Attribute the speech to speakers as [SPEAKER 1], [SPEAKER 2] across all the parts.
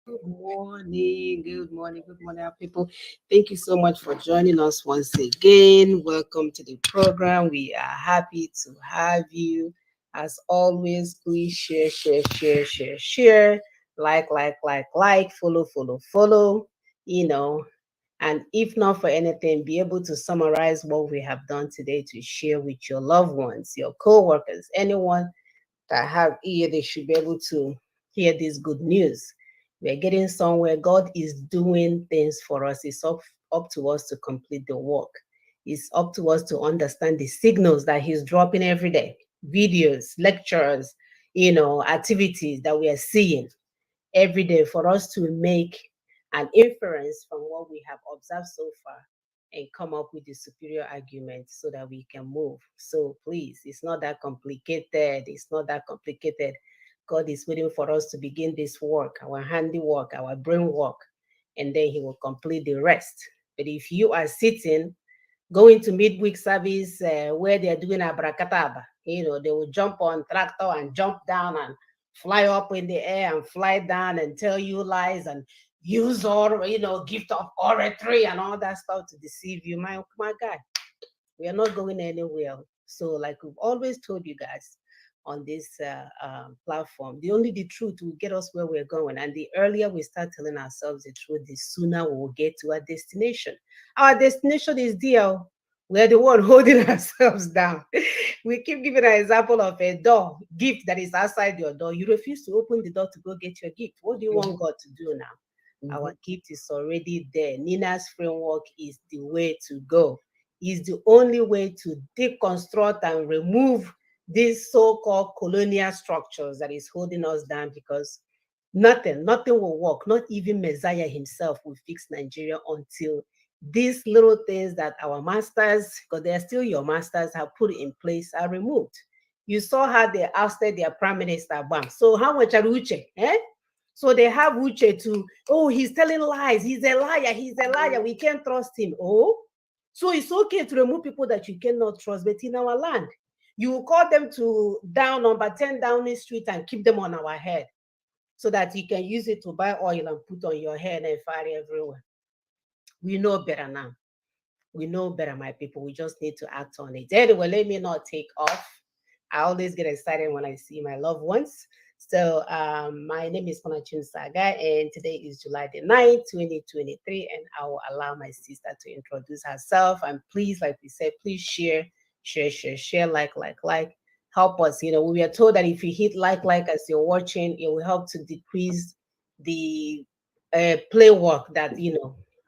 [SPEAKER 1] Good morning, our people. Thank you so much for joining us once again. Welcome to the program. We are happy to have you. As always, please share. Like, follow. You know, and if not for anything, be able to summarize what we have done today to share with your loved ones, your co-workers, anyone that have ear, they should be able to hear this good news. We're getting somewhere. God is doing things for us. It's up to us to complete the work. It's up to us to understand the signals that He's dropping every day, videos, lectures, activities that we are seeing every day for us to make an inference from what we have observed so far and come up with the superior argument so that we can move. So please, it's not that complicated. It's not that complicated. God is waiting for us to begin this work, our handiwork, our brain work, and then He will complete the rest. But if you are sitting going to midweek service where they're doing abracadabra. They will jump on tractor and jump down and fly up in the air and fly down and tell you lies and use all, gift of oratory and all that stuff to deceive you. My guy, we are not going anywhere. So, like we've always told you guys on this platform, the truth will get us where we're going. And the earlier we start telling ourselves the truth, the sooner we will get to our destination. Our destination is there. We're the one holding ourselves down. We keep giving an example of a door gift that is outside your door. You refuse to open the door to go get your gift. What do you want God to do now? Our gift is already there. Nina's framework is the way to go. Is the only way to deconstruct and remove these so-called colonial structures that is holding us down, because nothing will work. Not even Messiah himself will fix Nigeria until these little things that our masters, because they're still your masters, have put in place are removed. You saw how they ousted their prime minister, bam. So how much are Uche? So they have Uche to, oh, he's telling lies. He's a liar. He's a liar. We can't trust him. Oh, so it's okay to remove people that you cannot trust, but in our land, you will call them to down number 10 Downing Street and keep them on our head so that you can use it to buy oil and put on your head and fire everywhere. We know better now. We know better, my people. We just need to act on it. Anyway, let me not take off. I always get excited when I see my loved ones. So my name is Konachun Saga, and today is July the 9th, 2023, and I will allow my sister to introduce herself. And please, like we said, please share, like. Help us. We are told that if you hit like as you're watching, it will help to decrease the play work that,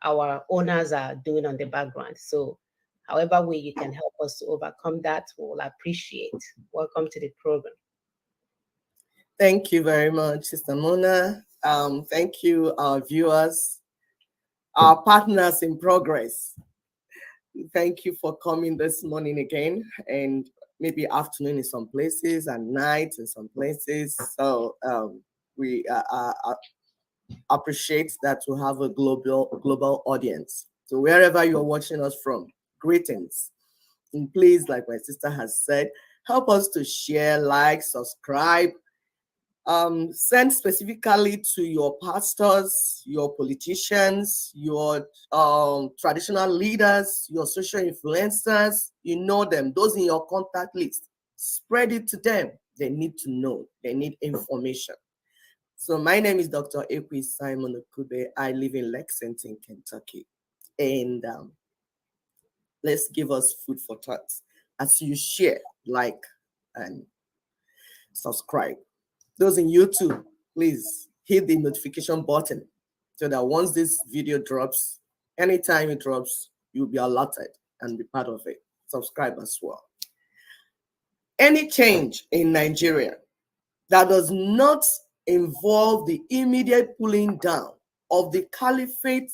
[SPEAKER 1] our owners are doing on the background. So however way you can help us to overcome that, we'll appreciate. Welcome to the program.
[SPEAKER 2] Thank you very much, Sister Mona. Thank you, our viewers, our partners in progress. Thank you for coming this morning again, and maybe afternoon in some places and night in some places. So we appreciate that we have a global audience. So wherever you're watching us from, greetings. And please, like my sister has said, help us to share, like, subscribe, send specifically to your pastors, your politicians, your traditional leaders, your social influencers. You know them, those in your contact list. Spread it to them. They need to know. They need information. So my name is Dr. Ekwi Simon Okube. I live in Lexington, Kentucky. And let's give us food for thought as you share, like, and subscribe. Those in YouTube, please hit the notification button so that once this video drops, anytime it drops, you'll be alerted and be part of it. Subscribe as well. Any change in Nigeria that does not involve the immediate pulling down of the Caliphate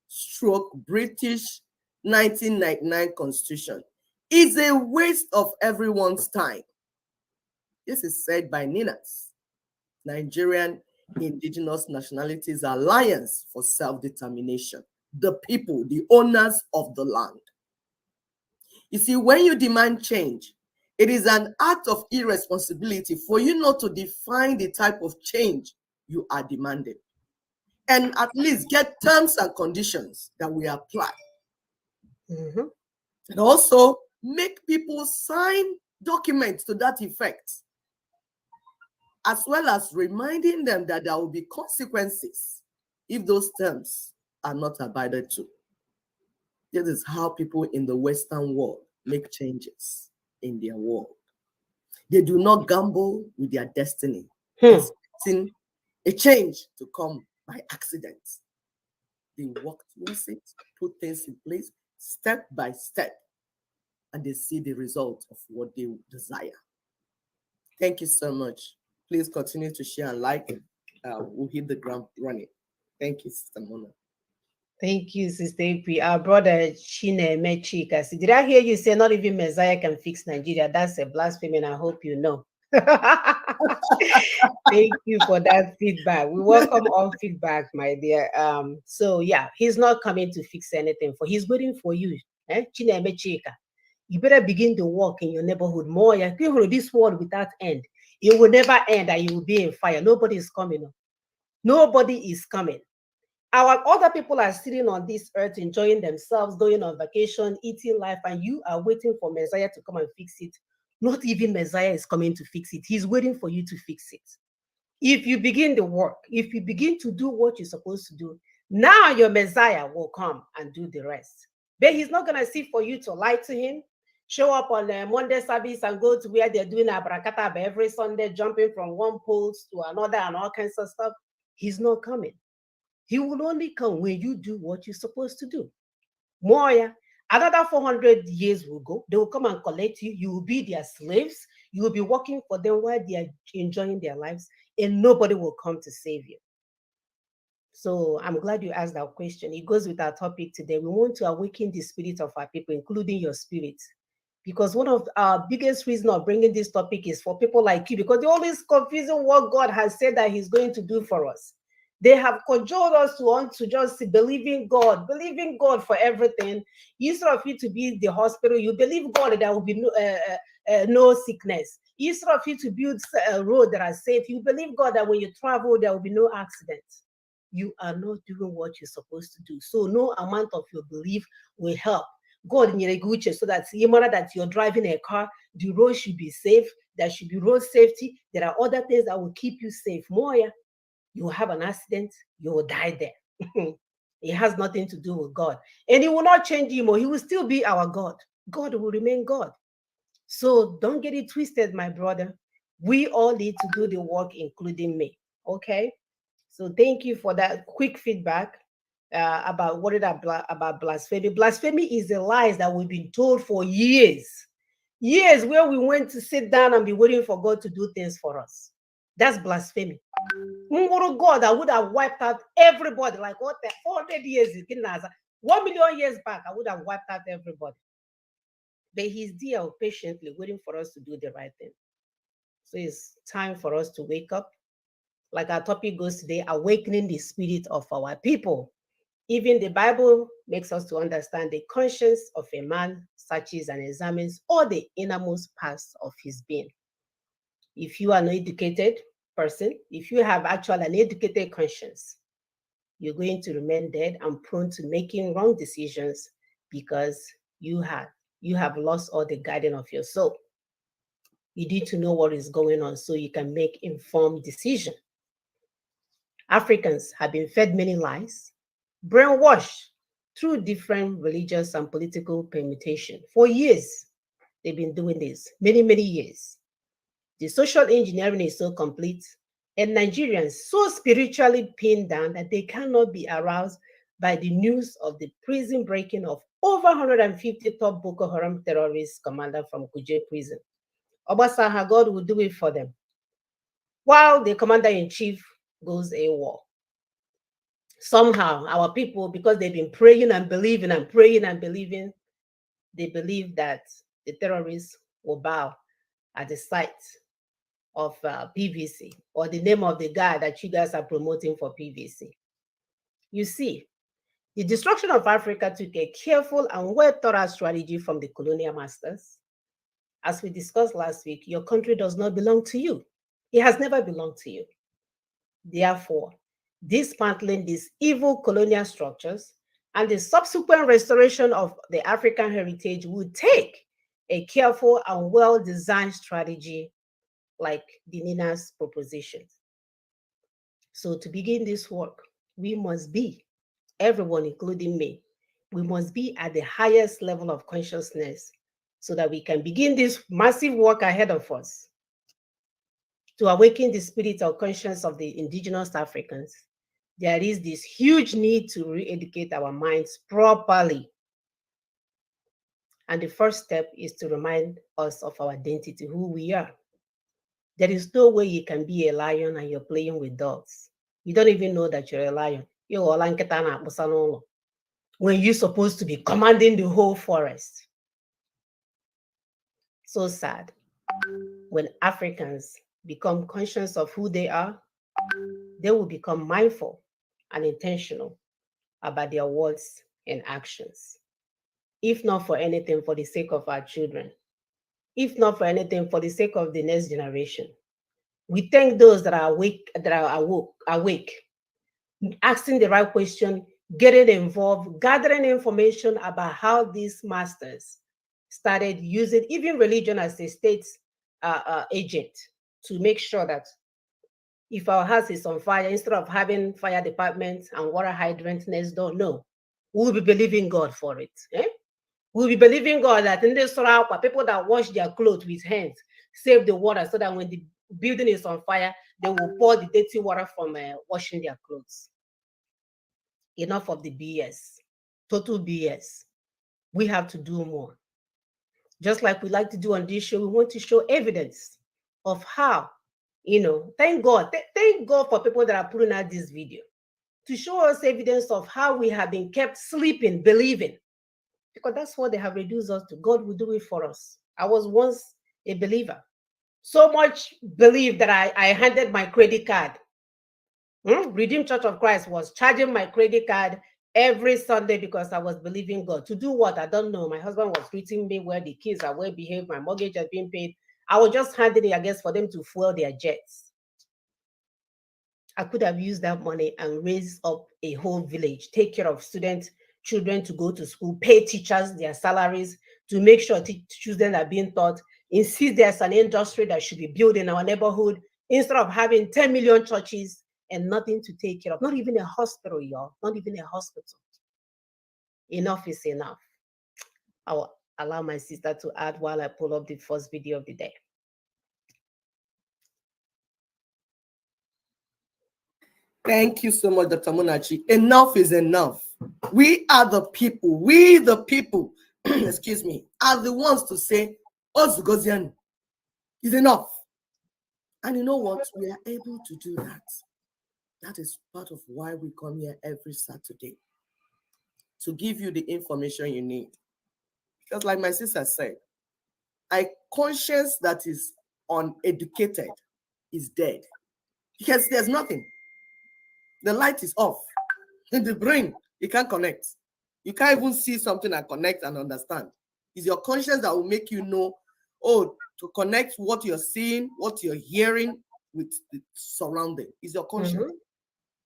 [SPEAKER 2] stroke British 1999 Constitution is a waste of everyone's time. This is said by NINAS, Nigerian Indigenous Nationalities Alliance for Self-Determination, the people, the owners of the land. You see, when you demand change, it is an act of irresponsibility for you not to define the type of change you are demanding. and at least get terms and conditions that we apply.
[SPEAKER 1] Mm-hmm.
[SPEAKER 2] And also make people sign documents to that effect, as well as reminding them that there will be consequences if those terms are not abided to. This is how people in the Western world make changes in their world. They do not gamble with their destiny,
[SPEAKER 1] Hmm.
[SPEAKER 2] expecting a change to come by accident. They work towards it, put things in place step by step, and they see the result of what they desire. Thank you so much. Please continue to share and like. We'll hit the ground running. Thank you, Sister Mona.
[SPEAKER 1] Thank you, Sister AP. Our brother Chineme Chika. Did I hear you say not even Messiah can fix Nigeria? That's a blasphemy, and I hope you know. Thank you for that feedback. We welcome all feedback, my dear. So yeah, he's not coming to fix anything. For he's waiting for you. Chineme Chika. You better begin to walk in your neighborhood more. Yeah, this world without end. It will never end, and you will be in fire. Nobody is coming. Nobody is coming. Our other people are sitting on this earth enjoying themselves, going on vacation, eating life, and you are waiting for Messiah to come and fix it. Not even Messiah is coming to fix it. He's waiting for you to fix it. If you begin the work, if you begin to do what you're supposed to do, now your Messiah will come and do the rest. But he's not going to sit for you to lie to him, show up on a Monday service and go to where they're doing abracadabra every Sunday, jumping from one pole to another and all kinds of stuff. He's not coming. He will only come when you do what you're supposed to do. Moya, another 400 years will go. They will come and collect you. You will be their slaves. You will be working for them while they are enjoying their lives, and nobody will come to save you. So I'm glad you asked that question. It goes with our topic today. We want to awaken the spirit of our people, including your spirit. Because one of our biggest reasons of bringing this topic is for people like you, because they're always confusing what God has said that He's going to do for us. They have cajoled us to want to just believe in God for everything. Instead of you to be in the hospital, you believe God that there will be no sickness. Instead of you to build a road that are safe, you believe God that when you travel, there will be no accidents. You are not doing what you're supposed to do. So no amount of your belief will help. God in your so that you matter that you're driving a car, the road should be safe. There should be road safety. There are other things that will keep you safe. More, you will have an accident, you will die there. It has nothing to do with God. And He will not change him, or He will still be our God. God will remain God. So don't get it twisted, my brother. We all need to do the work, including me. Okay? So thank you for that quick feedback about what about blasphemy. Blasphemy is the lies that we've been told for years. Years where we went to sit down and be waiting for God to do things for us. That's blasphemy. God, I would have wiped out everybody. Like what, 400 years, 1 million years back, I would have wiped out everybody. But He's there patiently waiting for us to do the right thing. So it's time for us to wake up. Like our topic goes today, awakening the spirit of our people. Even the Bible makes us to understand the conscience of a man searches and examines all the innermost parts of his being. If you are an educated person, if you have actually an educated conscience, you're going to remain dead and prone to making wrong decisions because you have lost all the guiding of your soul. You need to know what is going on so you can make informed decision. Africans have been fed many lies, brainwashed through different religious and political permutation. For years, they've been doing this, many, many years. The social engineering is so complete, and Nigerians so spiritually pinned down that they cannot be aroused by the news of the prison breaking of over 150 top Boko Haram terrorist commander from Kuje prison. Obasanjo, God will do it for them. While the commander-in-chief goes AWOL. Somehow, our people, because they've been praying and believing and praying and believing, they believe that the terrorists will bow at the sight of PVC, or the name of the guy that you guys are promoting for PVC. You see, the destruction of Africa took a careful and well-thought-out strategy from the colonial masters. As we discussed last week, your country does not belong to you. It has never belonged to you. Therefore, dismantling these evil colonial structures, and the subsequent restoration of the African heritage would take a careful and well-designed strategy like the Nina's propositions. So to begin this work, we must be, everyone, including me, we must be at the highest level of consciousness so that we can begin this massive work ahead of us to awaken the spirit or conscience of the indigenous Africans. There is this huge need to re-educate our minds properly. And the first step is to remind us of our identity, who we are. There is no way you can be a lion and you're playing with dogs. You don't even know that you're a lion. When you're supposed to be commanding the whole forest. So sad. When Africans become conscious of who they are, they will become mindful and intentional about their words and actions. If not for anything, for the sake of our children. If not for anything, for the sake of the next generation. We thank those that are awake, asking the right question, getting involved, gathering information about how these masters started using even religion as a state agent to make sure that if our house is on fire, instead of having fire department and water hydrant next door, no, we'll be believing God for it. We'll be believing God that in this Sorapa, people that wash their clothes with hands save the water so that when the building is on fire, they will pour the dirty water from washing their clothes. Enough of the BS, total BS. We have to do more. Just like we like to do on this show, we want to show evidence of how, thank God. Thank God for people that are putting out this video to show us evidence of how we have been kept sleeping, believing. Because that's what they have reduced us to. God will do it for us. I was once a believer. So much belief that I handed my credit card. Redeemed Church of Christ was charging my credit card every Sunday because I was believing God. To do what? I don't know. My husband was treating me where the kids are well behaved. My mortgage has been paid. I was just handing it, I guess, for them to fuel their jets. I could have used that money and raise up a whole village, take care of students, children to go to school, pay teachers their salaries, to make sure children are being taught, insist there's an industry that should be built in our neighborhood, instead of having 10 million churches and nothing to take care of. Not even a hospital, y'all. Not even a hospital. Enough is enough. I'll allow my sister to add while I pull up the first video of the day.
[SPEAKER 2] Thank you so much, Dr. Munachi. Enough is enough. We are the people, excuse me, are the ones to say, Ozugozian is enough. And you know what? We are able to do that. That is part of why we come here every Saturday, to give you the information you need. Because like my sister said, a conscience that is uneducated is dead. Because there's nothing. The light is off. In the brain, you can't connect. You can't even see something and connect and understand. It's your conscience that will make you know, to connect what you're seeing, what you're hearing with the surrounding. It's your conscience. Mm-hmm.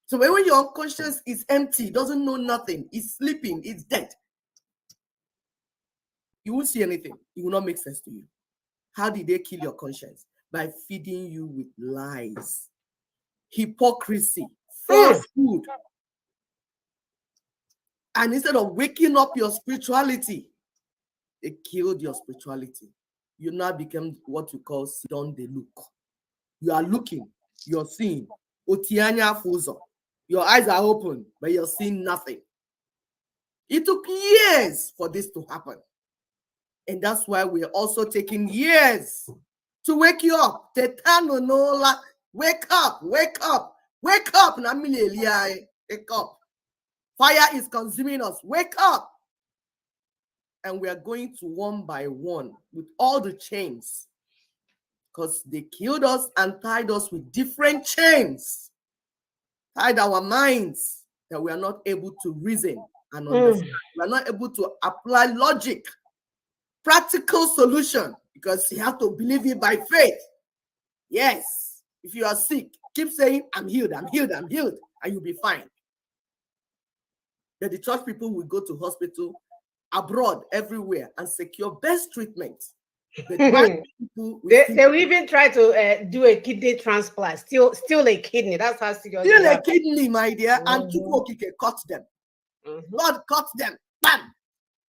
[SPEAKER 2] So when your unconscious is empty, doesn't know nothing, is sleeping, it's dead, you won't see anything. It will not make sense to you. How did they kill your conscience? By feeding you with lies, hypocrisy, falsehood. And instead of waking up your spirituality, they killed your spirituality. You now become what we call sidon de look. You are looking, you're seeing. Otianya fuzo. Your eyes are open, but you're seeing nothing. It took years for this to happen. And that's why we're also taking years to wake you up. Wake up, wake up, wake up. Wake up. Fire is consuming us. Wake up. And we are going to one by one with all the chains, because they killed us and tied us with different chains, tied our minds that we are not able to reason and understand. We are not able to apply logic, practical solution, because you have to believe it by faith. Yes, if you are sick, keep saying, I'm healed, I'm healed, I'm healed. and you'll be fine. That the church people will go to hospital abroad, everywhere, and secure best treatment. But white people will
[SPEAKER 1] They will even try to do a kidney transplant. Still a kidney. That's how serious
[SPEAKER 2] steal
[SPEAKER 1] they
[SPEAKER 2] a
[SPEAKER 1] are.
[SPEAKER 2] kidney, my dear, and
[SPEAKER 1] Mhm.
[SPEAKER 2] Chukwokike cut them.
[SPEAKER 1] Mhm.
[SPEAKER 2] God cut them. Bam!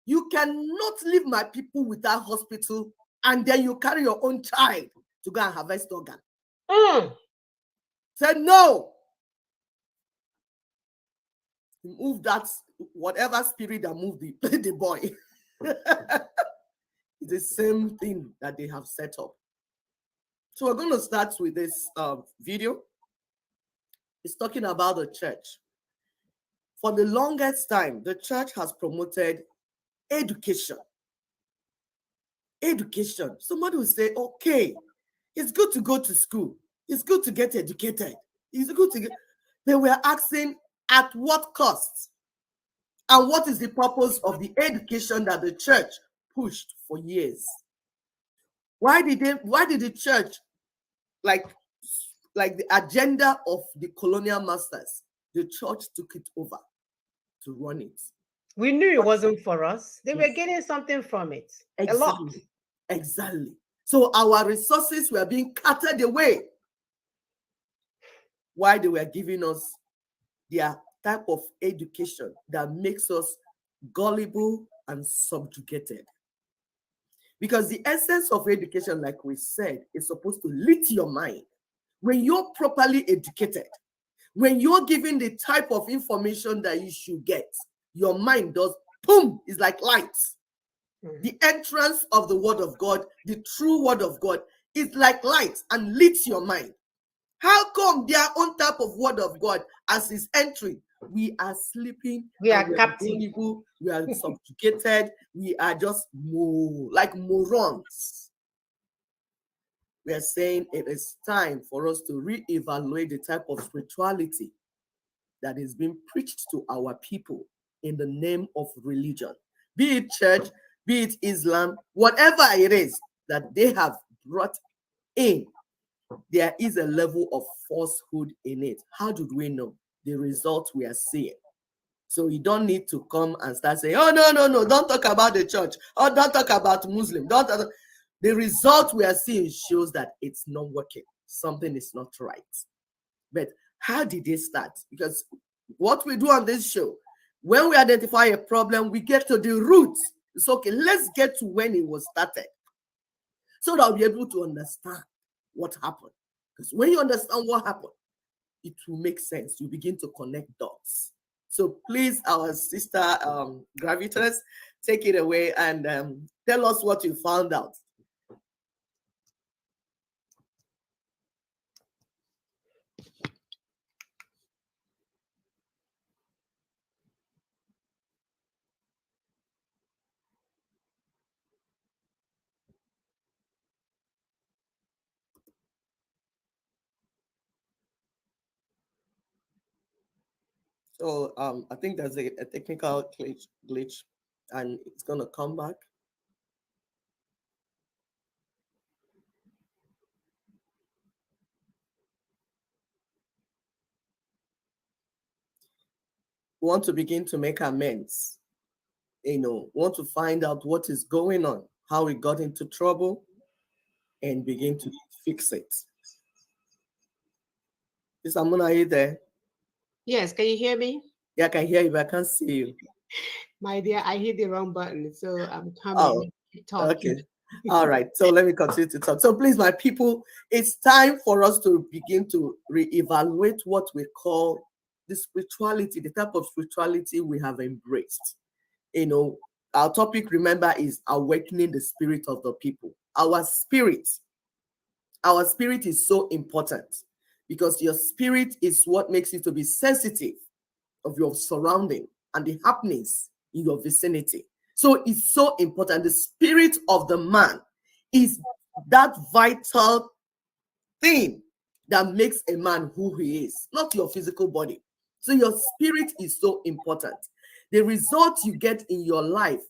[SPEAKER 2] You cannot leave my people without hospital, and then you carry your own child to go and harvest organ.
[SPEAKER 1] Mm.
[SPEAKER 2] Said no. Move that, whatever spirit that moved the, the boy. It's the same thing that they have set up. So we're going to start with this video. It's talking about the church. For the longest time, the church has promoted education. Education. Somebody will say, okay, it's good to go to school. It's good to get educated. It's good to get. They were asking, at what cost? And what is the purpose of the education that the church pushed for years? Why did the church, like the agenda of the colonial masters, the church took it over to run it?
[SPEAKER 1] We knew it wasn't for us. They were
[SPEAKER 2] Yes,
[SPEAKER 1] getting something from it. A lot.
[SPEAKER 2] exactly. Exactly. So our resources were being cutted away while they were giving us their type of education that makes us gullible and subjugated. Because the essence of education, like we said, is supposed to lit your mind. When you're properly educated, when you're given the type of information that you should get, your mind does boom, it's like light. The entrance of the word of God, the true word of God, is like light and leads your mind. How come their own type of word of God, as is entering, we are sleeping,
[SPEAKER 1] We
[SPEAKER 2] and
[SPEAKER 1] are
[SPEAKER 2] we are
[SPEAKER 1] captive.
[SPEAKER 2] gullible, we are subjugated, we are just like morons? We are saying it is time for us to reevaluate the type of spirituality that is being preached to our people in the name of religion, be it church, be it Islam, whatever it is that they have brought in. There is a level of falsehood in it. How did we know? The result we are seeing. So you don't need to come and start saying, oh, no, don't talk about the church. Oh, don't talk about Muslim. Don't. The result we are seeing shows that it's not working. Something is not right. But how did they start? Because what we do on this show, when we identify a problem, we get to the root. It's okay, let's get to when it was started, so that we'll be able to understand what happened. Because when you understand what happened, it will make sense. You begin to connect dots. So please, our sister Gravitas, take it away and tell us what you found out. So I think there's a technical glitch, and it's gonna come back. We want to begin to make amends. Want to find out what is going on, how we got into trouble, and begin to fix it. Is Amuna, are you there?
[SPEAKER 1] Yes, can you hear me?
[SPEAKER 2] Yeah, I can hear you, but I can't see you.
[SPEAKER 1] My dear, I hit the wrong button, so I'm
[SPEAKER 2] Oh,
[SPEAKER 1] coming. Keep talking.
[SPEAKER 2] okay. All right. So let me continue to talk. So please, my people, it's time for us to begin to reevaluate what we call the spirituality, the type of spirituality we have embraced. Our topic, remember, is awakening the spirit of the people. Our spirit is so important, because your spirit is what makes you to be sensitive of your surrounding and the happenings in your vicinity. So it's so important. The spirit of the man is that vital thing that makes a man who he is, not your physical body. So your spirit is so important. The result you get in your life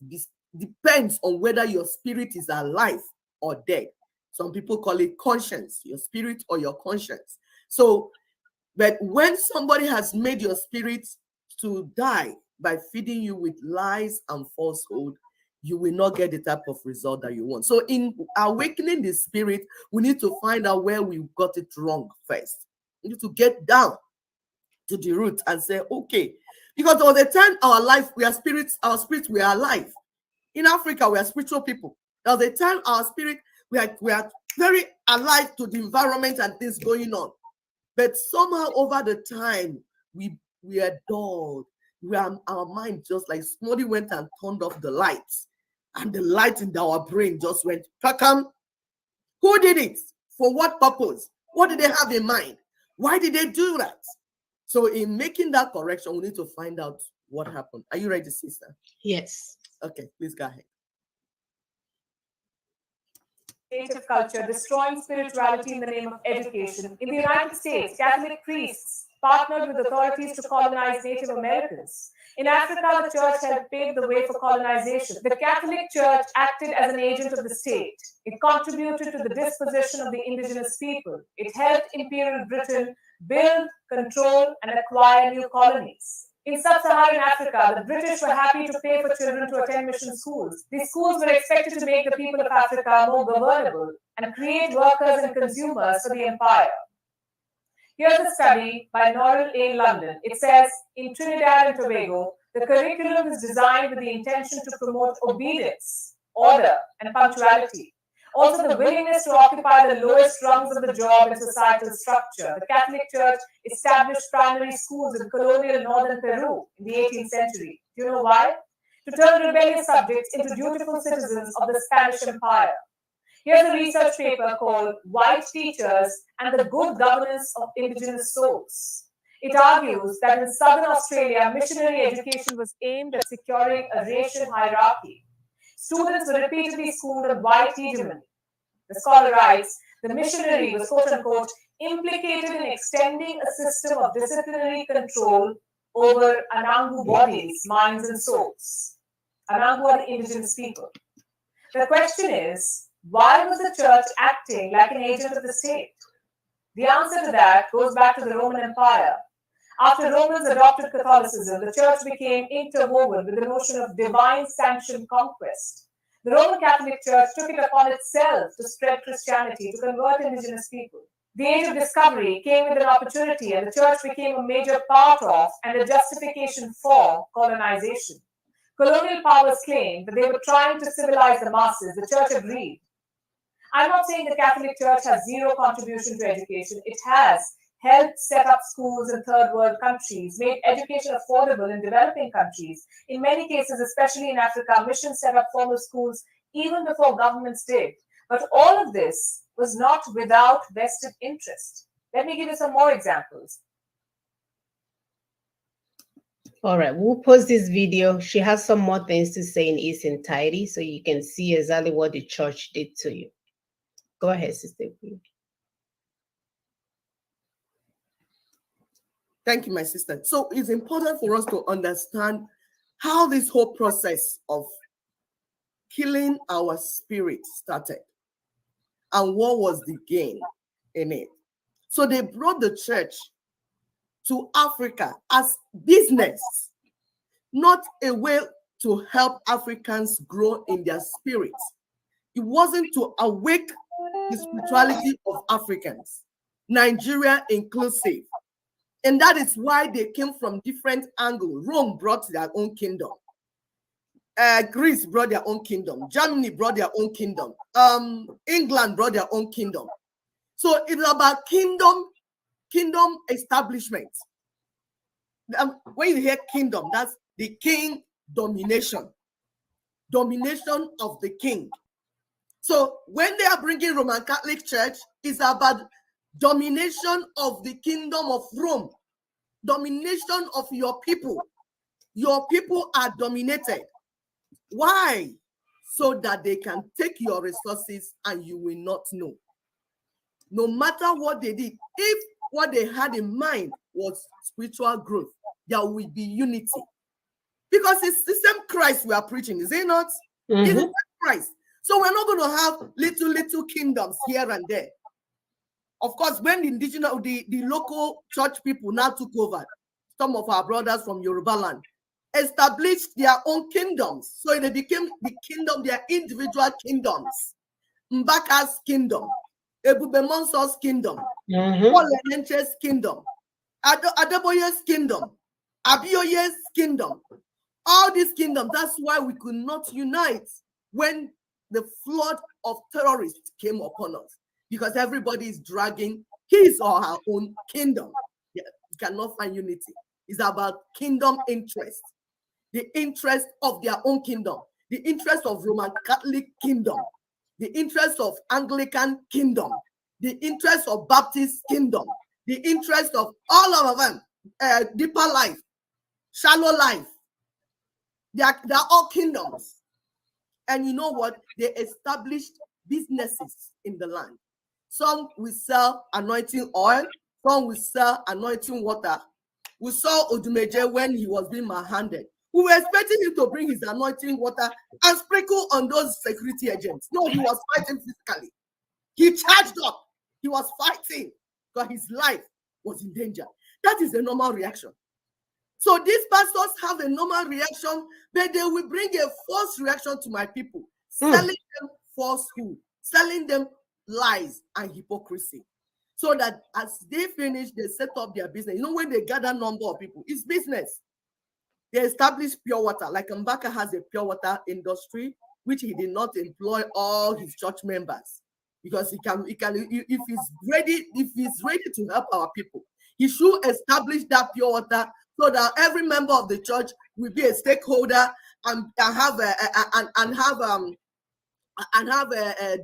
[SPEAKER 2] depends on whether your spirit is alive or dead. Some people call it conscience, your spirit or your conscience. So But when somebody has made your spirit to die by feeding you with lies and falsehood, you will not get the type of result that you want. So in awakening the spirit, we need to find out where we got it wrong first. We need to get down to the root and say, okay, because all the time our life, we are spirits, our spirits, we are alive. In Africa, we are spiritual people. Now the time our spirit, we are very alive to the environment and things going on. But somehow over the time, we are dulled. Our mind just like somebody went and turned off the lights, and the light in our brain just went pakam. Who did it? For what purpose? What did they have in mind? Why did they do that? So in making that correction, we need to find out what happened. Are you ready, sister?
[SPEAKER 1] Yes.
[SPEAKER 2] Okay, please go ahead.
[SPEAKER 3] Native culture, destroying spirituality in the name of education. In the United States, Catholic priests partnered with authorities to colonize Native Americans. In Africa, the church helped pave the way for colonization. The Catholic Church acted as an agent of the state. It contributed to the dispossession of the indigenous people. It helped Imperial Britain build, control, and acquire new colonies. In sub-Saharan Africa, the British were happy to pay for children to attend mission schools. These schools were expected to make the people of Africa more governable and create workers and consumers for the empire. Here's a study by Norrell A. London. It says, in Trinidad and Tobago, the curriculum is designed with the intention to promote obedience, order, and punctuality. Also, the willingness to occupy the lowest rungs of the job and societal structure. The Catholic Church established primary schools in colonial northern Peru in the 18th century. Do you know why? To turn rebellious subjects into dutiful citizens of the Spanish Empire. Here's a research paper called White Teachers and the Good Governance of Indigenous Souls. It argues that in southern Australia, missionary education was aimed at securing a racial hierarchy. Students were repeatedly schooled on white hegemony. The scholar writes, the missionary was, quote unquote, implicated in extending a system of disciplinary control over Anangu bodies, minds, and souls. Anangu are the indigenous people. The question is, why was the church acting like an agent of the state? The answer to that goes back to the Roman Empire. After Romans adopted Catholicism, the church became interwoven with the notion of divine sanctioned conquest. The Roman Catholic Church took it upon itself to spread Christianity, to convert indigenous people. The age of discovery came with an opportunity, and the church became a major part of and a justification for colonization. Colonial powers claimed that they were trying to civilize the masses. The church agreed. I'm not saying the Catholic Church has zero contribution to education. It has helped set up schools in third world countries, made education affordable in developing countries. In many cases, especially in Africa, missions set up formal schools even before governments did. But all of this was not without vested interest. Let me give you some more examples.
[SPEAKER 1] All right, we'll post this video. She has some more things to say in its entirety so you can see exactly what the church did to you. Go ahead, Sister.
[SPEAKER 2] Thank you, my sister. So it's important for us to understand how this whole process of killing our spirit started and what was the gain in it. So they brought the church to Africa as business, not a way to help Africans grow in their spirits. It wasn't to awake the spirituality of Africans, Nigeria inclusive. And that is why they came from different angles. Rome brought their own kingdom. Greece brought their own kingdom. Germany brought their own kingdom. England brought their own kingdom. So it's about kingdom establishment. When you hear kingdom, that's the king domination of the king. So when they are bringing Roman Catholic Church, it's about domination of the kingdom of Rome, domination of your people. Your people are dominated. Why? So that they can take your resources and you will not know. No matter what they did, if what they had in mind was spiritual growth, there will be unity. Because it's the same Christ we are preaching, is it not? It's the same Christ. So we're not going to have little kingdoms here and there. Of course, when the local church people now took over, some of our brothers from Yoruba land established their own kingdoms. So they became the kingdom, their individual kingdoms. Mbaka's kingdom, Ebube Monso's kingdom, Paul Enenche's kingdom, Adeboye's kingdom, Abioye's kingdom. All these kingdoms, that's why we could not unite when the flood of terrorists came upon us, because everybody is dragging his or her own kingdom. Yeah, you cannot find unity. It's about kingdom interest, the interest of their own kingdom, the interest of Roman Catholic kingdom, the interest of Anglican kingdom, the interest of Baptist kingdom, the interest of all of them, deeper life, shallow life. They're all kingdoms. And you know what? They established businesses in the land. Some will sell anointing oil, some will sell anointing water. We saw Odumeje when he was being manhandled. We were expecting him to bring his anointing water and sprinkle on those security agents. No, he was fighting physically. He charged up. He was fighting because his life was in danger. That is a normal reaction. So these pastors have a normal reaction, but they will bring a false reaction to my people, selling them falsehood, selling them lies and hypocrisy. So that as they finish, they set up their business. You know, when they gather number of people, it's business. They establish pure water. Like Mbaka has a pure water industry, which he did not employ all his church members, because he can if he's ready to help our people, he should establish that pure water so that every member of the church will be a stakeholder and have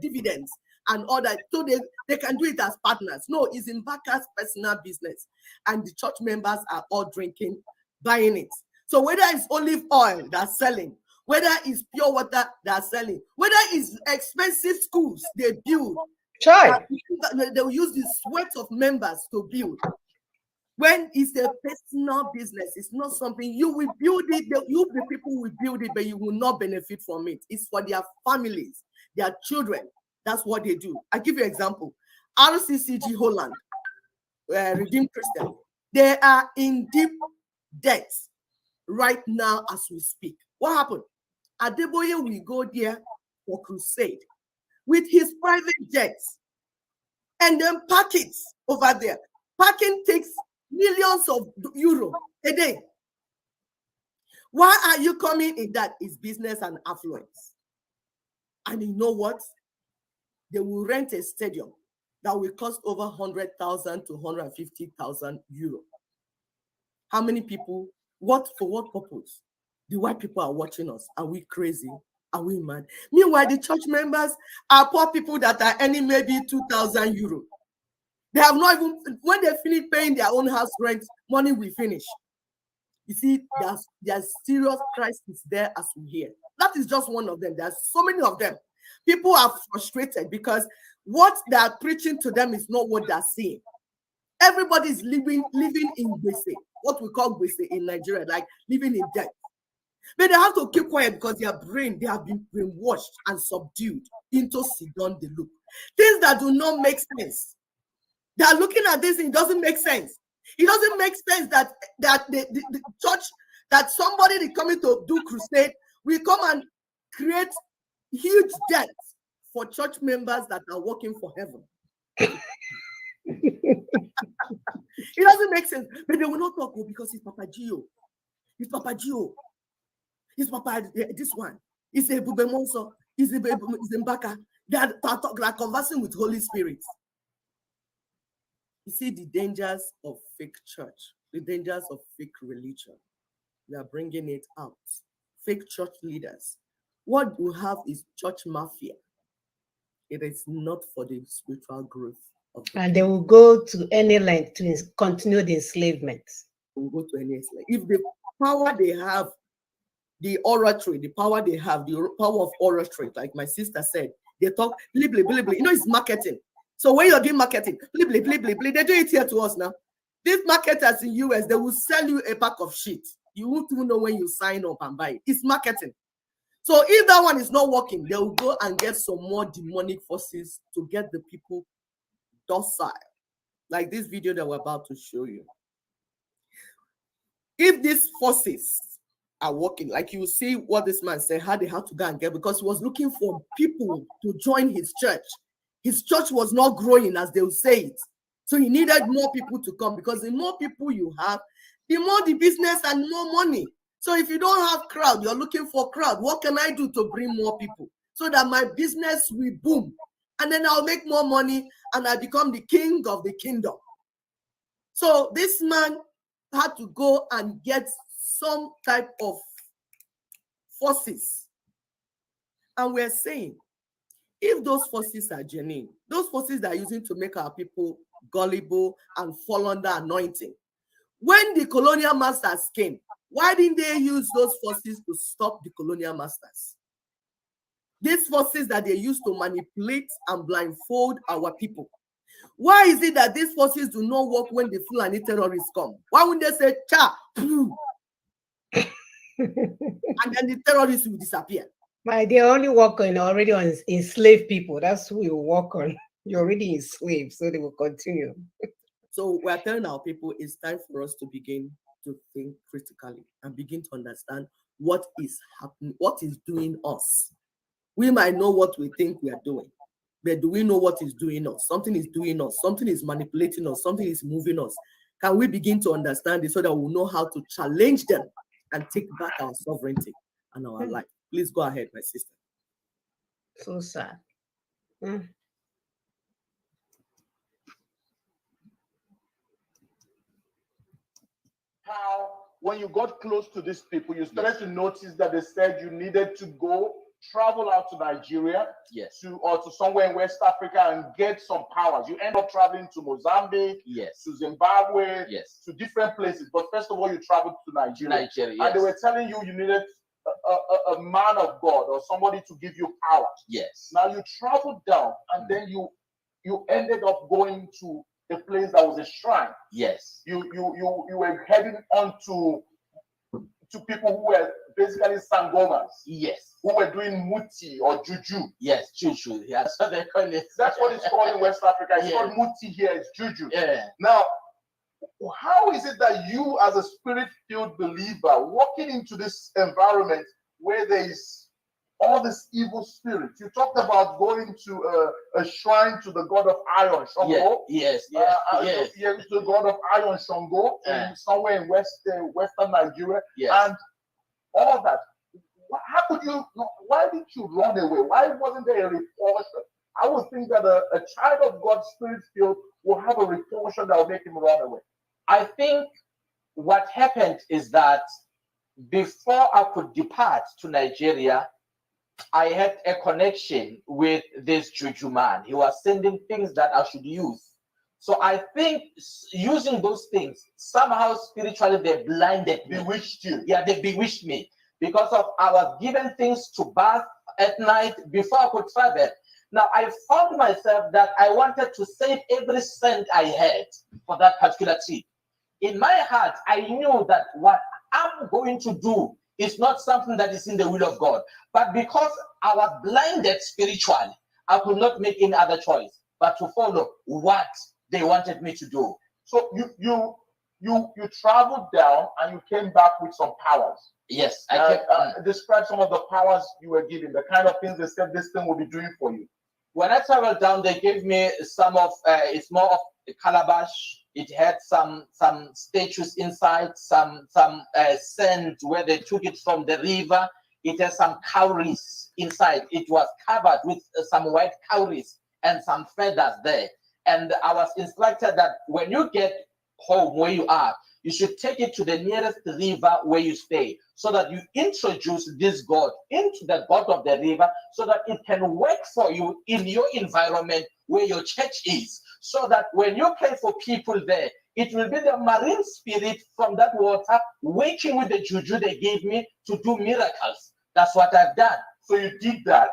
[SPEAKER 2] dividends and all that, so they can do it as partners. No, it's in Mbaka's personal business, and the church members are all drinking, buying it. So whether it's olive oil that's selling, whether it's pure water that's selling, whether it's expensive schools they build, they will use the sweat of members to build. When it's a personal business, it's not something you will build it, the people will build it, but you will not benefit from it. It's for their families, their children. That's what they do. I give you an example. RCCG Holland, Redeemed Christian, they are in deep debt right now as we speak. What happened? Adeboye will go there for crusade with his private jets and then park it over there. Parking takes millions of euro a day. Why are you coming in that? Is business and affluence. And you know what? They will rent a stadium that will cost over 100,000 to 150,000 euro. How many people? For what purpose? The white people are watching us. Are we crazy? Are we mad? Meanwhile, the church members are poor people that are earning maybe 2,000 euro. They have not even, when they finish paying their own house rent, money will finish. You see, there's serious crisis there as we hear. That is just one of them. There's so many of them. People are frustrated because what they are preaching to them is not what they're seeing. Everybody is living in Gwese, what we call Gwese in Nigeria, like living in debt. But they have to keep quiet because they have been brainwashed and subdued into Sidon the look. Things that do not make sense. They are looking at this and it doesn't make sense. It doesn't make sense that the church, that somebody is coming to do crusade will come and create huge debt for church members that are working for heaven. It doesn't make sense. But they will not talk because it's Papa Gio. It's Papa Gio. It's Papa, this one. It's a Bube Monso. It's Mbaka. They are conversing with Holy Spirit. You see the dangers of fake church, the dangers of fake religion. We are bringing it out. Fake church leaders. What we have is church mafia. It is not for the spiritual growth of the
[SPEAKER 1] and they will go to any length to continue the enslavement.
[SPEAKER 2] They will go to any length. If the power they have, the oratory, the power they have, the power of oratory, like my sister said, they talk, blah, blah, blah, blah. You know, it's marketing. So when you're doing marketing, blah, blah, blah, blah, blah, they do it here to us now. These marketers in US, they will sell you a pack of shit. You won't even know when you sign up and buy it. It's marketing. So if that one is not working, they will go and get some more demonic forces to get the people docile like this video that we're about to show you. If these forces are working, like you see what this man said, how they had to go and get, because he was looking for people to join his church. His church was not growing, as they would say it. So he needed more people to come, because the more people you have, the more the business and more money. So if you don't have crowd, you're looking for crowd. What can I do to bring more people so that my business will boom? And then I'll make more money and I become the king of the kingdom. So this man had to go and get some type of forces. And we're saying, if those forces are genuine, those forces that are using to make our people gullible and fall under anointing, when the colonial masters came, why didn't they use those forces to stop the colonial masters? These forces that they used to manipulate and blindfold our people. Why is it that these forces do not work when the Fulani terrorists come? Why wouldn't they say, cha, poo, and then the terrorists will disappear?
[SPEAKER 1] They're only working already on enslaved people. That's who you work on. You're already enslaved, so they will continue.
[SPEAKER 2] So we're telling our people it's time for us to begin to think critically and begin to understand what is happening, what is doing us. We might know what we think we are doing, but do we know what is doing us? Something is doing us, something is manipulating us, something is moving us. Can we begin to understand it so that we'll know how to challenge them and take back our sovereignty and our life? Please go ahead, my sister.
[SPEAKER 1] So sad.
[SPEAKER 4] How, when you got close to these people, you started to notice that they said you needed to go travel out to Nigeria, or to somewhere in West Africa and get some powers. You end up traveling to Mozambique, to Zimbabwe, to different places. But first of all, you traveled to Nigeria. And they were telling you needed a man of God or somebody to give you power. Now you traveled down, and then you ended up going to a place that was a shrine. You were heading on to people who were basically sangomas. Who were doing muti or juju.
[SPEAKER 5] Juju. So they call it.
[SPEAKER 4] That's what it's called in West Africa. It's called muti here. It's juju. Now, how is it that you, as a spirit-filled believer, walking into this environment where there is all this evil spirit? You talked about going to a shrine to the god of iron, Shango. To the god of iron, Shango, somewhere in Western Nigeria, and all that. How could you? Why did you run away? Why wasn't there a repulsion? I would think that a child of God, spirit-filled, will have a repulsion that will make him run away.
[SPEAKER 5] I think what happened is that before I could depart to Nigeria, I had a connection with this juju man. He was sending things that I should use. So I think using those things, somehow spiritually they blinded me.
[SPEAKER 4] Bewitched you.
[SPEAKER 5] Yeah, they bewitched me. Because of I was given things to bath at night before I could travel. Now I found myself that I wanted to save every cent I had for that particular trip. In my heart, I knew that what I'm going to do is not something that is in the will of God. But because I was blinded spiritually, I could not make any other choice but to follow what they wanted me to do.
[SPEAKER 4] So you traveled down and you came back with some powers.
[SPEAKER 5] Yes,
[SPEAKER 4] describe some of the powers you were given, the kind of things they said this thing will be doing for you.
[SPEAKER 5] When I traveled down, they gave me some of, it's more of a calabash. It had some statues inside, some sand where they took it from the river. It has some cowries inside. It was covered with some white cowries and some feathers there. And I was instructed that when you get home where you are, you should take it to the nearest river where you stay, so that you introduce this god into the god of the river, so that it can work for you in your environment where your church is, so that when you pray for people there, it will be the marine spirit from that water working with the juju they gave me to do miracles. That's what I've done.
[SPEAKER 4] So you did that,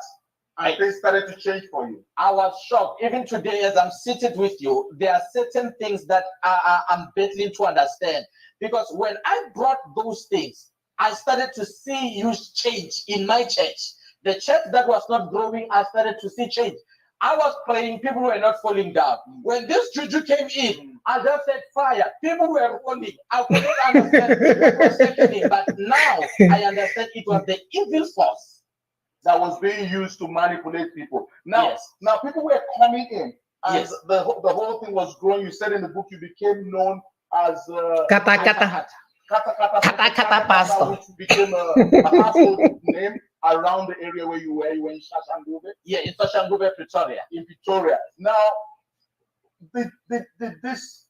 [SPEAKER 4] and things started to change for you.
[SPEAKER 5] I was shocked. Even today, as I'm seated with you, there are certain things that I'm battling to understand. Because when I brought those things, I started to see huge change in my church. The church that was not growing, I started to see change. I was praying, people were not falling down. When this juju came in, I just said fire. People were running. I could not understand what was happening, but now I understand it was the evil force
[SPEAKER 4] that was being used to manipulate people. Now,
[SPEAKER 5] Yes.
[SPEAKER 4] now people were coming in, and
[SPEAKER 5] Yes.
[SPEAKER 4] the whole thing was growing. You said in the book you became known as
[SPEAKER 1] Kata kata. Kata pastor.
[SPEAKER 4] which became a household name around the area where you were. You were in Shashangobe.
[SPEAKER 5] Yeah, in Soshanguve, Pretoria.
[SPEAKER 4] In Pretoria. Now, did this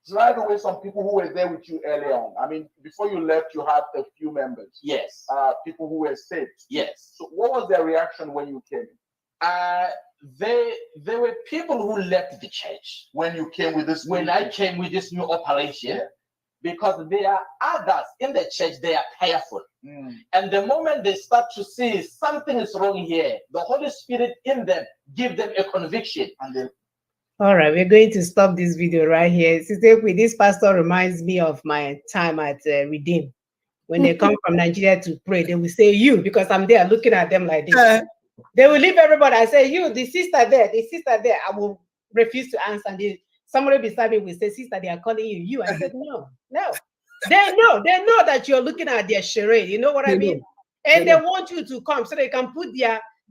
[SPEAKER 4] drive away some people who were there with you early on? I mean, before you left, you had a few members.
[SPEAKER 5] Yes.
[SPEAKER 4] People who were saved.
[SPEAKER 5] Yes.
[SPEAKER 4] So, what was their reaction when you came in?
[SPEAKER 5] There were people who left the church
[SPEAKER 4] When you came with this?
[SPEAKER 5] when I came with this new operation, because there are others in the church, they are prayerful. And the moment they start to see something is wrong here, the Holy Spirit in them give them a conviction.
[SPEAKER 4] And then
[SPEAKER 1] All right, we're going to stop this video right here. Sister, this pastor reminds me of my time at Redeem. When they come from Nigeria to pray, they will say you, because I'm there looking at them like this. They will leave everybody. I say, you, the sister there, the sister there. I will refuse to answer. And somebody beside me will say, sister, they are calling you. You. I said, no. They know that you're looking at their charade. You know what I mean? And they want you to come so they can put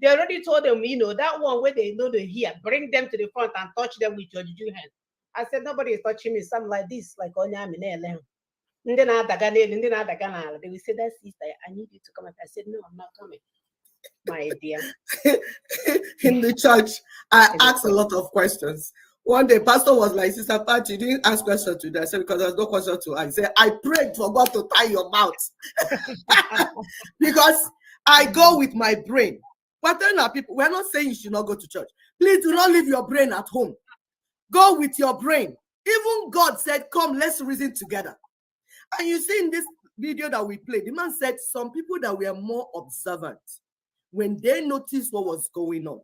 [SPEAKER 1] they already told them, that one where they know they hear, bring them to the front and touch them with your juju hand. I said, nobody is touching me. Something like this, like Onyamine. They will say, that sister, I need you to come. I said, no, I'm not coming. My dear.
[SPEAKER 2] In the church, I asked a lot of questions. One day, pastor was like, Sister Pat, you didn't ask questions today. I said, because there's no question to ask. He said, I prayed for God to tie your mouth. Because I go with my brain. But then people, we're not saying you should not go to church. Please do not leave your brain at home. Go with your brain. Even God said, come, let's reason together. And you see in this video that we played, the man said some people that were more observant, when they noticed what was going on,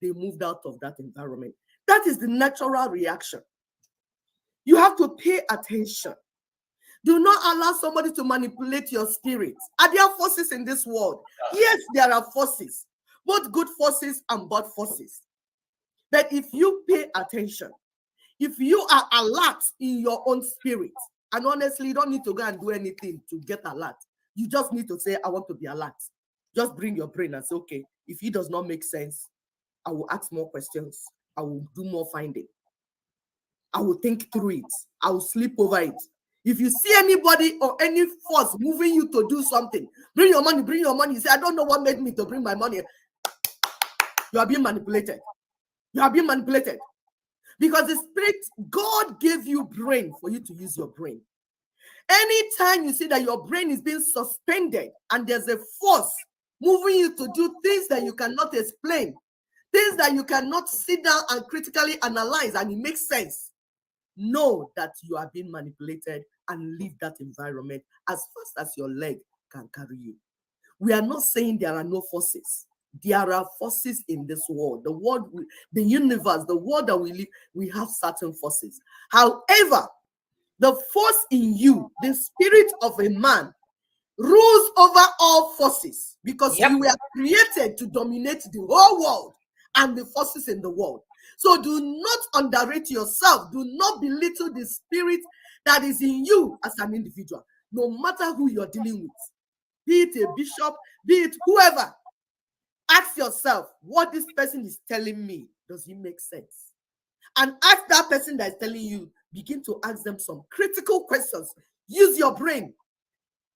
[SPEAKER 2] they moved out of that environment. That is the natural reaction. You have to pay attention. Do not allow somebody to manipulate your spirit. Are there forces in this world? Yes, there are forces, both good forces and bad forces. But if you pay attention, if you are alert in your own spirit, and honestly, you don't need to go and do anything to get alert. You just need to say, I want to be alert. Just bring your brain and say, okay, if it does not make sense, I will ask more questions. I will do more finding. I will think through it. I will sleep over it. If you see anybody or any force moving you to do something, bring your money, bring your money. You say, I don't know what made me to bring my money. You are being manipulated. You are being manipulated. Because the spirit, God gave you brain for you to use your brain. Anytime you see that your brain is being suspended and there's a force moving you to do things that you cannot explain, things that you cannot sit down and critically analyze and it makes sense, know that you are being manipulated and leave that environment as fast as your leg can carry you. We are not saying there are no forces. There are forces in this world. The world, the universe, the world that we live, we have certain forces. However, the force in you, the spirit of a man, rules over all forces because you were created to dominate the whole world and the forces in the world. So do not underrate yourself. Do not belittle the spirit that is in you as an individual, no matter who you're dealing with. Be it a bishop, be it whoever. Ask yourself, what this person is telling me, does it make sense? And ask that person that is telling you, begin to ask them some critical questions. Use your brain.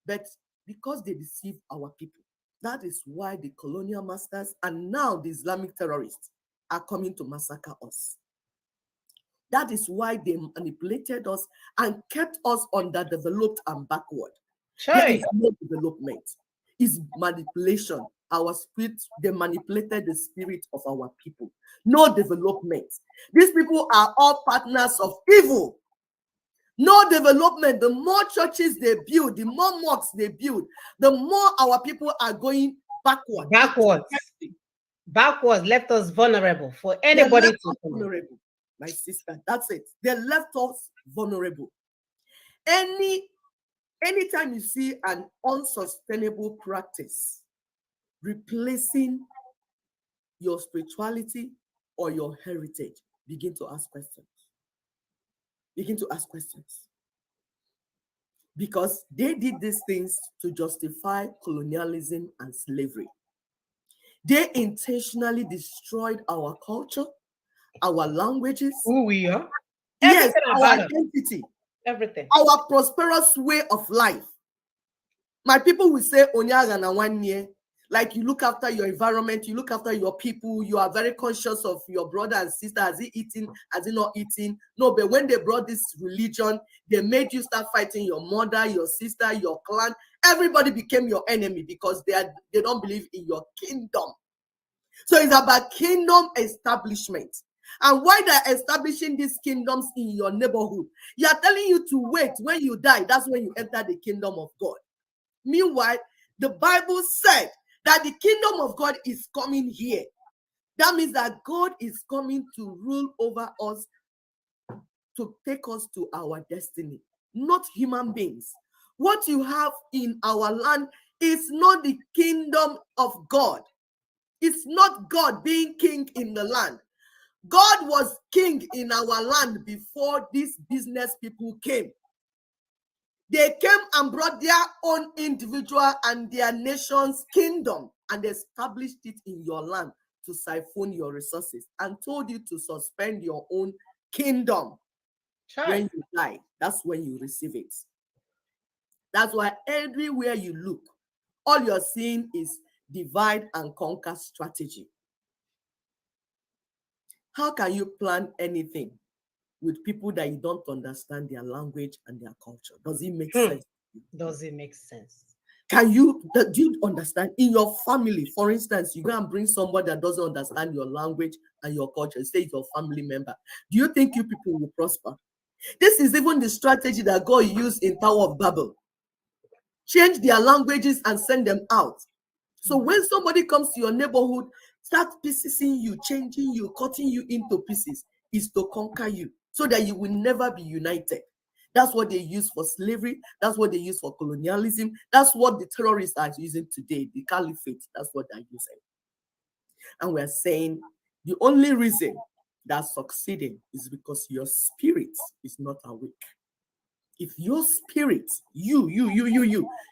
[SPEAKER 2] But because they deceive our people, that is why the colonial masters and now the Islamic terrorists are coming to massacre us. That is why they manipulated us and kept us underdeveloped and backward. There is no development. It's manipulation. Our spirit, they manipulated the spirit of our people. No development. These people are all partners of evil. No development. The more churches they build, the more mosques they build, the more our people are going backward.
[SPEAKER 1] Backwards left us vulnerable for anybody to come.
[SPEAKER 2] Vulnerable, my sister. That's it. They left us vulnerable. Anytime you see an unsustainable practice replacing your spirituality, or your heritage, begin to ask questions. Begin to ask questions. Because they did these things to justify colonialism and slavery. They intentionally destroyed our culture, our languages,
[SPEAKER 1] Who we are.
[SPEAKER 2] yes,
[SPEAKER 1] Everything
[SPEAKER 2] our
[SPEAKER 1] about us.
[SPEAKER 2] identity,
[SPEAKER 1] Everything.
[SPEAKER 2] our prosperous way of life. My people will say, Onyaga na 1 year. Like, you look after your environment, you look after your people, you are very conscious of your brother and sister. Has he eaten? Has he not eaten? No, but when they brought this religion, they made you start fighting your mother, your sister, your clan. Everybody became your enemy because they don't believe in your kingdom. So it's about kingdom establishment. And why they're establishing these kingdoms in your neighborhood? You are telling you to wait. When you die, that's when you enter the kingdom of God. Meanwhile, the Bible said that the kingdom of God is coming here. That means that God is coming to rule over us, to take us to our destiny, not human beings. What you have in our land is not the kingdom of God. It's not God being king in the land. God was king in our land before these business people came. They came and brought their own individual and their nation's kingdom and established it in your land to siphon your resources and told you to suspend your own kingdom. When you die, that's when you receive it. That's why everywhere you look, all you're seeing is divide and conquer strategy. How can you plan anything with people that you don't understand their language and their culture? Does it make sense?
[SPEAKER 1] Does it make sense?
[SPEAKER 2] Do you understand? In your family, for instance, you go and bring somebody that doesn't understand your language and your culture, say it's your family member. Do you think you people will prosper? This is even the strategy that God used in Tower of Babel. Change their languages and send them out. So when somebody comes to your neighborhood, start piecing you, changing you, cutting you into pieces, is to conquer you so that you will never be united. That's what they use for slavery. That's what they use for colonialism. That's what the terrorists are using today, the caliphate. That's what they're using. And we're saying the only reason that's succeeding is because your spirit is not awake. If your spirit, you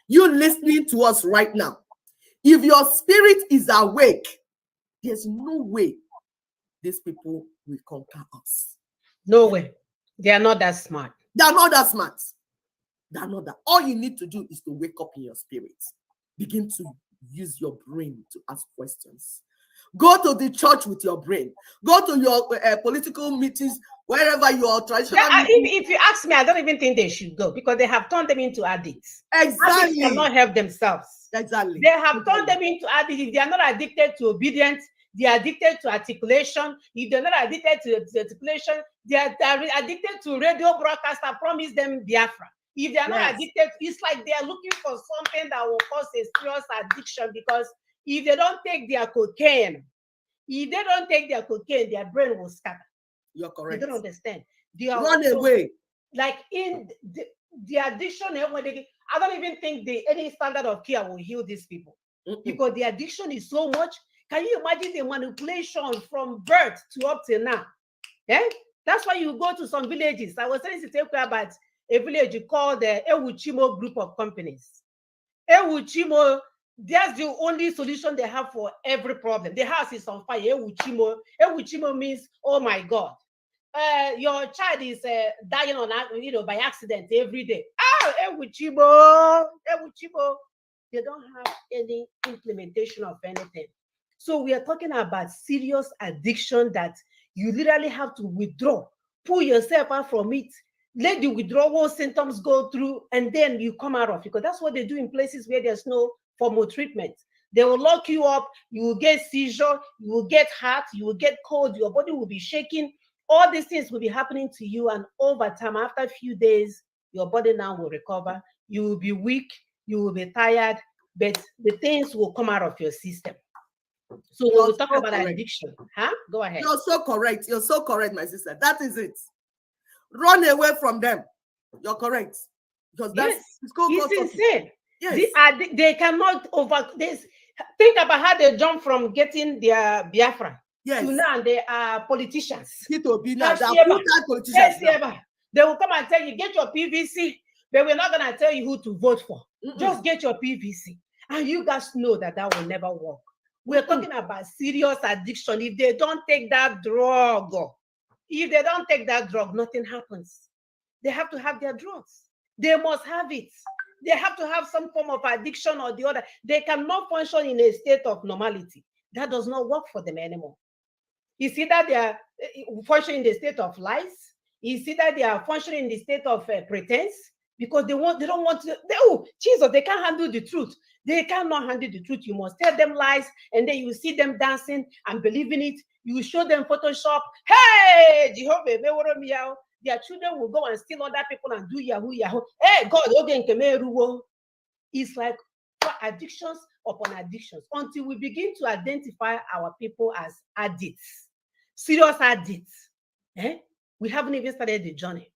[SPEAKER 2] listening to us right now, if your spirit is awake, there's no way these people will conquer us.
[SPEAKER 1] No way. They are not that smart.
[SPEAKER 2] They are not that smart. They are not that. All you need to do is to wake up in your spirit. Begin to use your brain to ask questions. Go to the church with your brain. Go to your political meetings, wherever you are traditional.
[SPEAKER 1] If you ask me, I don't even think they should go because they have turned them into addicts.
[SPEAKER 2] Exactly.
[SPEAKER 1] Addicts cannot help themselves.
[SPEAKER 2] Exactly.
[SPEAKER 1] They have turned them into addicts. If they are not addicted to obedience, they are addicted to articulation. If they're not addicted to articulation, they are addicted to radio broadcast that promise them Biafra. If they are not addicted, it's like they are looking for something that will cause a serious addiction, because if they don't take their cocaine, their brain will scatter.
[SPEAKER 2] You're correct.
[SPEAKER 1] They don't understand. They are
[SPEAKER 2] run away.
[SPEAKER 1] Like in the addiction, I don't even think any standard of care will heal these people. Because the addiction is so much. Can you imagine the manipulation from birth to up till now? Yeah? That's why you go to some villages. I was telling you about a village called the Ewuchimo group of companies. Ewuchimo, that's the only solution they have for every problem. The house is on fire. Ewuchimo. Ewuchimo means, oh my God. Your child is dying by accident every day. Ewuchimo. They don't have any implementation of anything. So we are talking about serious addiction that you literally have to withdraw, pull yourself out from it, let the withdrawal symptoms go through, and then you come out of it. Because that's what they do in places where there's no formal treatment. They will lock you up, you will get seizure, you will get hot, you will get cold, your body will be shaking. All these things will be happening to you, and over time, after a few days, your body now will recover. You will be weak, you will be tired, but the things will come out of your system. So when we talk about addiction, go ahead.
[SPEAKER 2] You're so correct. You're so correct, my sister. That is it. Run away from them. You're correct. Because
[SPEAKER 1] it's insane. Yes. They cannot this. Think about how they jump from getting their Biafra
[SPEAKER 2] Yes.
[SPEAKER 1] To now they are politicians.
[SPEAKER 2] Politicians now.
[SPEAKER 1] They will come and tell you, get your PVC, but we're not going to tell you who to vote for. Just get your PVC. And you guys know that will never work. We're talking about serious addiction. If they don't take that drug, nothing happens. They have to have their drugs. They must have it. They have to have some form of addiction or the other. They cannot function in a state of normality. That does not work for them anymore. It's either they are functioning in the state of lies. It's either they are functioning in the state of pretense, because they don't want to. Jesus, they can't handle the truth. They cannot handle the truth. You must tell them lies, and then you see them dancing and believing it. You show them Photoshop. Hey, Jehovah, their children will go and steal other people and do Yahoo. Hey, God, it's like addictions upon addictions until we begin to identify our people as addicts, serious addicts. We haven't even started the journey.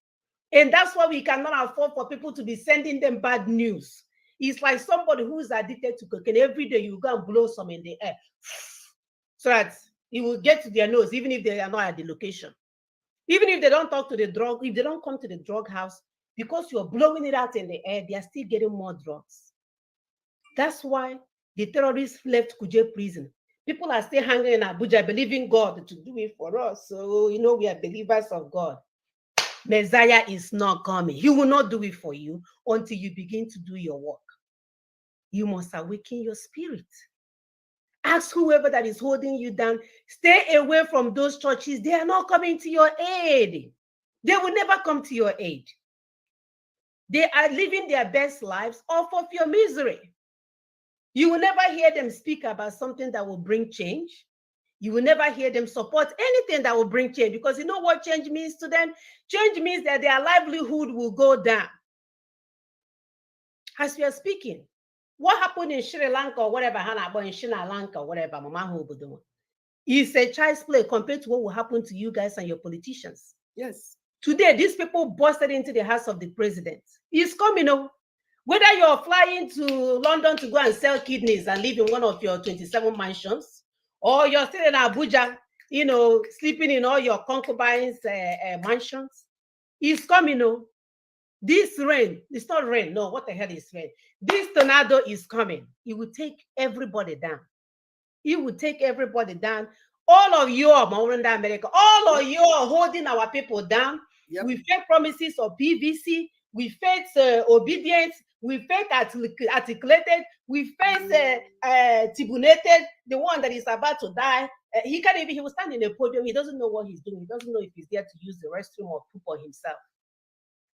[SPEAKER 1] And that's why we cannot afford for people to be sending them bad news. It's like somebody who is addicted to cocaine. Every day you go and blow some in the air so that it will get to their nose, even if they are not at the location. Even if they don't talk to the drug, if they don't come to the drug house, because you're blowing it out in the air, they are still getting more drugs. That's why the terrorists left Kuje prison. People are still hanging in Abuja, believing God to do it for us. So, we are believers of God. Messiah is not coming. He will not do it for you until you begin to do your work. You must awaken your spirit. Ask whoever that is holding you down, stay away from those churches. They are not coming to your aid. They will never come to your aid. They are living their best lives off of your misery. You will never hear them speak about something that will bring change. You will never hear them support anything that will bring change, because you know what change means to them? Change means that their livelihood will go down. As we are speaking, what happened in Sri Lanka or whatever, in Sri Lanka or whatever, is a child's play compared to what will happen to you guys and your politicians.
[SPEAKER 2] Yes.
[SPEAKER 1] Today, these people busted into the house of the president. He's coming over. Whether you're flying to London to go and sell kidneys and live in one of your 27 mansions, or you're still in Abuja, sleeping in all your concubines' mansions, he's coming over. This rain, it's not rain. No, what the hell is rain? This tornado is coming. It will take everybody down. It will take everybody down. All of you are America. All of you are holding our people down. Yep. We fake promises of PVC. We fake obedience. We fake articulated. We face tibunated. The one that is about to die. He will stand in a podium. He doesn't know what he's doing. He doesn't know if he's there to use the restroom or poop on himself.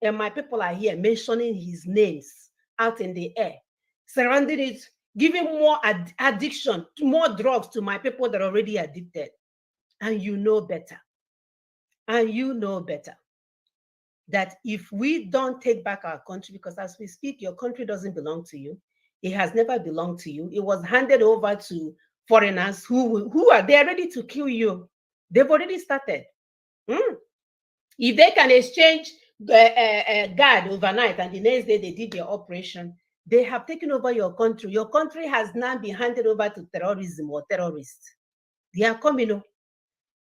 [SPEAKER 1] And my people are here mentioning his names out in the air, surrounding it, giving more addiction, more drugs to my people that are already addicted. And you know better. And you know better that if we don't take back our country, because as we speak, your country doesn't belong to you. It has never belonged to you. It was handed over to foreigners who are there ready to kill you. They've already started. If they can exchange guard overnight and the next day they did their operation, they have taken over your country. Your country has now been handed over to terrorism or terrorists. They are coming.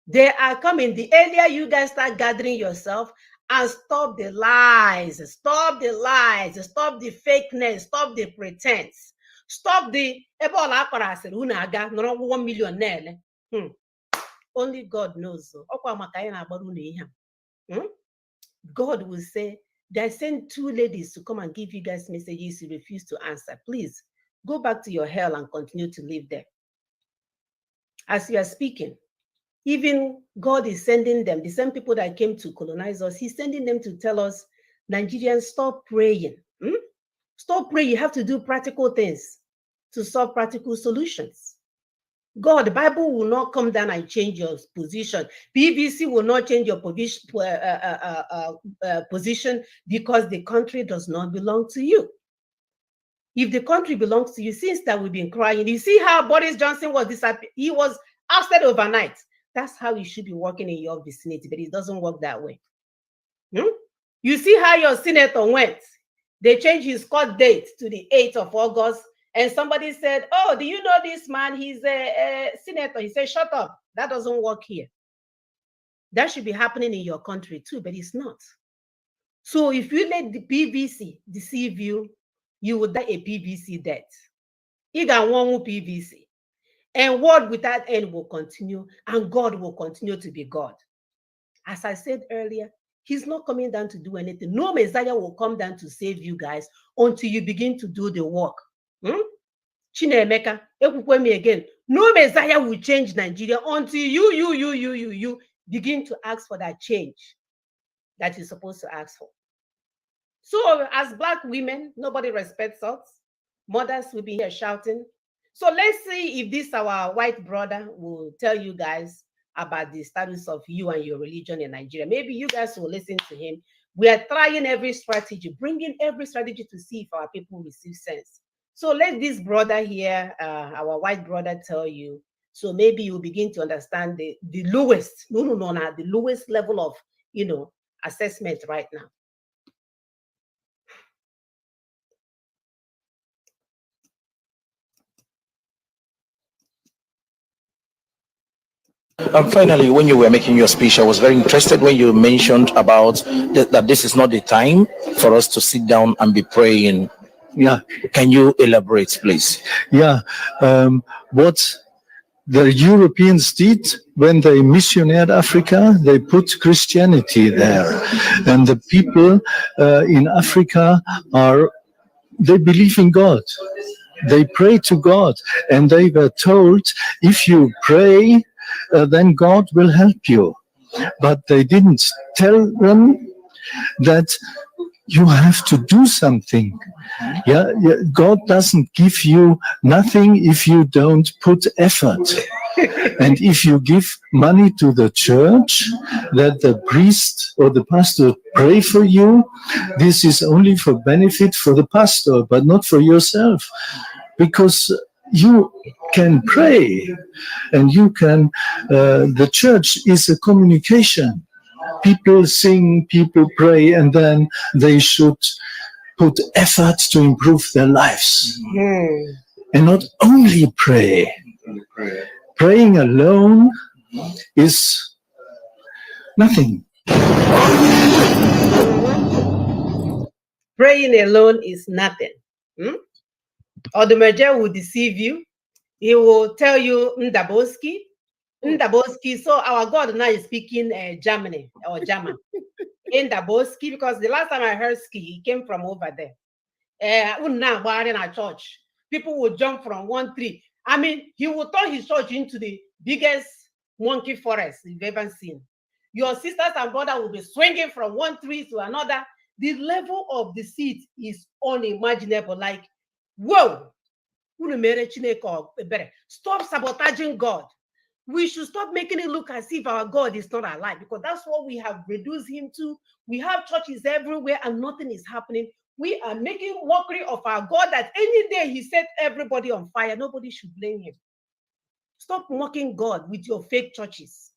[SPEAKER 1] They are coming. The earlier you guys start gathering yourself and stop the lies, stop the fakeness, stop the pretense, stop the 1 million. Only God knows. God will say, they sent 2 ladies to come and give you guys messages you refuse to answer. Please go back to your hell and continue to live there. As you are speaking, even God is sending them, the same people that came to colonize us, he's sending them to tell us, Nigerians, stop praying. Stop praying. You have to do practical things to solve practical solutions. God, the Bible will not come down and change your position. BBC will not change your position because the country does not belong to you. If the country belongs to you, since that we've been crying, you see how Boris Johnson was disappeared. He was ousted overnight. That's how it should be working in your vicinity, but it doesn't work that way. You see how your senator went. They changed his court date to the 8th of August. And somebody said, oh, do you know this man? He's a senator. He said, shut up. That doesn't work here. That should be happening in your country too, but it's not. So if you let the PVC deceive you, you will die a PVC death. You got one PVC. And word without end will continue, and God will continue to be God. As I said earlier, he's not coming down to do anything. No Messiah will come down to save you guys until you begin to do the work. Chinemeka, me again. No Messiah will change Nigeria until you begin to ask for that change that you're supposed to ask for. So as Black women, nobody respects us. Mothers will be here shouting. So let's see if this our white brother will tell you guys about the status of you and your religion in Nigeria. Maybe you guys will listen to him. We are trying every strategy, bringing every strategy to see if our people receive sense. So let this brother here, our white brother, tell you. So maybe you begin to understand the lowest, the lowest level of, assessment right now.
[SPEAKER 6] Finally, when you were making your speech, I was very interested when you mentioned about that this is not the time for us to sit down and be praying.
[SPEAKER 7] Yeah.
[SPEAKER 6] Can you elaborate, please?
[SPEAKER 7] Yeah. What the Europeans did when they missionated Africa, they put Christianity there. And the people in Africa they believe in God. They pray to God. And they were told, if you pray, then God will help you. But they didn't tell them that you have to do something. Yeah, God doesn't give you nothing if you don't put effort. And if you give money to the church, that the priest or the pastor pray for you, this is only for benefit for the pastor, but not for yourself. Because you can pray and you can, the church is a communication. People sing, people pray, and then they should put effort to improve their lives. And not only pray. Praying alone is nothing.
[SPEAKER 1] Praying alone is nothing. Or the Major will deceive you. He will tell you Ndaboski. So our God now is speaking Germany or German. Ndaboski, because the last time I heard ski, he came from over there. In our church, people would jump from one tree. I mean, he will turn his church into the biggest monkey forest you've ever seen. Your sisters and brothers will be swinging from one tree to another. The level of deceit is unimaginable. Like, whoa! Stop sabotaging God. We should stop making it look as if our God is not alive, because that's what we have reduced him to. We have churches everywhere and nothing is happening. We are making mockery of our God that any day he set everybody on fire. Nobody should blame him. Stop mocking God with your fake churches.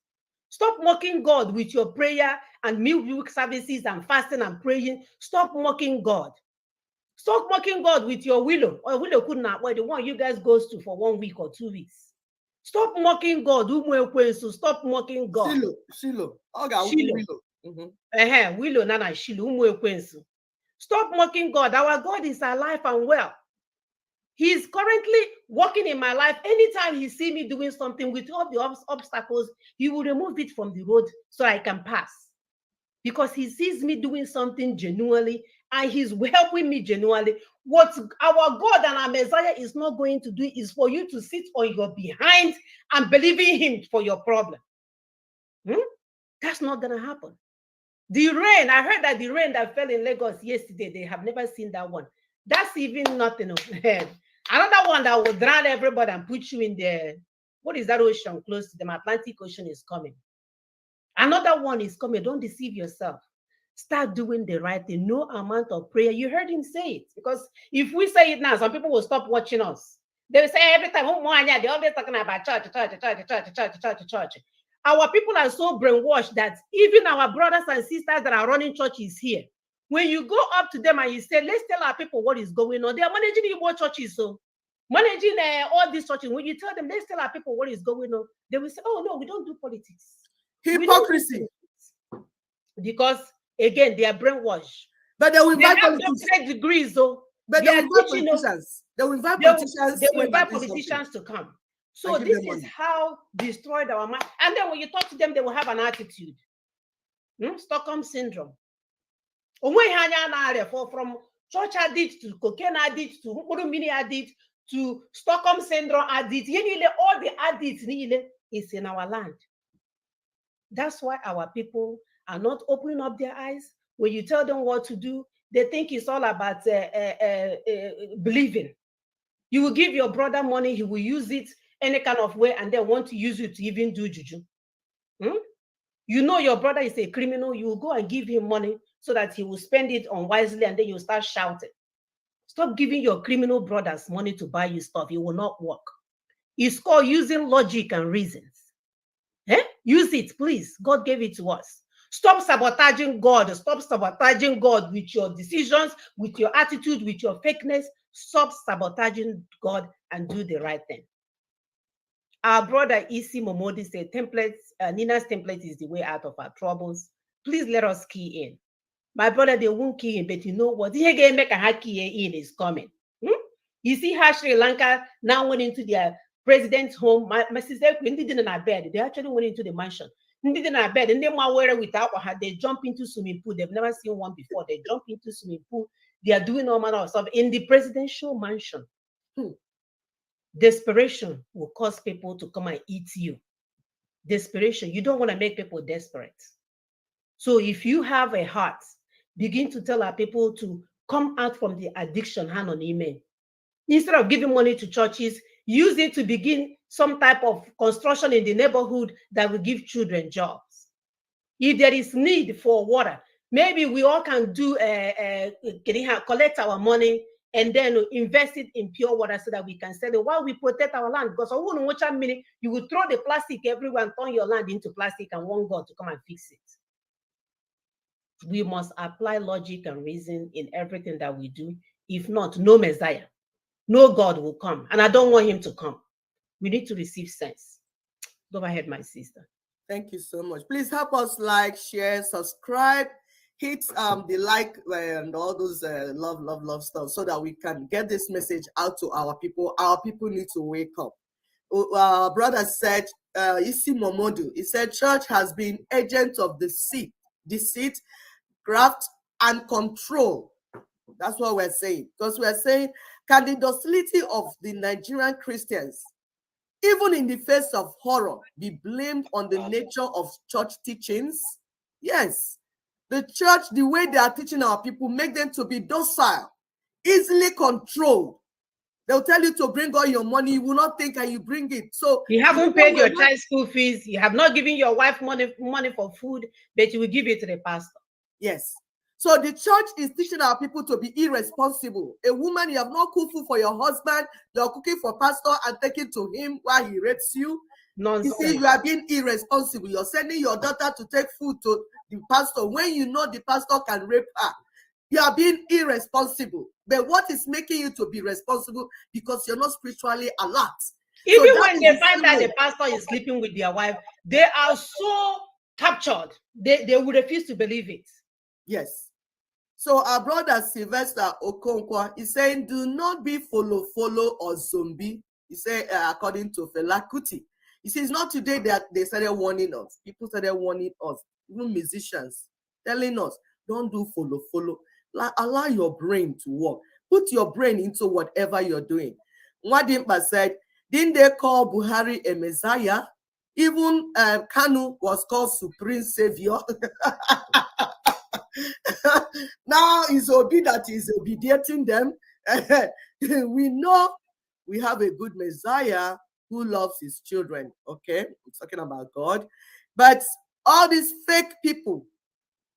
[SPEAKER 1] Stop mocking God with your prayer and midweek services and fasting and praying. Stop mocking God. Stop mocking God with your willow. Or willow could not, well, the one you guys goes to for 1 week or 2 weeks. Stop mocking God. Stop mocking God.
[SPEAKER 2] Shilo.
[SPEAKER 1] Willow nana Shilo. Stop mocking God. Our God is alive and well. He's currently working in my life. Anytime he sees me doing something with all the obstacles, he will remove it from the road so I can pass. Because he sees me doing something genuinely and he's helping me genuinely. What our God and our Messiah is not going to do is for you to sit on your behind and believe in him for your problem. That's not going to happen. The rain, I heard that the rain that fell in Lagos yesterday, they have never seen that one. That's even nothing. Another one that will drown everybody and put you in the, what is that ocean close to them? Atlantic Ocean is coming. Another one is coming. Don't deceive yourself. Start doing the right thing. No amount of prayer. You heard him say it. Because if we say it now, some people will stop watching us. They will say every time, they're always talking about church. Our people are so brainwashed that even our brothers and sisters that are running churches here, when you go up to them and you say, let's tell our people what is going on, they are managing Igbo churches. So, managing all these churches. When you tell them, let's tell our people what is going on, they will say, oh no, we don't do politics.
[SPEAKER 2] Hypocrisy.
[SPEAKER 1] Because again, they are brainwashed.
[SPEAKER 2] But they will invite
[SPEAKER 1] have
[SPEAKER 2] politicians.
[SPEAKER 1] doctorate degrees, though.
[SPEAKER 2] But they will invite politicians. They will invite politicians.
[SPEAKER 1] They will invite politicians to come. So this is how destroyed our mind. And then when you talk to them, they will have an attitude. Stockholm syndrome. From church addict to cocaine addict to mini addict to Stockholm syndrome addict. All the addicts is in our land. That's why our people are not opening up their eyes. When you tell them what to do, they think it's all about believing. You will give your brother money, he will use it any kind of way, and they want to use it to even do juju. You know your brother is a criminal, you will go and give him money so that he will spend it unwisely, and then you start shouting. Stop giving your criminal brothers money to buy you stuff. It will not work. It's called using logic and reasons. Use it, please. God gave it to us. Stop sabotaging God. Stop sabotaging God with your decisions, with your attitude, with your fakeness. Stop sabotaging God and do the right thing. Our brother Isi Momodi said, Nina's template is the way out of our troubles. Please let us key in. My brother, they won't key in, but you know what? The make a key in is coming. You see how Sri Lanka now went into their president's home. My sister, when they didn't have bed, they actually went into the mansion. They didn't have bed, and they were wearing without they jump into swimming pool. They've never seen one before. They jump into swimming pool. They are doing all manner of stuff in the presidential mansion. Desperation will cause people to come and eat you. Desperation. You don't want to make people desperate. So if you have a heart, begin to tell our people to come out from the addiction hand on email. Instead of giving money to churches, use it to begin some type of construction in the neighborhood that will give children jobs. If there is need for water, maybe we all can do collect our money and then invest it in pure water so that we can sell it while we protect our land. Because you will throw the plastic everywhere and turn your land into plastic and want God to come and fix it. We must apply logic and reason in everything that we do. If not, no Messiah, no God will come. And I don't want him to come. We need to receive sense. Go ahead, my sister.
[SPEAKER 2] Thank you so much. Please help us like, share, subscribe, hit the like and all those love stuff so that we can get this message out to our people. Our people need to wake up. Our brother said, Isi Momodu, he said, church has been agent of deceit, graft, and control. That's what we're saying. Because we're saying, can the docility of the Nigerian Christians, even in the face of horror, be blamed on the nature of church teachings? Yes. The church, the way they are teaching our people, make them to be docile, easily controlled. They'll tell you to bring all your money. You will not think and you bring it. So
[SPEAKER 1] you haven't paid your child school fees. You have not given your wife money for food, but you will give it to the pastor.
[SPEAKER 2] Yes. So the church is teaching our people to be irresponsible. A woman, you have not cooked food for your husband. You're cooking for pastor and taking to him while he rapes you.
[SPEAKER 1] Nonsense.
[SPEAKER 2] You see, you are being irresponsible. You're sending your daughter to take food to the pastor when you know the pastor can rape her. You are being irresponsible. But what is making you to be responsible? Because you're not spiritually alert.
[SPEAKER 1] Even when they find that the pastor is sleeping with their wife, they are so captured. They will refuse to believe it.
[SPEAKER 2] Yes. So our brother Sylvester Okonkwa is saying, do not be follow or zombie. He said, according to Fela Kuti. He says, not today that they started warning us. People started warning us, even musicians, telling us, don't do follow. Allow your brain to work. Put your brain into whatever you're doing. Nwadimpa said, didn't they call Buhari a messiah? Even Kanu was called Supreme Savior. Now it's Obi that is obediating them. We know we have a good Messiah who loves his children. Okay, we're talking about God. But all these fake people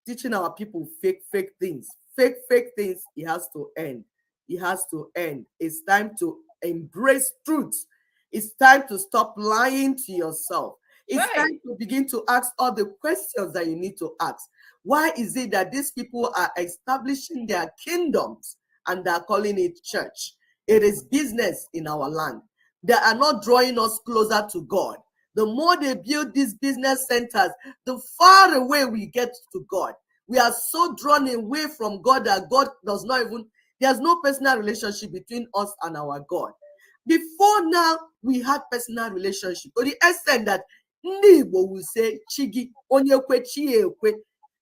[SPEAKER 2] teaching our people fake things, it has to end. It has to end. It's time to embrace truth. It's time to stop lying to yourself. It's time to begin to ask all the questions that you need to ask. Why is it that these people are establishing their kingdoms and they're calling it church? It is business in our land. They are not drawing us closer to God. The more they build these business centers, the far away we get to God. We are so drawn away from God that God does not even, there's no personal relationship between us and our God. Before now, we had personal relationship. To the extent that Nibo will say, Chigi, Onyekwe, Chiekwe.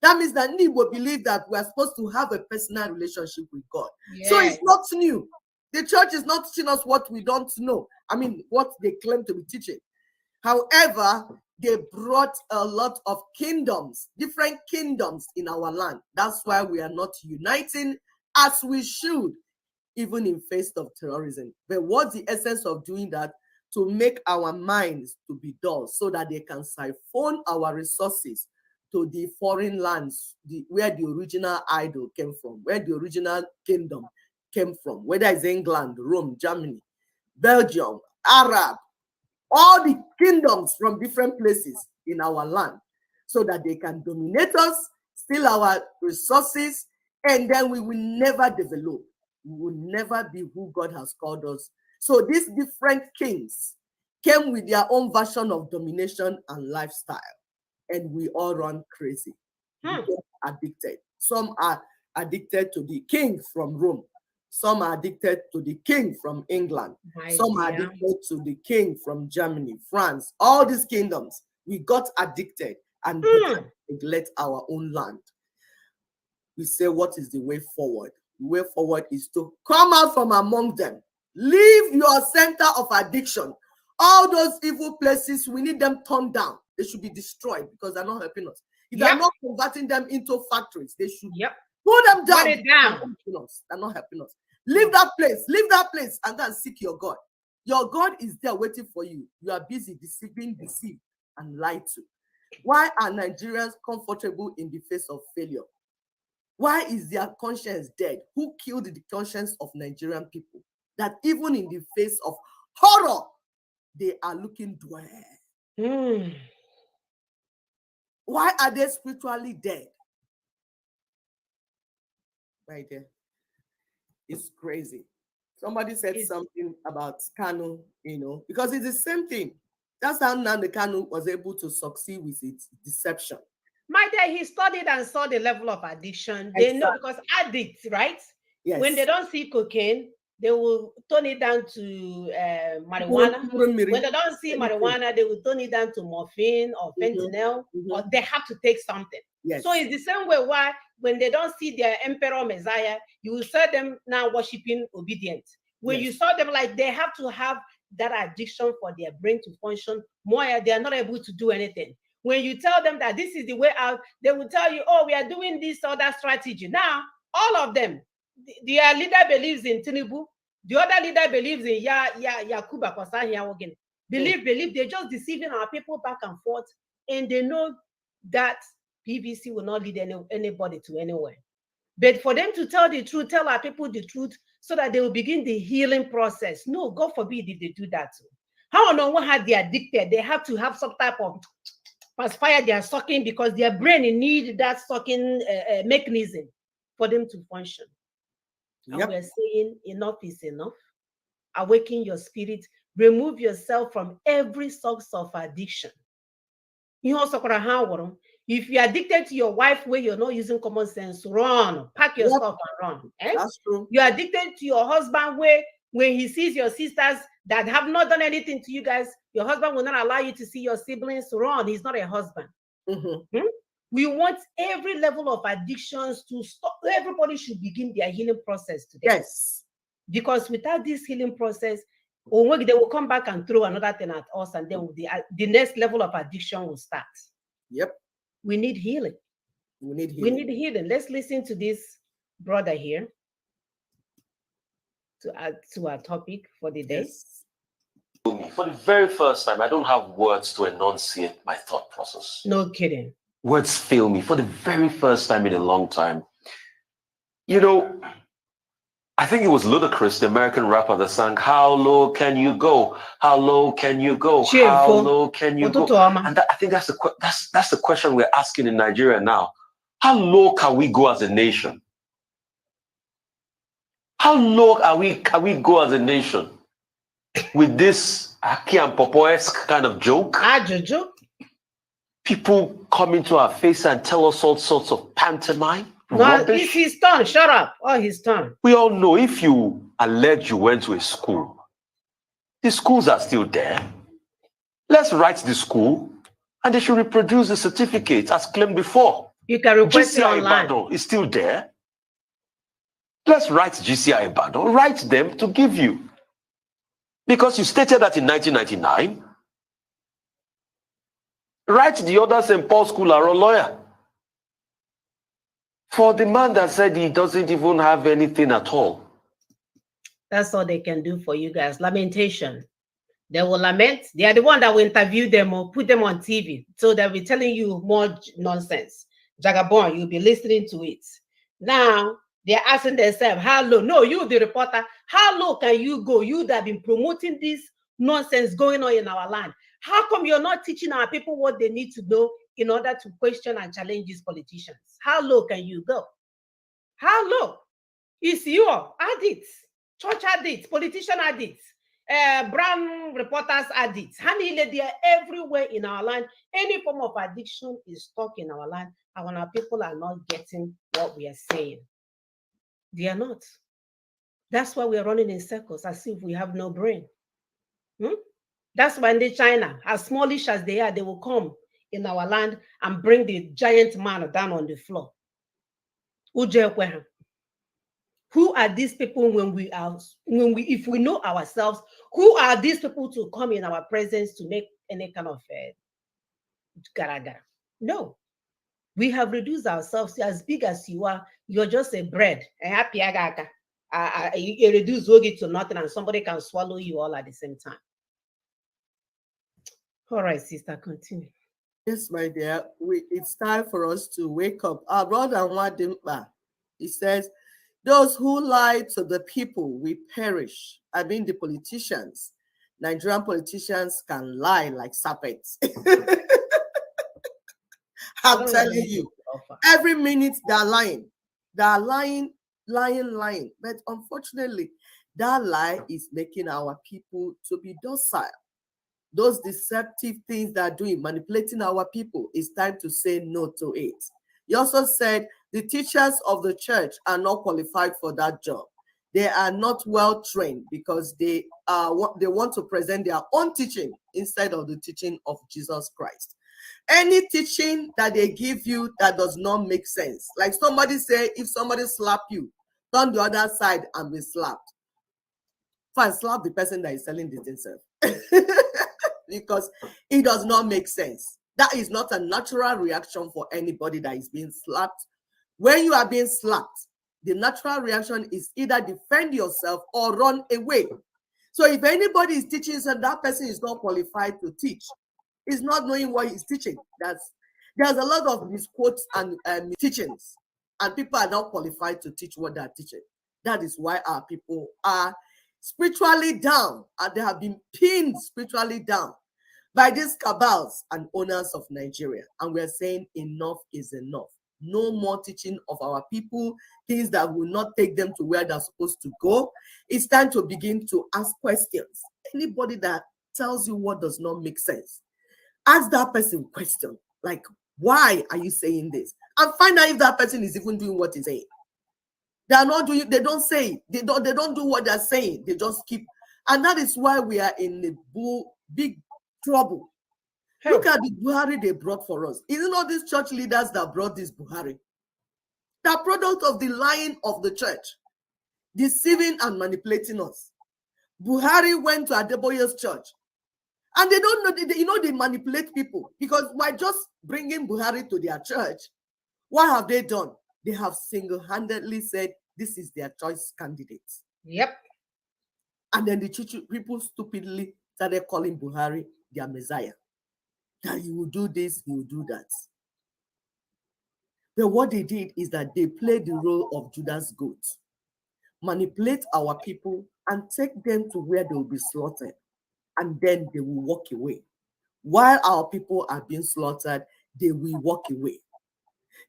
[SPEAKER 2] That means that Nibo believe that we are supposed to have a personal relationship with God. Yes. So it's not new. The church is not teaching us what we don't know. I mean, what they claim to be teaching. However, they brought a lot of kingdoms, different kingdoms in our land. That's why we are not uniting as we should, even in face of terrorism. But what's the essence of doing that? To make our minds to be dull so that they can siphon our resources to the foreign lands, where the original idol came from, where the original kingdom came from, whether it's England, Rome, Germany, Belgium, Arab, all the kingdoms from different places in our land, so that they can dominate us, steal our resources, and then we will never develop. We will never be who God has called us. So these different kings came with their own version of domination and lifestyle, and we all run crazy. We get addicted. Some are addicted to the king from Rome. Some are addicted to the king from England. Some are addicted to the king from Germany, France, all these kingdoms. We got addicted and neglect our own land. We say, what is the way forward? The way forward is to come out from among them. Leave your center of addiction. All those evil places, we need them torn down. They should be destroyed because they're not helping us. If they're not converting them into factories, they should pull them down. They're not helping us. Leave that place and go and seek your God. Your God is there waiting for you. You are busy being deceived and lied to. Why are Nigerians comfortable in the face of failure? Why is their conscience dead? Who killed the conscience of Nigerian people? That even in the face of horror, they are looking dull. Why are they spiritually dead? Right there. It's crazy. Somebody said something about Kanu, because it's the same thing. That's how Nnamdi Kanu was able to succeed with its deception.
[SPEAKER 1] My dear, he studied and saw the level of addiction. They know, because addicts, right? Yes. When they don't see cocaine, they will turn it down to marijuana. When they don't see marijuana, they will turn it down to morphine or fentanyl, or they have to take something. Yes. So it's the same way why when they don't see their emperor Messiah, you will see them now worshiping obedience. When you saw them, like they have to have that addiction for their brain to function more, they are not able to do anything. When you tell them that this is the way out, they will tell you, oh, we are doing this or that strategy. Now, all of them, their leader believes in Tinubu. The other leader believes in Yakuba Kwasahiawogen. Believe, they're just deceiving our people back and forth. And they know that PVC will not lead anybody to anywhere. But for them to tell the truth, tell our people the truth, so that they will begin the healing process. No, God forbid if they do that. How on one hand they are addicted, they have to have some type of pacifier they are sucking, because their brain need that sucking mechanism for them to function. And we're saying enough is enough. Awaken your spirit. Remove yourself from every source of addiction. If you're addicted to your wife where you're not using common sense, run. Pack your stuff and run.
[SPEAKER 2] That's true.
[SPEAKER 1] You're addicted to your husband where when he sees your sisters that have not done anything to you guys, your husband will not allow you to see your siblings. Run. He's not a husband. We want every level of addictions to stop. Everybody should begin their healing process today.
[SPEAKER 2] Yes.
[SPEAKER 1] Because without this healing process, they will come back and throw another thing at us, and then the next level of addiction will start.
[SPEAKER 2] Yep.
[SPEAKER 1] We need healing. We need healing. Let's listen to this brother here to add to our topic for the day.
[SPEAKER 8] Yes. For the very first time, I don't have words to enunciate my thought process.
[SPEAKER 1] No kidding.
[SPEAKER 8] Words fail me for the very first time in a long time. I think it was Ludacris, the American rapper, that sang, "How low can you go? How low can you go? How low can you go?" And I think that's the question we're asking in Nigeria now. How low can we go as a nation? How low can we go as a nation with this Aki and Popo-esque kind of joke?
[SPEAKER 1] Jojo.
[SPEAKER 8] People come into our face and tell us all sorts of pantomime.
[SPEAKER 1] No,
[SPEAKER 8] rubbish.
[SPEAKER 1] it's his turn. Shut up. Oh, his turn.
[SPEAKER 8] We all know if you allege you went to a school, the schools are still there. Let's write the school and they should reproduce the certificate as claimed before.
[SPEAKER 1] You can request it
[SPEAKER 8] GCI
[SPEAKER 1] online.
[SPEAKER 8] Ibadan is still there. Let's write GCI Ibadan. Write them to give you. Because you stated that in 1999. Write the other St. Paul School or a lawyer. For the man that said he doesn't even have anything at all.
[SPEAKER 1] That's all they can do for you guys. Lamentation. They will lament. They are the one that will interview them or put them on TV. So they'll be telling you more nonsense. Jagabon, you'll be listening to it. Now, they're asking themselves, how low? No, you, the reporter, how low can you go? You that have been promoting this nonsense going on in our land. How come you're not teaching our people what they need to know in order to question and challenge these politicians? How low can you go? How low? It's you, addicts, church addicts, politician addicts, brown reporters addicts. Honey, they are everywhere in our land. Any form of addiction is stuck in our land, and when our people are not getting what we are saying, they are not. That's why we are running in circles as if we have no brain. That's why in the China, as smallish as they are, they will come in our land and bring the giant man down on the floor. Who are these people if we know ourselves, who are these people to come in our presence to make any kind of gara-gara? No. We have reduced ourselves as big as you are. You're just a bread. You reduce yogi to nothing and somebody can swallow you all at the same time. All right, sister, continue.
[SPEAKER 2] Yes, my dear. It's time for us to wake up. Our brother Wadimba, he says, those who lie to the people will perish. I mean, the politicians. Nigerian politicians can lie like serpents. I'm telling you, every minute they're lying. They're lying. But unfortunately, that lie is making our people to be docile. Those deceptive things that are doing, manipulating our people, it's time to say no to it. He also said the teachers of the church are not qualified for that job. They are not well trained because they want to present their own teaching instead of the teaching of Jesus Christ. Any teaching that they give you that does not make sense, like somebody say, if somebody slap you, turn the other side and be slapped. Fine, slap the person that is selling this himself. Because it does not make sense. That is not a natural reaction for anybody that is being slapped. When you are being slapped, the natural reaction is either defend yourself or run away. So if anybody is teaching, so that person is not qualified to teach. He's not knowing what he's teaching. There's a lot of misquotes and teachings, and people are not qualified to teach what they're teaching. That is why our people are spiritually down, and they have been pinned spiritually down by these cabals and owners of Nigeria. And we're saying enough is enough. No more teaching of our people, things that will not take them to where they're supposed to go. It's time to begin to ask questions. Anybody that tells you what does not make sense, ask that person a question, like, why are you saying this? And find out if that person is even doing what he's saying. They are not doing, they don't say it. They don't do what they're saying. They just keep, and that is why we are in the big trouble. Hey. Look at the Buhari they brought for us. Isn't all these church leaders that brought this Buhari? The product of the lying of the church, deceiving and manipulating us. Buhari went to Adeboye's church, and they don't know, they manipulate people, because by just bringing Buhari to their church, what have they done? They have single-handedly said this is their choice candidate.
[SPEAKER 1] Yep.
[SPEAKER 2] And then the people stupidly started calling Buhari their Messiah. That he will do this, he will do that. But what they did is that they played the role of Judas' goat, manipulate our people and take them to where they will be slaughtered. And then they will walk away. While our people are being slaughtered, they will walk away.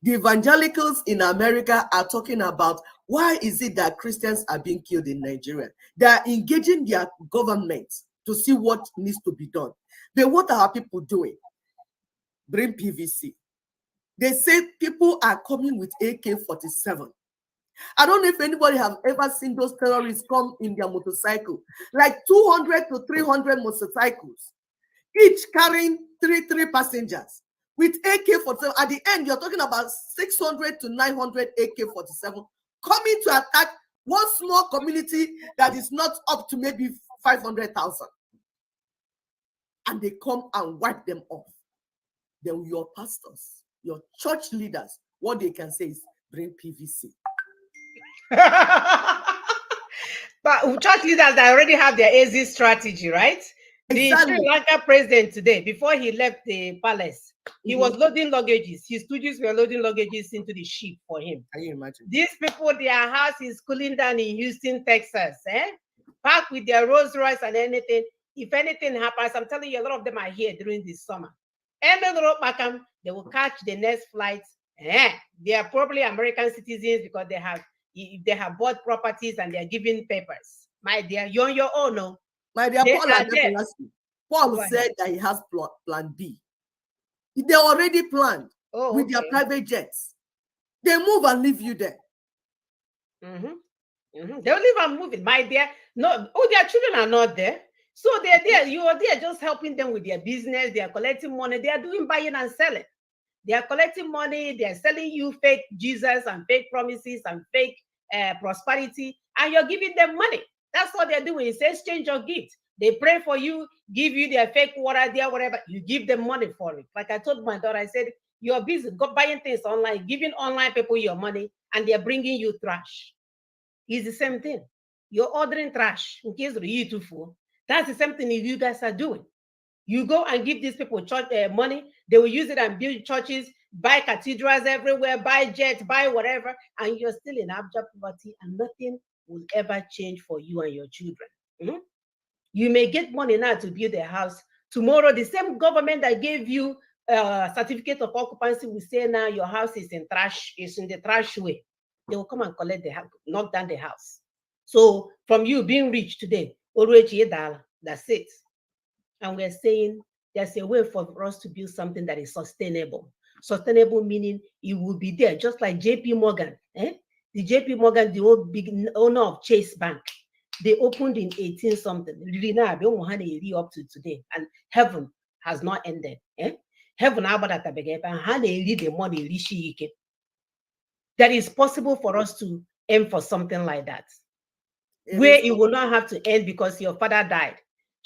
[SPEAKER 2] The evangelicals in America are talking about why is it that Christians are being killed in Nigeria. They are engaging their government to see what needs to be done. But what are people doing? Bring PVC. They say people are coming with AK-47. I don't know if anybody have ever seen those terrorists come in their motorcycle, like 200 to 300 motorcycles, each carrying three passengers with AK-47. At the end, you're talking about 600 to 900 AK-47 coming to attack one small community that is not up to maybe 500,000. And they come and wipe them off. Then your pastors, your church leaders, what they can say is bring PVC.
[SPEAKER 1] But church leaders that already have their exit strategy, right? Exactly. The Sri Lanka president today, before he left the palace, he was loading luggages. His stooges were loading luggages into the ship for him.
[SPEAKER 2] Can you imagine?
[SPEAKER 1] These people, their house is cooling down in Houston, Texas. Packed with their Rolls Royce and anything. If anything happens, I'm telling you, a lot of them are here during this summer. And then they will catch the next flight. They are probably American citizens because they have bought properties and they are giving papers. My dear, you're on your own, no?
[SPEAKER 2] My dear, Paul said that he has plan B. They already planned with their private jets. They move and leave you there.
[SPEAKER 1] They'll leave and move it, my dear. No, their children are not there. So they're there. You are there just helping them with their business. They are collecting money. They are doing buying and selling. They are collecting money. They are selling you fake Jesus and fake promises and fake prosperity. And you're giving them money. That's what they're doing. It's exchange of gifts. They pray for you, give you their fake water, their whatever. You give them money for it. Like I told my daughter, I said, you're busy buying things online, giving online people your money, and they're bringing you trash. It's the same thing. You're ordering trash in case you too full. That's the same thing you guys are doing. You go and give these people church money. They will use it and build churches, buy cathedrals everywhere, buy jets, buy whatever, and you're still in abject poverty, and nothing will ever change for you and your children. You may get money now to build a house. Tomorrow, the same government that gave you a certificate of occupancy will say now your house is in the trash way. They will come and collect the house, knock down the house. So from you being rich today, that's it. And we're saying there's a way for us to build something that is sustainable. Sustainable meaning it will be there, just like JP Morgan. The JP Morgan, the old big owner of Chase Bank, they opened in 18 something. Up to today, and heaven has not ended. Heaven the money. That is possible for us to aim for something like that, where it will not have to end because your father died.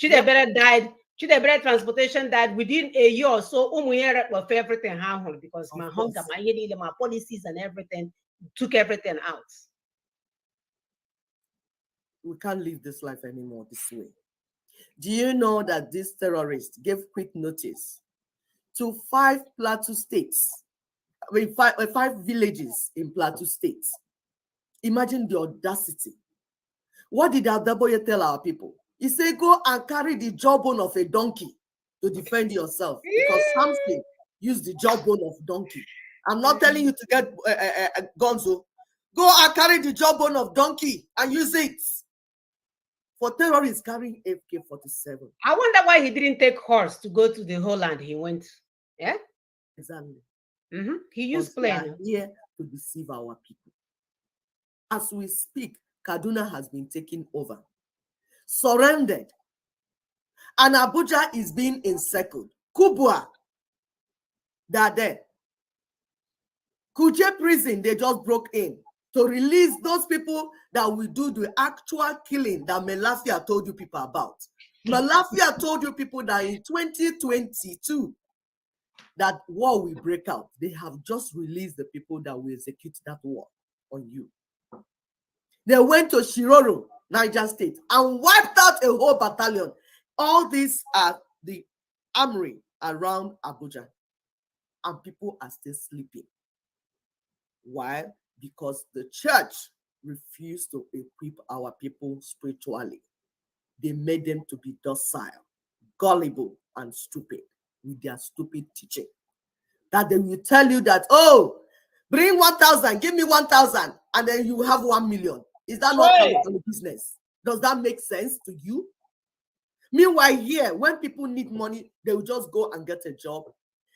[SPEAKER 1] Chidebere died. Chidebere transportation died within a year or so. For everything because my hunger, my policies and everything took everything out.
[SPEAKER 2] We can't live this life anymore this way. Do you know that these terrorists gave quick notice to 5 Plateau states? I mean, 5 villages in Plateau states. Imagine the audacity. What did Abdaboye tell our people? He said, go and carry the jawbone of a donkey to defend yourself. Because Samson used the jawbone of donkey. I'm not telling you to get guns. Go and carry the jawbone of donkey and use it. For terrorists carrying AK-47.
[SPEAKER 1] I wonder why he didn't take horse to go to the whole land he went. Yeah?
[SPEAKER 2] Exactly.
[SPEAKER 1] He used plane.
[SPEAKER 2] Here to deceive our people. As we speak, Kaduna has been taken over, surrendered, and Abuja is being encircled. Kubwa, they are there. Kuje prison, they just broke in to release those people that will do the actual killing that Melafia told you people about. Melafia told you people that in 2022, that war will break out. They have just released the people that will execute that war on you. They went to Shiroro, Niger State, and wiped out a whole battalion. All these are the armory around Abuja, and people are still sleeping. Why? Because the church refused to equip our people spiritually. They made them to be docile, gullible, and stupid with their stupid teaching. That they will tell you that, oh, Bring 1,000, give me 1,000, and then you have 1 million. Is that not a business? Does that make sense to you? Meanwhile, here, when people need money, they will just go and get a job.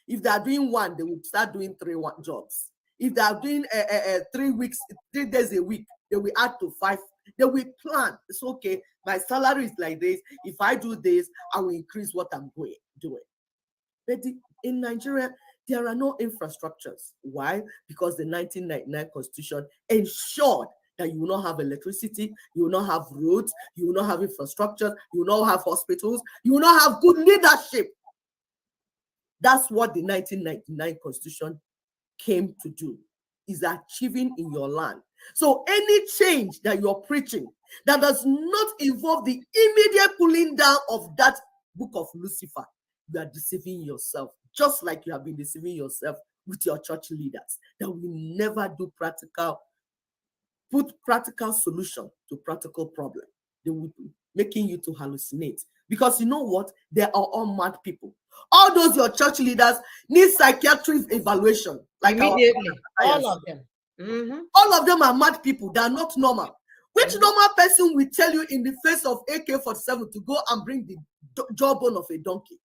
[SPEAKER 2] If they are doing one, they will start doing three jobs. If they are doing 3 days a week, they will add to 5. They will plan. It's okay. My salary is like this. If I do this, I will increase what I'm doing. But in Nigeria, there are no infrastructures. Why? Because the 1999 Constitution ensured that you will not have electricity, you will not have roads, you will not have infrastructure, you will not have hospitals, you will not have good leadership. That's what the 1999 Constitution came to do, is achieving in your land. So any change that you're preaching that does not involve the immediate pulling down of that book of Lucifer, you are deceiving yourself, just like you have been deceiving yourself with your church leaders that will never put practical solution to practical problem. They will be making you to hallucinate. Because you know what? They are all mad people. All those your church leaders need psychiatric evaluation. Like
[SPEAKER 1] immediately. All of them. Mm-hmm.
[SPEAKER 2] All of them are mad people. They are not normal. Which normal person will tell you in the face of AK-47 to go and bring the jawbone of a donkey?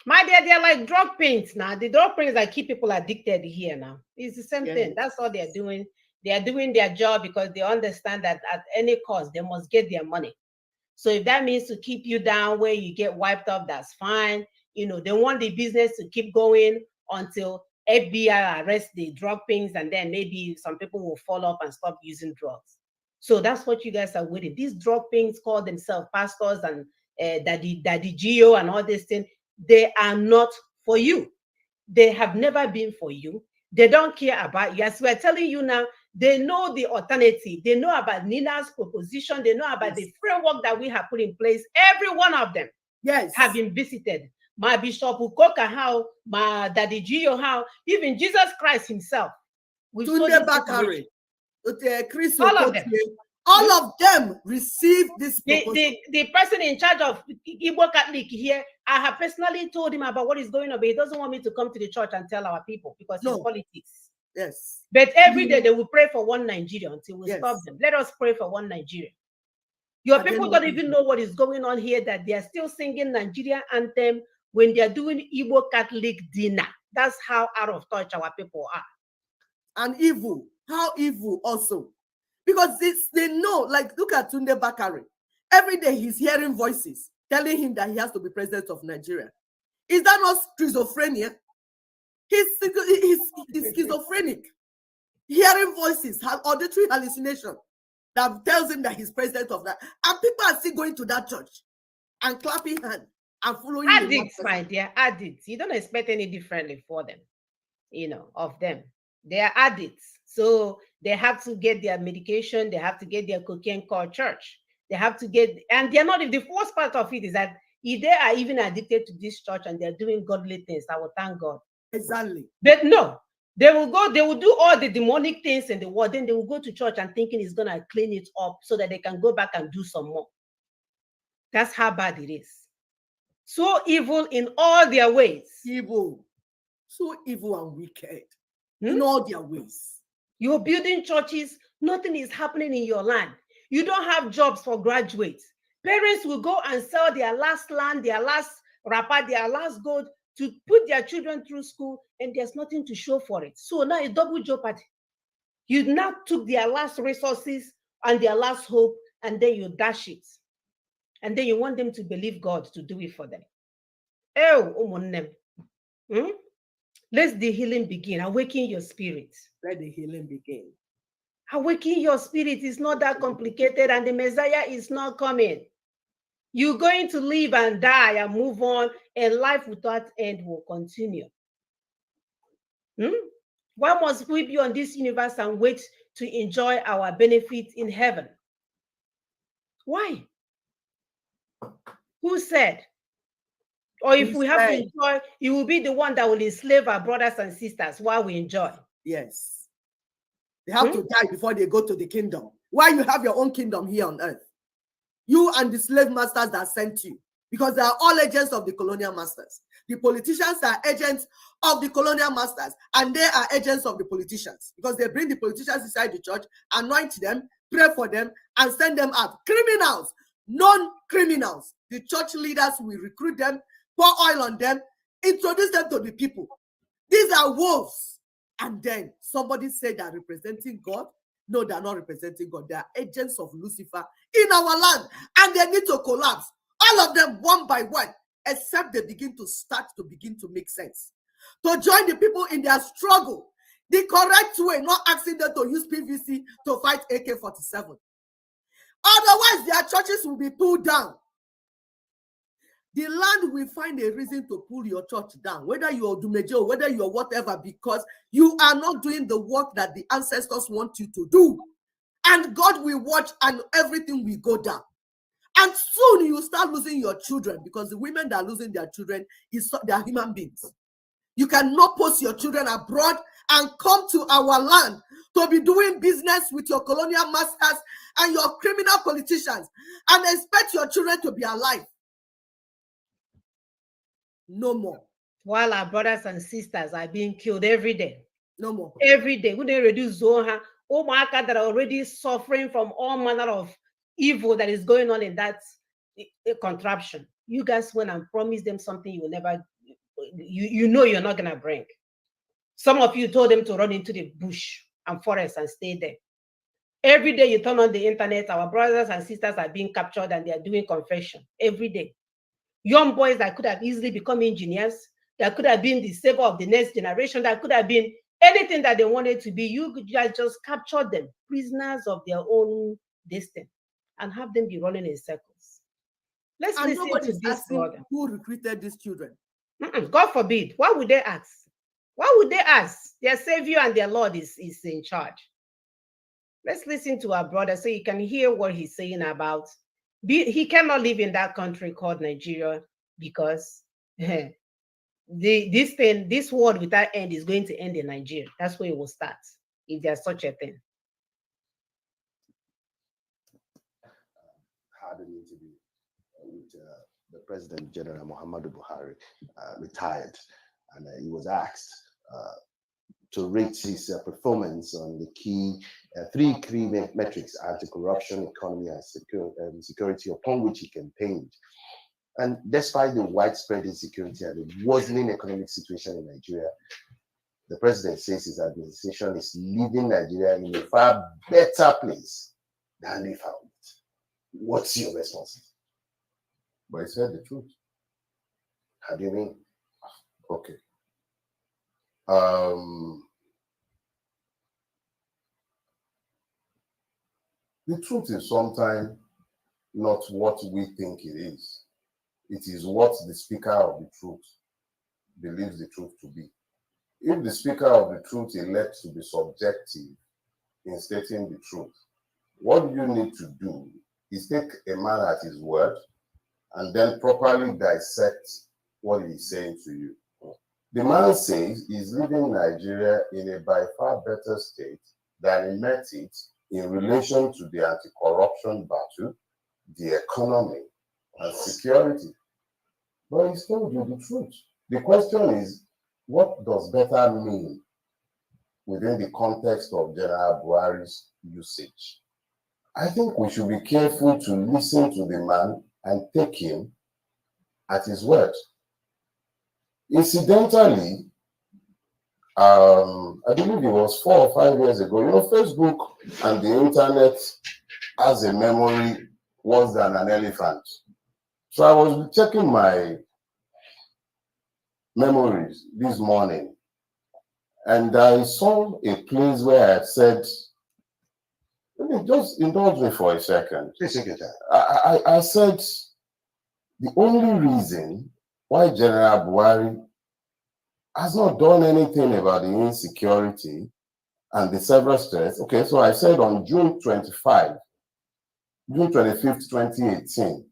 [SPEAKER 1] My dear, they're like drug pains now. The drug pains that keep people addicted here now. It's the same thing. That's all they're doing. They are doing their job because they understand that at any cost, they must get their money. So if that means to keep you down where you get wiped up, that's fine. You know, they want the business to keep going until FBI arrests the drug pings, and then maybe some people will fall off and stop using drugs. So that's what you guys are waiting. These drug pings call themselves pastors and Daddy Geo and all this thing. They are not for you. They have never been for you. They don't care about you. As we're telling you now, they know the alternative. They know about Nina's proposition. They know about the framework that we have put in place. Every one of them have been visited. My Bishop Ukoka, how, my Daddy Gio, how, even Jesus Christ himself.
[SPEAKER 2] Tunde Bakare, Chris
[SPEAKER 1] all of them.
[SPEAKER 2] All of them received this proposal.
[SPEAKER 1] The person in charge of Igbo Catholic here, I have personally told him about what is going on, but he doesn't want me to come to the church and tell our people because it's politics.
[SPEAKER 2] Yes.
[SPEAKER 1] But every day they will pray for one Nigeria until we stop them. Let us pray for one Nigeria. Your people don't even know what is going on here, that they are still singing Nigeria anthem when they are doing Igbo Catholic dinner. That's how out of touch our people are.
[SPEAKER 2] And evil. How evil also. Because they know, like, look at Tunde Bakare. Every day he's hearing voices telling him that he has to be president of Nigeria. Is that not schizophrenia? He's schizophrenic. Hearing voices, auditory hallucination that tells him that he's president of that. And people are still going to that church and clapping hands and following him.
[SPEAKER 1] Addicts, my dear, addicts. You don't expect any differently for them, you know, of them. They are addicts. So they have to get their medication. They have to get their cocaine called church. They have to get, and they're not, if the worst part of it is that if they are even addicted to this church and they're doing godly things, I will thank God.
[SPEAKER 2] Exactly.
[SPEAKER 1] But no, they will go, they will do all the demonic things in the world. Then they will go to church and thinking it's going to clean it up so that they can go back and do some more. That's how bad it is. So evil in all their ways.
[SPEAKER 2] Evil. So evil and wicked in all their ways.
[SPEAKER 1] You're building churches, nothing is happening in your land. You don't have jobs for graduates. Parents will go and sell their last land, their last wrapper, their last gold to put their children through school, and there's nothing to show for it. So now it's double jeopardy. You now took their last resources and their last hope, and then you dash it. And then you want them to believe God to do it for them. Let the healing begin. Awaken your spirit.
[SPEAKER 2] Let the healing begin.
[SPEAKER 1] Awaken your spirit. It's not that complicated, and the Messiah is not coming. You're going to live and die and move on, and life without end will continue. Why must we be on this universe and wait to enjoy our benefits in heaven? Why? Who said? Or if we have to enjoy, it will be the one that will enslave our brothers and sisters while we enjoy.
[SPEAKER 2] Yes. They have to die before they go to the kingdom. Why you have your own kingdom here on earth? You and the slave masters that sent you, because they are all agents of the colonial masters. The politicians are agents of the colonial masters, and they are agents of the politicians because they bring the politicians inside the church, anoint them, pray for them, and send them out. Criminals, non-criminals. The church leaders will recruit them, pour oil on them, introduce them to the people. These are wolves. And then somebody said they're representing God. No, they're not representing God. They are agents of Lucifer in our land, and they need to collapse. All of them, one by one, except they begin to make sense. To join the people in their struggle, the correct way, not asking them to use PVC to fight AK-47. Otherwise, their churches will be pulled down. The land will find a reason to pull your church down, whether you're Dumejo, whether you're whatever, because you are not doing the work that the ancestors want you to do. And God will watch and everything will go down. And soon you start losing your children, because the women that are losing their children, they are human beings. You cannot post your children abroad and come to our land to be doing business with your colonial masters and your criminal politicians and expect your children to be alive. No more.
[SPEAKER 1] While our brothers and sisters are being killed every day.
[SPEAKER 2] No more.
[SPEAKER 1] Every day. We didn't reduce Zoha. Omaka that are already suffering from all manner of evil that is going on in that contraption. You guys went and promised them something you will never, you know you're not going to bring. Some of you told them to run into the bush and forest and stay there. Every day you turn on the internet, our brothers and sisters are being captured and they are doing confession every day. Young boys that could have easily become engineers, that could have been the savior of the next generation, that could have been anything that they wanted to be. You could just capture them, prisoners of their own destiny, and have them be running in circles. Let's listen to this brother.
[SPEAKER 2] Who recruited these children?
[SPEAKER 1] God forbid. Why would they ask? Why would they ask? Their savior and their Lord is in charge. Let's listen to our brother so you can hear what he's saying about. He cannot live in that country called Nigeria because this world without end is going to end in Nigeria. That's where it will start, if there's such a thing.
[SPEAKER 9] Had an interview with the President General Muhammadu Buhari, retired, and he was asked to rate his performance on the key three key metrics: anti-corruption, economy, and security, upon which he campaigned. And despite the widespread insecurity and the worsening economic situation in Nigeria, the president says his administration is leaving Nigeria in a far better place than they found it. What's your response?
[SPEAKER 10] But he said the truth.
[SPEAKER 9] How do you mean?
[SPEAKER 10] Okay. The truth is sometimes not what we think it is. It is what the speaker of the truth believes the truth to be. If the speaker of the truth elects to be subjective in stating the truth, what you need to do is take a man at his word and then properly dissect what he's saying to you. The man says he's leaving Nigeria in a by far better state than he met it in relation to the anti-corruption battle, the economy, and security. But he's told you the truth. The question is, what does better mean within the context of General Buhari's usage? I think we should be careful to listen to the man and take him at his word. Incidentally, I believe it was 4 or 5 years ago, Facebook and the internet has a memory worse than an elephant. So I was checking my memories this morning, and I saw a place where I had said, just indulge me for a second.
[SPEAKER 9] Please take your time.
[SPEAKER 10] I said, the only reason why General Buhari has not done anything about the insecurity and the several threats. Okay, so I said on June 25th, 2018,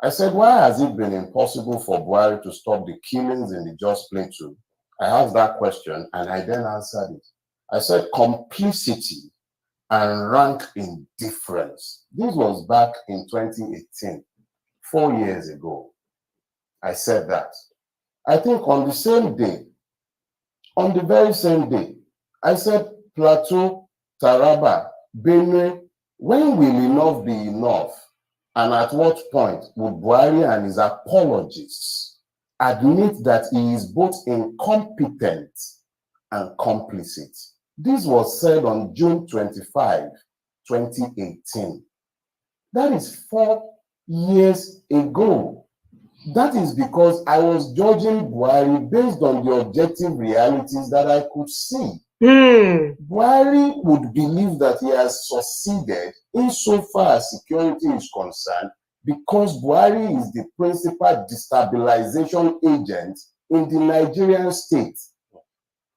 [SPEAKER 10] I said, why has it been impossible for Buhari to stop the killings in the Jos Plateau? I asked that question and I then answered it. I said, complicity and rank indifference. This was back in 2018, 4 years ago. I said that. I think on the same day, on the very same day, I said Plateau, Taraba, Benue, when will enough be enough? And at what point would Buhari and his apologists admit that he is both incompetent and complicit? This was said on June 25, 2018. That is 4 years ago. That is because I was judging Buhari based on the objective realities that I could see. Buhari would believe that he has succeeded insofar as security is concerned because Buhari is the principal destabilization agent in the Nigerian state.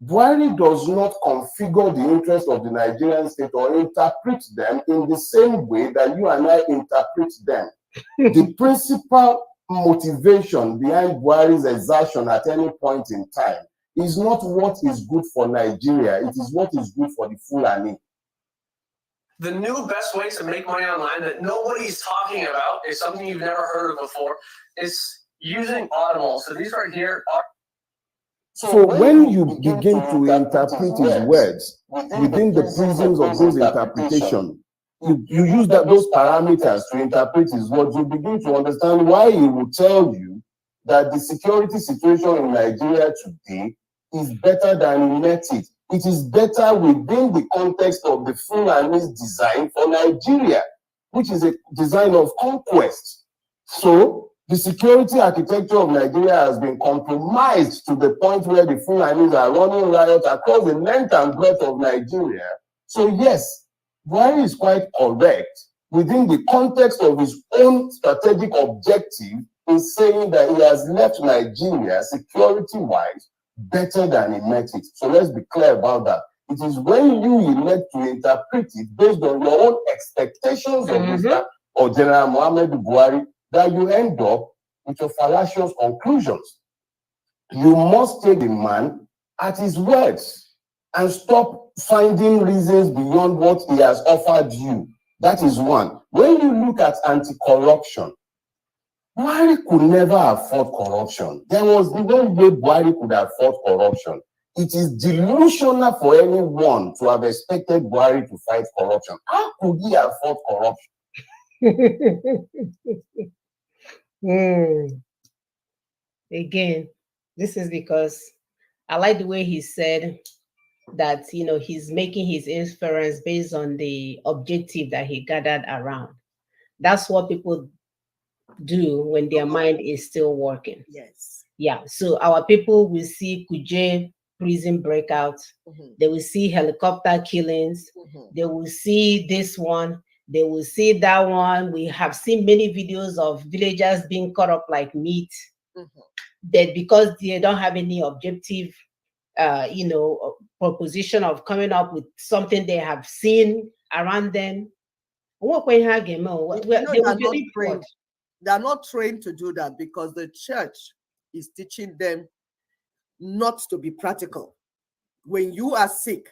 [SPEAKER 10] Buhari does not configure the interest of the Nigerian state or interpret them in the same way that you and I interpret them. The principal motivation behind Buhari's exertion at any point in time is not what is good for Nigeria, it is what is good for the Fulani.
[SPEAKER 11] The new best way to make money online that nobody's talking about is something you've never heard of before. Is using Audible. So these right here are.
[SPEAKER 10] So when you begin to interpret his words within the prisms of those interpretations, you use those parameters to interpret his words, you begin to understand why he will tell you that the security situation in Nigeria today is better than he met it. It is better within the context of the Fulani's design for Nigeria, which is a design of conquest. So the security architecture of Nigeria has been compromised to the point where the Fulanis are running riot across the length and breadth of Nigeria. So yes, Buhari is quite correct within the context of his own strategic objective in saying that he has left Nigeria security-wise better than he met it. So let's be clear about that. It is when you elect to interpret it based on your own expectations of Mr. or General Muhammadu Buhari that you end up with your fallacious conclusions. You must take the man at his words and stop finding reasons beyond what he has offered you. That is one. When you look at anti-corruption, Buhari could never afford corruption. There was no way Buhari could afford corruption. It is delusional for anyone to have expected Buhari to fight corruption. How could he afford corruption?
[SPEAKER 1] Again, this is because I like the way he said that, you know, he's making his inference based on the objective that he gathered around. That's what people do when their mind is still working.
[SPEAKER 2] Yes.
[SPEAKER 1] Yeah. So our people will see Kuje prison breakout. They will see helicopter killings. They will see this one. They will see that one. We have seen many videos of villagers being cut up like meat. That because they don't have any objective, proposition of coming up with something they have seen around them.
[SPEAKER 2] They're not trained to do that because the church is teaching them not to be practical. When you are sick,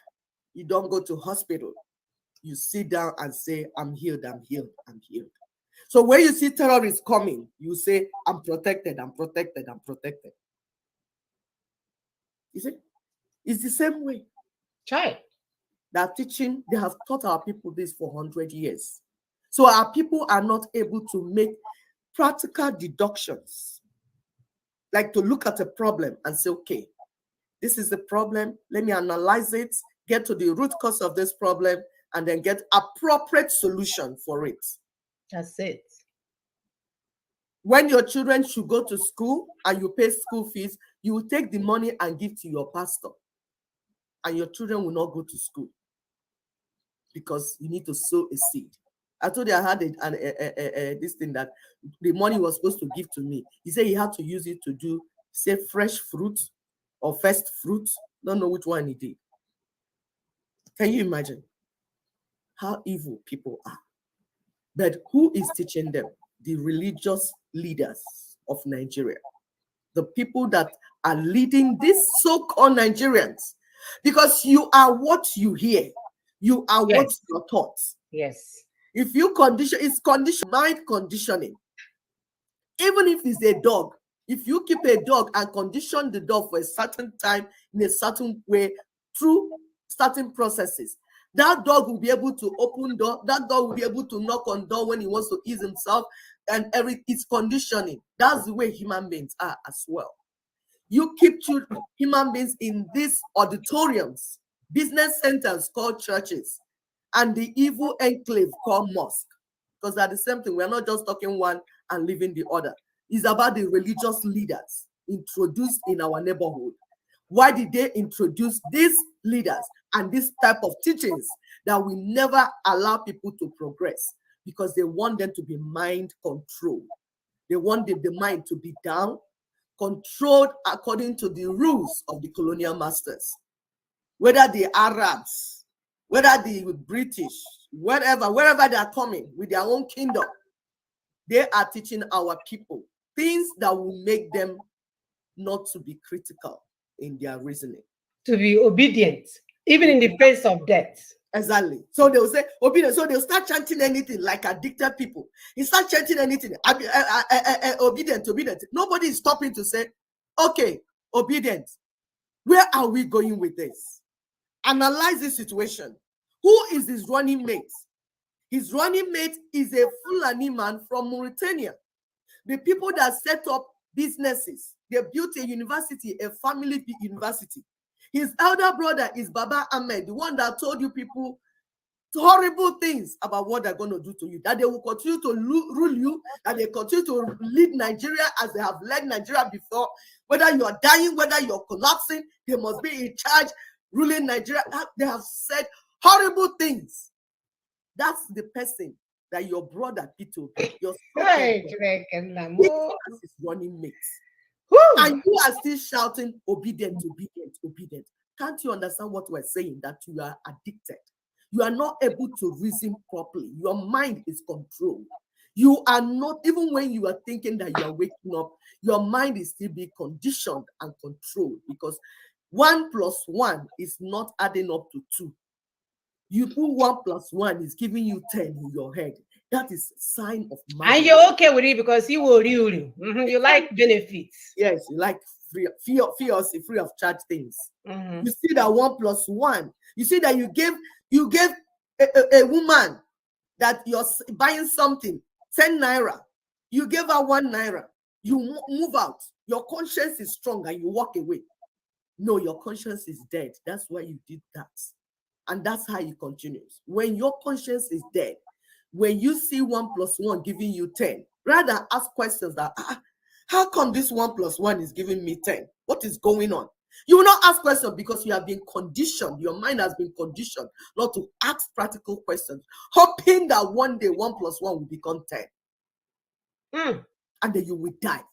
[SPEAKER 2] you don't go to hospital. You sit down and say, I'm healed, I'm healed, I'm healed. So when you see terrorists coming, you say, I'm protected, I'm protected, I'm protected. You see? It's the same way.
[SPEAKER 1] Try.
[SPEAKER 2] They're teaching, they have taught our people this for 100 years. So our people are not able to make practical deductions. Like to look at a problem and say, okay, this is the problem. Let me analyze it, get to the root cause of this problem, and then get appropriate solution for it.
[SPEAKER 1] That's it.
[SPEAKER 2] When your children should go to school and you pay school fees, you will take the money and give to your pastor. And your children will not go to school because you need to sow a seed. I told you I had this thing that the money was supposed to give to me. He said he had to use it to do, say, fresh fruit or first fruit. Don't know which one he did. Can you imagine how evil people are? But who is teaching them? The religious leaders of Nigeria. The people that are leading these so-called Nigerians. Because you are what you hear. You are what you're taught.
[SPEAKER 1] Yes.
[SPEAKER 2] If you condition, it's condition, mind conditioning. Even if it's a dog, If you keep a dog and condition the dog for a certain time in a certain way through certain processes, that dog will be able to open door. That dog will be able to knock on door when he wants to ease himself, and it's conditioning. That's the way human beings are as well. You keep human beings in these auditoriums, business centers called churches, and the evil enclave called mosque, because they're the same thing. We're not just talking one and leaving the other. It's about the religious leaders introduced in our neighborhood. Why did they introduce these leaders and this type of teachings that will never allow people to progress? Because they want them to be mind controlled. They want the mind to be down, controlled according to the rules of the colonial masters. Whether the Arabs, whether the British, wherever they are coming with their own kingdom, they are teaching our people things that will make them not to be critical in their reasoning.
[SPEAKER 1] To be obedient, even in the face of death.
[SPEAKER 2] Exactly. So they'll say obedient. So they'll start chanting anything like addicted people. He start chanting anything. Obedient. Nobody is stopping to say, okay, obedient. Where are we going with this? Analyze this situation. Who is his running mate? His running mate is a Fulani man from Mauritania. The people that set up businesses, they built a university, a family university. His elder brother is Baba Ahmed, the one that told you people horrible things about what they're going to do to you, that they will continue to rule you, that they continue to lead Nigeria as they have led Nigeria before. Whether you're dying, whether you're collapsing, they must be in charge, ruling Nigeria. They have said horrible things. That's the person that your brother Peter, your is running mate. And you are still shouting obedient. Can't you understand what we're saying? That you are addicted. You are not able to reason properly. Your mind is controlled. You are not, even when you are thinking that you are waking up, your mind is still being conditioned and controlled, because 1 + 1 is not adding up to 2. You put 1 + 1 is giving you 10 in your head. That is a sign of mind.
[SPEAKER 1] And you're okay with it because he will rule you. You like benefits.
[SPEAKER 2] Yes, you like free of charge things. You see that 1 + 1. You see that you gave a woman that you're buying something 10 naira. You gave her 1 naira. You move out. Your conscience is strong and you walk away. No, your conscience is dead. That's why you did that. And that's how it continues. When your conscience is dead, when you see 1 + 1 giving you 10, rather ask questions that, how come this 1 + 1 is giving me 10? What is going on? You will not ask questions because you have been conditioned. Your mind has been conditioned not to ask practical questions, hoping that one day 1 + 1 will become 10. And then you will die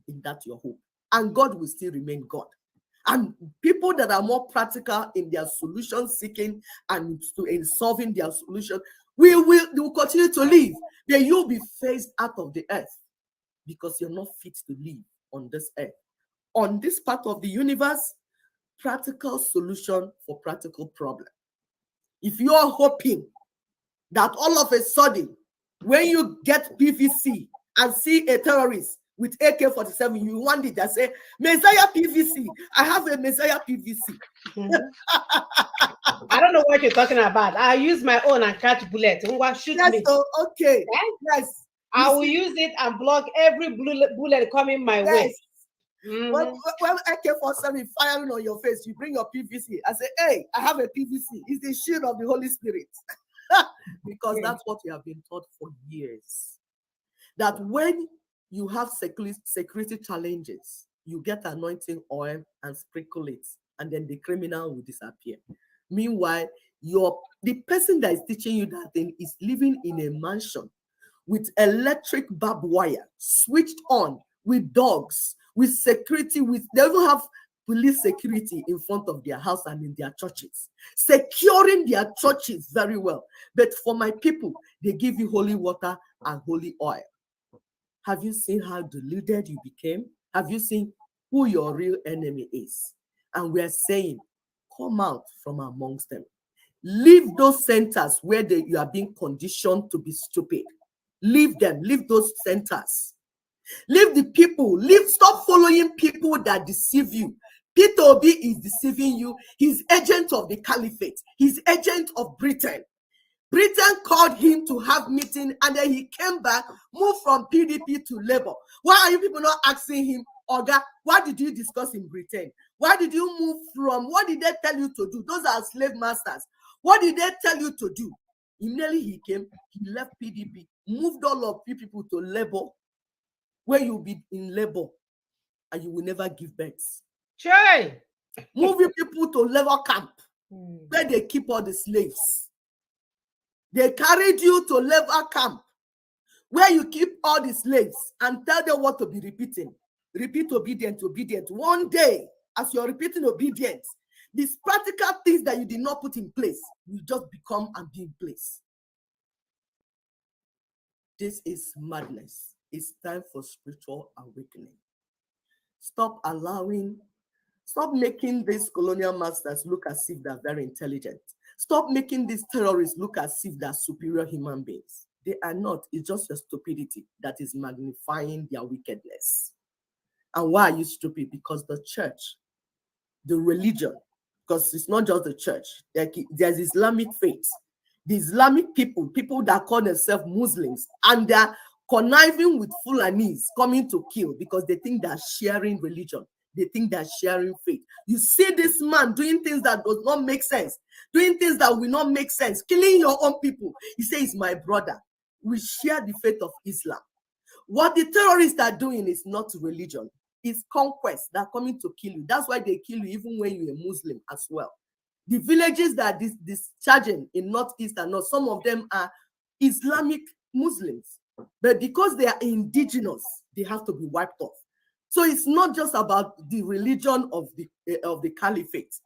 [SPEAKER 2] in that your hope. And God will still remain God. And people that are more practical in their solution seeking and in solving their solution, they will continue to live. Then you'll be phased out of the earth because you're not fit to live on this earth. On this part of the universe, practical solution for practical problem. If you are hoping that all of a sudden, when you get PVC and see a terrorist with AK-47, you want it to say, Messiah PVC. I have a Messiah PVC.
[SPEAKER 1] I don't know what you're talking about. I use my own and catch bullets. Shoot
[SPEAKER 2] yes,
[SPEAKER 1] me.
[SPEAKER 2] So, okay. Yes.
[SPEAKER 1] I will use it and block every bullet coming my way.
[SPEAKER 2] When AK-47 firing on your face, you bring your PVC. I say, hey, I have a PVC. It's the shield of the Holy Spirit. Because that's what we have been taught for years. That when you have security challenges, you get anointing oil and sprinkle it, and then the criminal will disappear. Meanwhile, the person that is teaching you that thing is living in a mansion with electric barbed wire switched on, with dogs, with security, they even have police security in front of their house and in their churches, securing their churches very well. But for my people, they give you holy water and holy oil. Have you seen how deluded you became? Have you seen who your real enemy is? And we are saying, come out from amongst them. Leave those centers where you are being conditioned to be stupid. Leave them. Leave those centers. Leave the people. Stop following people that deceive you. Peter Obi is deceiving you. He's agent of the caliphate. He's agent of Britain. Britain called him to have meeting, and then he came back, moved from PDP to Labour. Why are you people not asking him, Oga, what did you discuss in Britain? Why did you move from, what did they tell you to do? Those are slave masters. What did they tell you to do? Immediately he came, he left PDP, moved all of you people to Labour, where you'll be in Labour, and you will never give birth.
[SPEAKER 1] Sure.
[SPEAKER 2] Moving people to Labour camp, where they keep all the slaves. They carried you to Labour camp, where you keep all the slaves and tell them what to be repeating. Repeat obedient, obedient. One day, as you're repeating obedience, these practical things that you did not put in place will just become and be in place. This is madness. It's time for spiritual awakening. Stop making these colonial masters look as if they're very intelligent. Stop making these terrorists look as if they're superior human beings. They are not. It's just your stupidity that is magnifying their wickedness. And why are you stupid? Because the church, the religion, because it's not just the church, there's Islamic faith. The Islamic people that call themselves Muslims, and they're conniving with Fulanis coming to kill because they think they're sharing religion. They think they're sharing faith. You see this man doing things that does not make sense, doing things that will not make sense, killing your own people. He says, my brother, we share the faith of Islam. What the terrorists are doing is not religion. It's conquest. They're coming to kill you. That's why they kill you even when you're a Muslim as well. The villages that are discharging in Northeast and North, some of them are Islamic Muslims. But because they are indigenous, they have to be wiped off. So it's not just about the religion of the caliphate.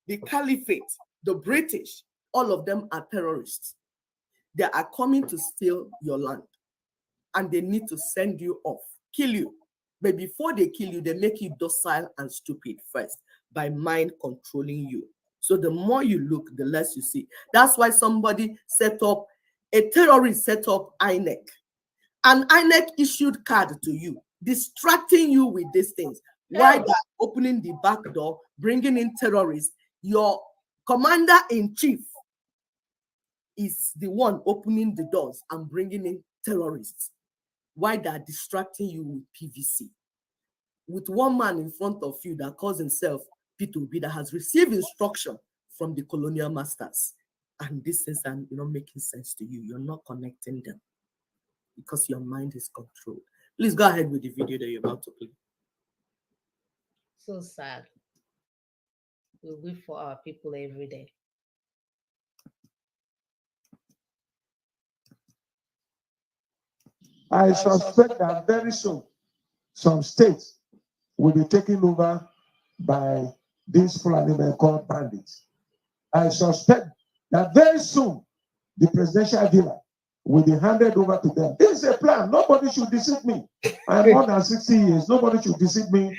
[SPEAKER 2] The caliphate, the British, all of them are terrorists. They are coming to steal your land. And they need to send you off, kill you. But before they kill you, they make you docile and stupid first by mind controlling you. So the more you look, the less you see. That's why a terrorist set up INEC. And INEC issued card to you, distracting you with these things. Why they're opening the back door, bringing in terrorists. Your commander-in-chief is the one opening the doors and bringing in terrorists. Why they're distracting you with PVC. With one man in front of you that calls himself Peter Obi, that has received instruction from the colonial masters. And these things are not making sense to you. You're not connecting them because your mind is controlled. Please go ahead with the video that you're about to play.
[SPEAKER 1] So sad. We weep for our people every day.
[SPEAKER 12] I suspect that very soon, some states will be taken over by these Fulani men called bandits. I suspect that very soon, the presidential villa will be handed over to them. This is a plan. Nobody should deceive me. I'm more than 60 years. Nobody should deceive me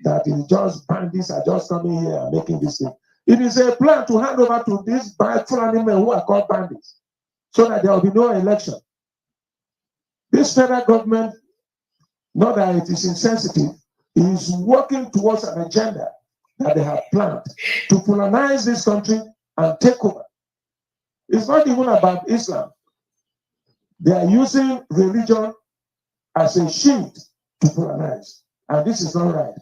[SPEAKER 12] that it's just bandits are just coming here and making this thing. It is a plan to hand over to these Fulani men who are called bandits so that there will be no election. This federal government, not that it is insensitive, is working towards an agenda that they have planned to colonize this country and take over. It's not even about Islam. They are using religion as a shield to colonize. And this is not right.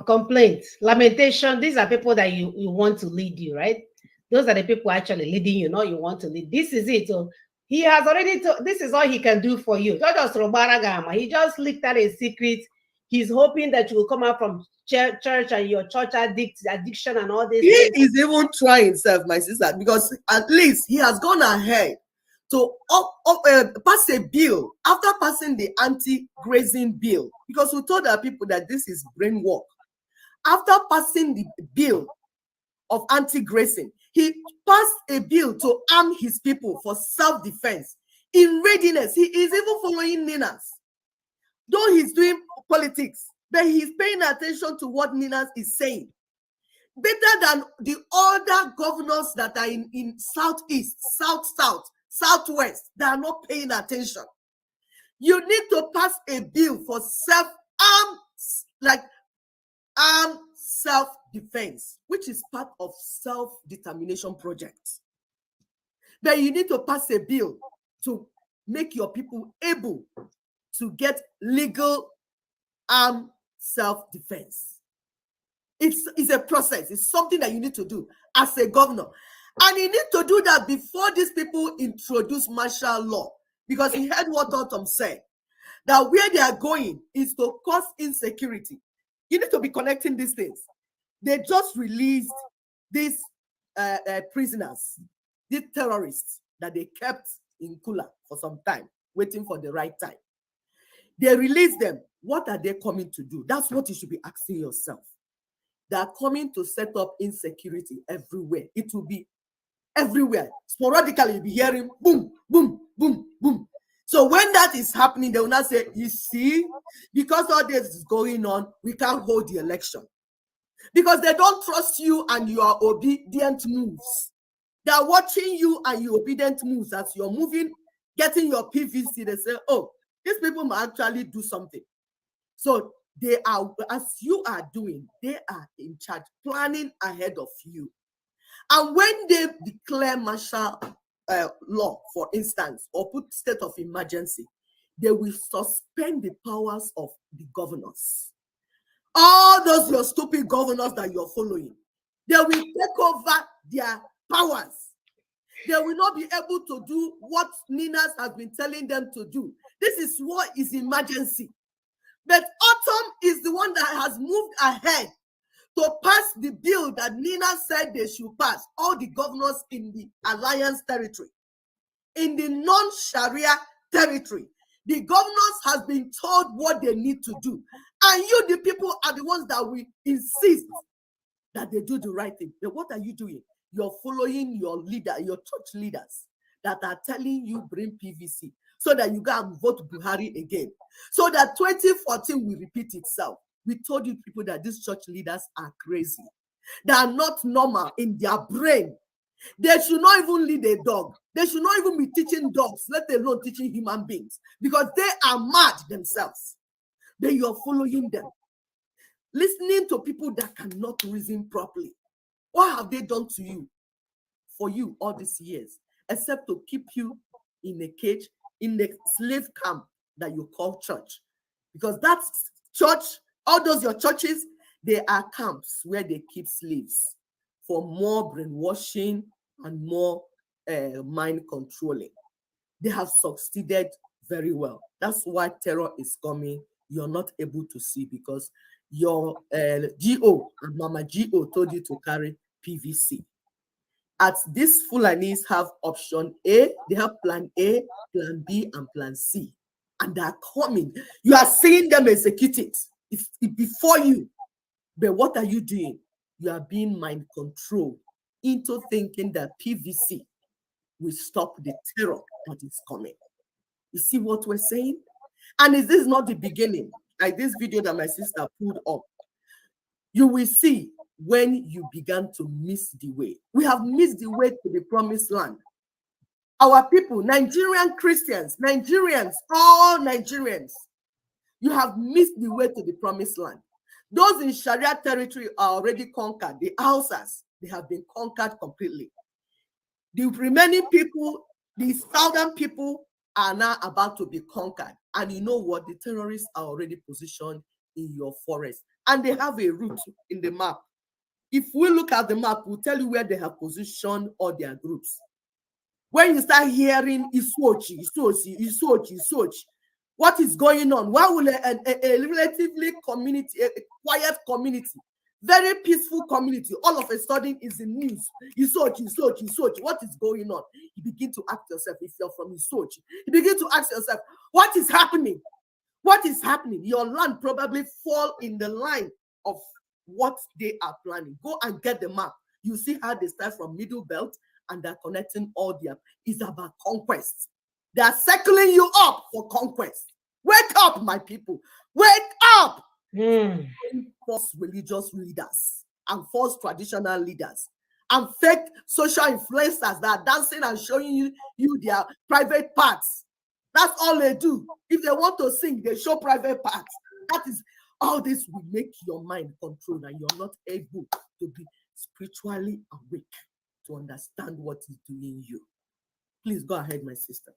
[SPEAKER 1] Complaint, lamentation. These are people that you want to lead you, right? Those are the people actually leading you, not you want to lead. This is it. So he has already this is all he can do for you. Not just Robaragama. He just leaked out a secret. He's hoping that you will come out from church and your church addiction and all this.
[SPEAKER 2] He is even trying himself, my sister, because at least he has gone ahead to pass a bill after passing the anti-grazing bill, because we told our people that this is brain work. After passing the bill of anti-grazing, he passed a bill to arm his people for self-defense in readiness. He is even following Ninas. Though he's doing politics, but he's paying attention to what Ninas is saying. Better than the other governors that are in Southeast, South, Southwest, that are not paying attention. You need to pass a bill for armed self-defense, which is part of self-determination project. But you need to pass a bill to make your people able to get legal armed self-defense. It's a process. It's something that you need to do as a governor. And you need to do that before these people introduce martial law. Because he heard what Autumn said, that where they are going is to cause insecurity. You need to be connecting these things. They just released these prisoners, these terrorists that they kept in Kula for some time, waiting for the right time. They released them. What are they coming to do? That's what you should be asking yourself. They are coming to set up insecurity everywhere. It will be everywhere. Sporadically, you'll be hearing boom, boom, boom, boom. So when that is happening, they will not say, you see, because all this is going on, we can't hold the election. Because they don't trust you and your obedient moves. They are watching you and your obedient moves as you're moving, getting your PVC. They say, oh, these people might actually do something. So they are, as you are doing, they are in charge, planning ahead of you. And when they declare martial law, for instance, or put state of emergency, they will suspend the powers of the governors. All those your stupid governors that you're following, they will take over their powers. They will not be able to do what Ninas has been telling them to do. This is what is emergency. But Autumn is the one that has moved ahead to pass the bill that Nina said they should pass, all the governors in the alliance territory, in the non-Sharia territory. The governors has been told what they need to do. And you, the people, are the ones that will insist that they do the right thing. But what are you doing? You're following your leader, your church leaders that are telling you bring PVC so that you go and vote Buhari again. So that 2014 will repeat itself. We told you people that these church leaders are crazy. They are not normal in their brain. They should not even lead a dog. They should not even be teaching dogs, let alone teaching human beings, because they are mad themselves. Then you're following them, listening to people that cannot reason properly. What have they done to you, for you all these years, except to keep you in a cage, in the slave camp that you call church? Because that's church, all those your churches, they are camps where they keep slaves for more brainwashing and more mind controlling. They have succeeded very well. That's why terror is coming. You're not able to see because your GO and Mama GO told you to carry PVC. At these Fulanis have option A, they have plan A, plan B, and plan C. And they are coming. You are seeing them execute it. It's before you. But what are you doing? You are being mind controlled into thinking that PVC will stop the terror that is coming. You see what we're saying? And is this not the beginning? Like this video that my sister pulled up. You will see when you began to miss the way. We have missed the way to the promised land. Our people, Nigerian Christians, Nigerians, all Nigerians, you have missed the way to the promised land. Those in Sharia territory are already conquered. The Hausas, they have been conquered completely. The remaining people, the southern people, are now about to be conquered. And you know what? The terrorists are already positioned in your forest. And they have a route in the map. If we look at the map, we'll tell you where they have positioned all their groups. When you start hearing Iswochi, what is going on? Why will a relatively community, a quiet community, very peaceful community, all of a sudden is in news? Iswochi, what is going on? You begin to ask yourself, if you're from Iswochi, you begin to ask yourself, what is happening? What is happening? Your land probably fall in the line of what they are planning. Go and get the map. You see how they start from Middle Belt and they're connecting all their. It's about conquest. They are circling you up for conquest. Wake up, my people. Wake up. False religious leaders and false traditional leaders and fake social influencers that are dancing and showing you their private parts That's all they do. If they want to sing, they show private parts. That is, all this will make your mind controlled and you're not able to be spiritually awake to understand what is doing you. Please go ahead, my sister.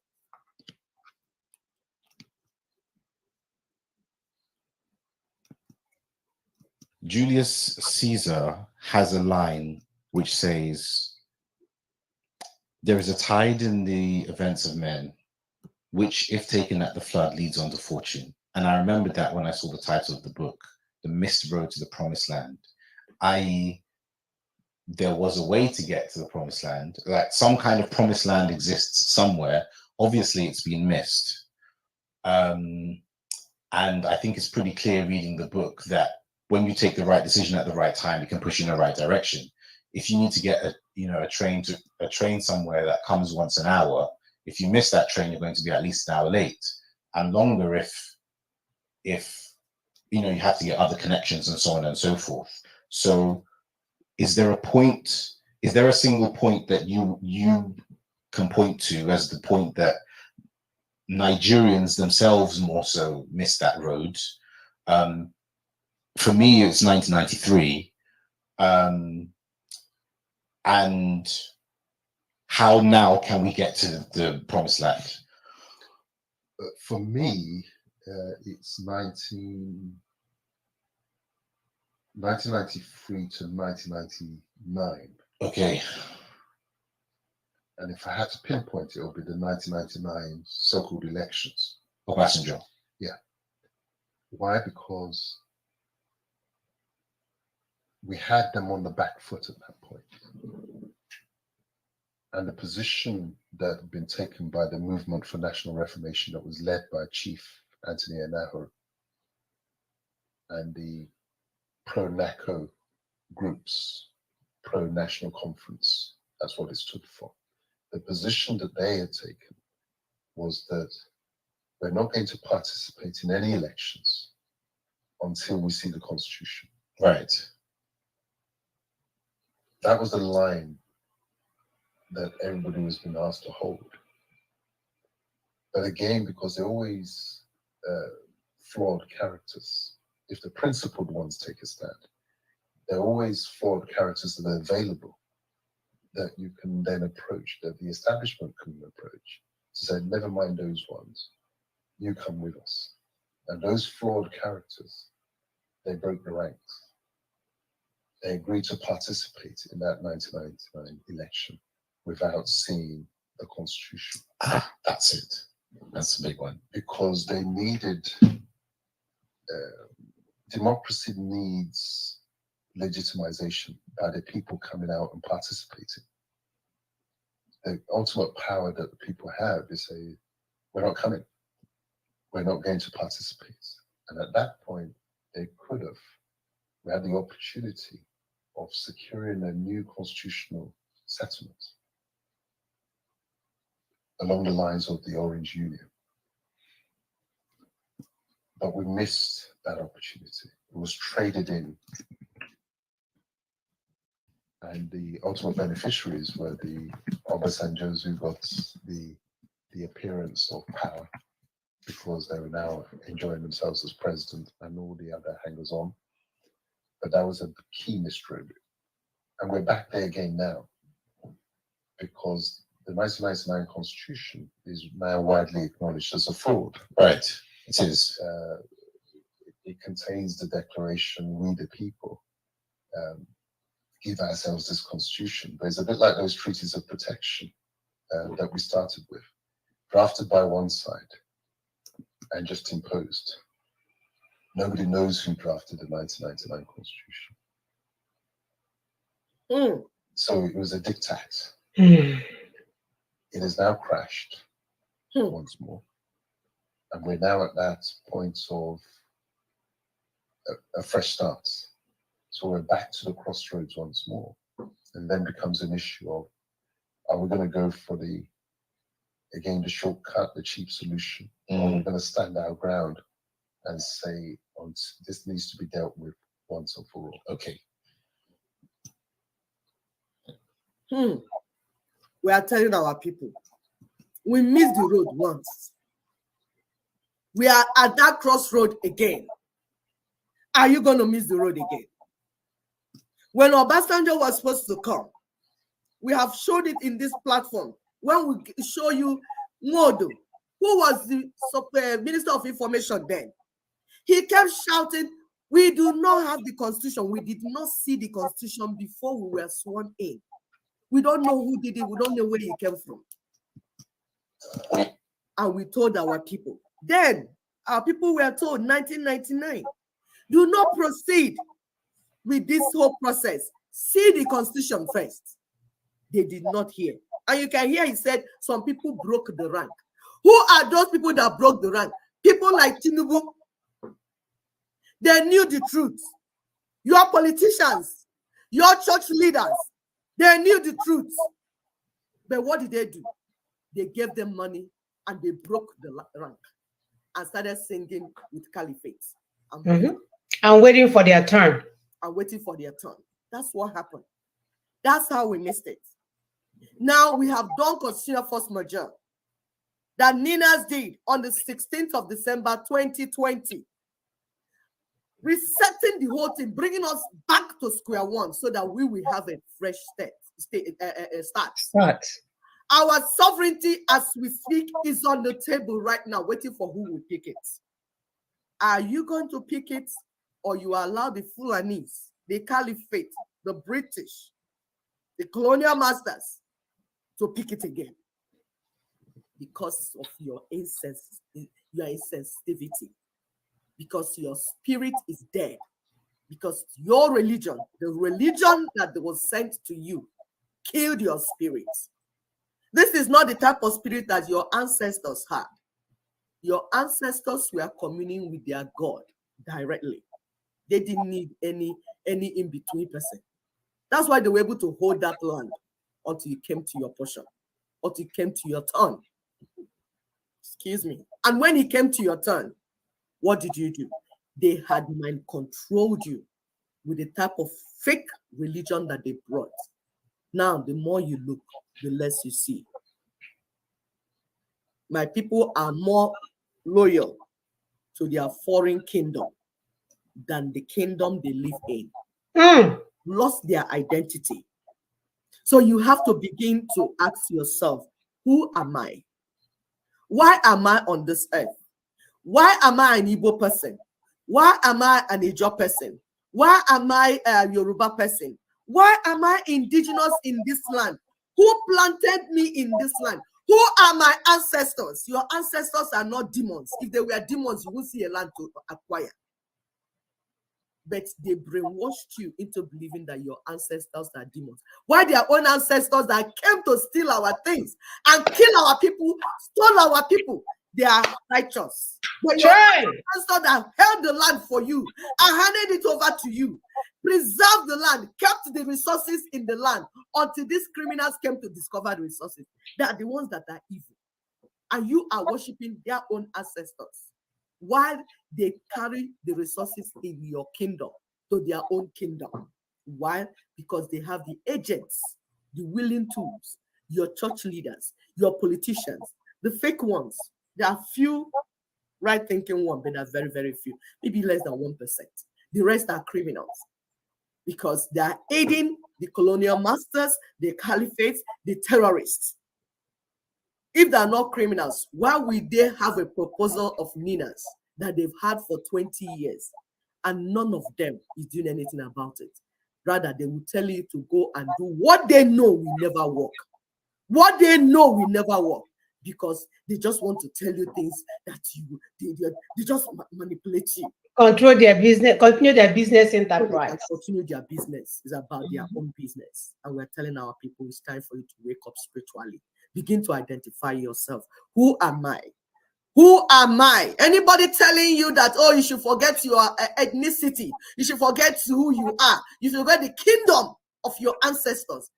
[SPEAKER 13] Julius Caesar has a line which says, "There is a tide in the events of men, which, if taken at the flood, leads on to fortune." And I remembered that when I saw the title of the book, The Missed Road to the Promised Land, i.e., there was a way to get to the promised land, like some kind of promised land exists somewhere. Obviously, it's been missed. And I think it's pretty clear reading the book that when you take the right decision at the right time, it can push you in the right direction. If you need to get a train somewhere that comes once an hour, if you miss that train, you're going to be at least an hour late, and longer if you have to get other connections and so on and so forth. So is there a single point that you can point to as the point that Nigerians themselves more so missed that road? For me, it's 1993. And how now can we get to the promised land?
[SPEAKER 10] For me, it's 1993 to 1999.
[SPEAKER 13] Okay.
[SPEAKER 10] And if I had to pinpoint it, it would be the 1999 so-called elections.
[SPEAKER 13] Obasanjo.
[SPEAKER 10] Yeah. Why? Because we had them on the back foot at that point. And the position that had been taken by the Movement for National Reformation that was led by Chief Anthony Anaho and the pro-NACO groups, pro-National Conference, that's what it stood for. The position that they had taken was that we're not going to participate in any elections until we see the Constitution.
[SPEAKER 13] Right.
[SPEAKER 10] That was the line that everybody was being asked to hold. But again, because they're always flawed characters, if the principled ones take a stand, they're always flawed characters that are available that you can then approach, that the establishment can approach, to say, never mind those ones, you come with us. And those flawed characters, they broke the ranks. They agreed to participate in that 1999 election without seeing the Constitution.
[SPEAKER 13] That's it. That's a big one.
[SPEAKER 10] Because they needed, democracy needs legitimization by the people coming out and participating. The ultimate power that the people have is say, we're not coming. We're not going to participate. And at that point, they could have, we had the opportunity of securing a new constitutional settlement along the lines of the Orange Union. But we missed that opportunity. It was traded in. And the ultimate beneficiaries were the Obasanjos who got the appearance of power because they were now enjoying themselves as president and all the other hangers-on. But that was a key mystery. And we're back there again now because the 1999 Constitution is now widely acknowledged as a fraud.
[SPEAKER 13] Right, it is.
[SPEAKER 10] It contains the declaration, we the people, give ourselves this Constitution. But it's a bit like those treaties of protection that we started with, drafted by one side and just imposed. Nobody knows who drafted the 1999 Constitution. So it was a diktat. It has now crashed once more. And we're now at that point of a fresh start. So we're back to the crossroads once more. And then becomes an issue of, are we going to go for the shortcut, the cheap solution? Or are we going to stand our ground and say, this needs to be dealt with once and for all?
[SPEAKER 13] Okay.
[SPEAKER 2] We are telling our people, we missed the road once. We are at that crossroad again. Are you going to miss the road again? When Obasanjo was supposed to come, we have showed it in this platform. When we show you Modo, who was the Minister of Information then, he kept shouting, we do not have the constitution. We did not see the constitution before we were sworn in. We don't know who did it. We don't know where it came from. And we told our people. Then our people were told 1999, do not proceed with this whole process. See the constitution first. They did not hear. And you can hear he said some people broke the rank. Who are those people that broke the rank? People like Tinubu. They knew the truth. Your politicians, your church leaders, they knew the truth. But what did they do? They gave them money and they broke the rank and started singing with caliphate.
[SPEAKER 1] And waiting for their turn.
[SPEAKER 2] And waiting for their turn. That's what happened. That's how we missed it. Now we have done constitutional force majeure that Ninas did on the 16th of December 2020. Resetting the whole thing, bringing us back to square one so that we will have a fresh start. Our sovereignty as we speak is on the table right now, waiting for who will pick it. Are you going to pick it, or you allow the Fulanis, the Caliphate, the British, the colonial masters to pick it again? Because of your insensitivity. Because your spirit is dead. Because your religion, the religion that was sent to you, killed your spirit. This is not the type of spirit that your ancestors had. Your ancestors were communing with their God directly. They didn't need any in-between person. That's why they were able to hold that land until you came to your portion, until you came to your turn. Excuse me. And when it came to your turn, what did you do? They had mind controlled you with the type of fake religion that they brought. Now, the more you look, the less you see. My people are more loyal to their foreign kingdom than the kingdom they live in. Lost their identity. So you have to begin to ask yourself, who am I? Why am I on this earth? Why am I an Igbo person? Why am I an Ijaw person? Why am I a Yoruba person? Why am I indigenous in this land? Who planted me in this land? Who are my ancestors? Your ancestors are not demons. If they were demons, you wouldn't see a land to acquire. But they brainwashed you into believing that your ancestors are demons. Why their own ancestors that came to steal our things and kill our people, stole our people, they are righteous. But your ancestors that held the land for you and handed it over to you, preserved the land, kept the resources in the land until these criminals came to discover the resources. They are the ones that are evil. And you are worshiping their own ancestors while they carry the resources in your kingdom to their own kingdom. Why? Because they have the agents, the willing tools, your church leaders, your politicians, the fake ones. There are few right-thinking ones, but there are very, very few, maybe less than 1%. The rest are criminals because they are aiding the colonial masters, the caliphates, the terrorists. If they are not criminals, why would they have a proposal of Ninas that they've had for 20 years and none of them is doing anything about it? Rather, they will tell you to go and do what they know will never work. What they know will never work because they just want to tell you things that they just manipulate you.
[SPEAKER 1] Control their business, continue their business enterprise.
[SPEAKER 2] Continue their business. It's about their own business. And we're telling our people it's time for you to wake up spiritually. Begin to identify yourself. Who am I? Who am I? Anybody telling you that, oh, you should forget your ethnicity, you should forget who you are, you should forget the kingdom of your ancestors.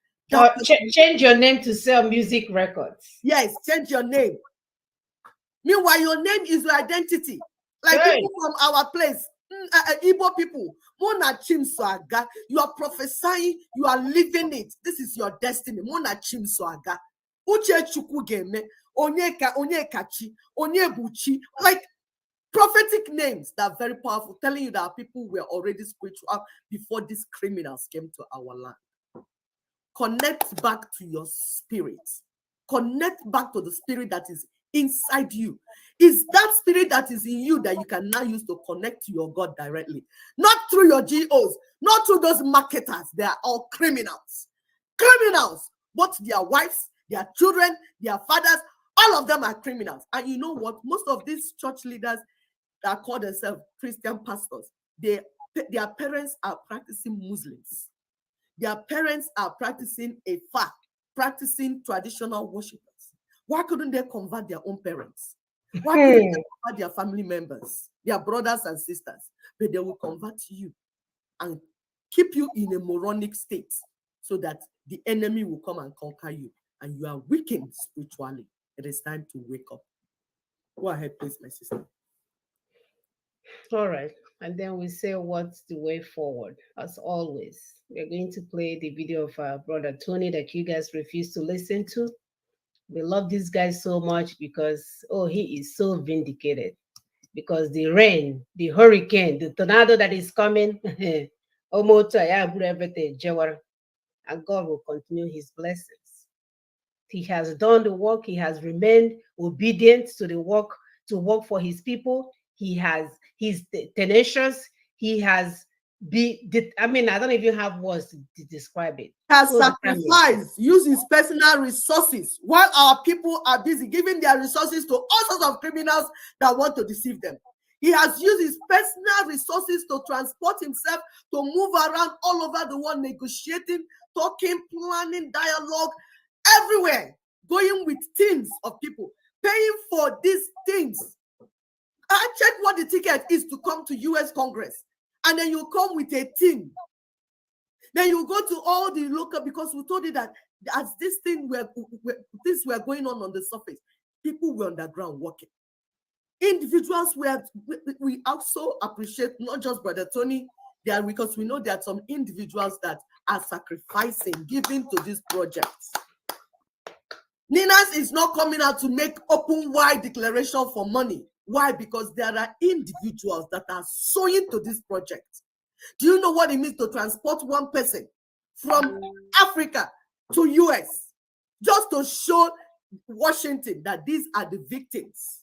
[SPEAKER 1] Change your name to sell music records.
[SPEAKER 2] Yes, change your name. Meanwhile, your name is your identity. Like people from our place, Igbo people, Mona Chimsoaga, you are prophesying, you are living it. This is your destiny. Mona Chimsoaga. Uche Chukwu Geme, Onyekachi, Onyebuchi. Like, Prophetic names that are very powerful, telling you that our people were already spiritual before these criminals came to our land. Connect back to your spirit. Connect back to the spirit that is inside you. Is that spirit that is in you that you can now use to connect to your God directly? Not through your GOs, not through those marketers. They are all criminals. Criminals. Both their wives, their children, their fathers, all of them are criminals. And you know what? Most of these church leaders that call themselves Christian pastors, their parents are practicing Muslims. Their parents are practicing Ifa, practicing traditional worshippers. Why couldn't they convert their own parents? Why couldn't they convert their family members, their brothers and sisters? But they will convert you and keep you in a moronic state so that the enemy will come and conquer you and you are weakened spiritually. It is time to wake up. Go ahead, please, my sister.
[SPEAKER 1] All right. And then we say, what's the way forward? As always, we're going to play the video of our brother Tony that you guys refuse to listen to. We love this guy so much because, oh, he is so vindicated. Because the rain, the hurricane, the tornado that is coming, almost everything, and God will continue his blessings. He has done the work. He has remained obedient to the work, to work for his people. He's tenacious. He has I don't even have words to describe it.
[SPEAKER 2] Has sacrificed, used his personal resources while our people are busy giving their resources to all sorts of criminals that want to deceive them. He has used his personal resources to transport himself, to move around all over the world, negotiating, talking, planning, dialogue, everywhere, going with teams of people, paying for these things. I check what the ticket is to come to US Congress. And then you come with a team. Then you go to all the local, because we told you that as this thing things were going on the surface, people were on the ground working. Individuals we also appreciate, not just Brother Tony, there, because we know there are some individuals that are sacrificing, giving to this project. Ninas is not coming out to make open wide declaration for money. Why? Because there are individuals that are sowing to this project. Do you know what it means to transport one person from Africa to US just to show Washington that these are the victims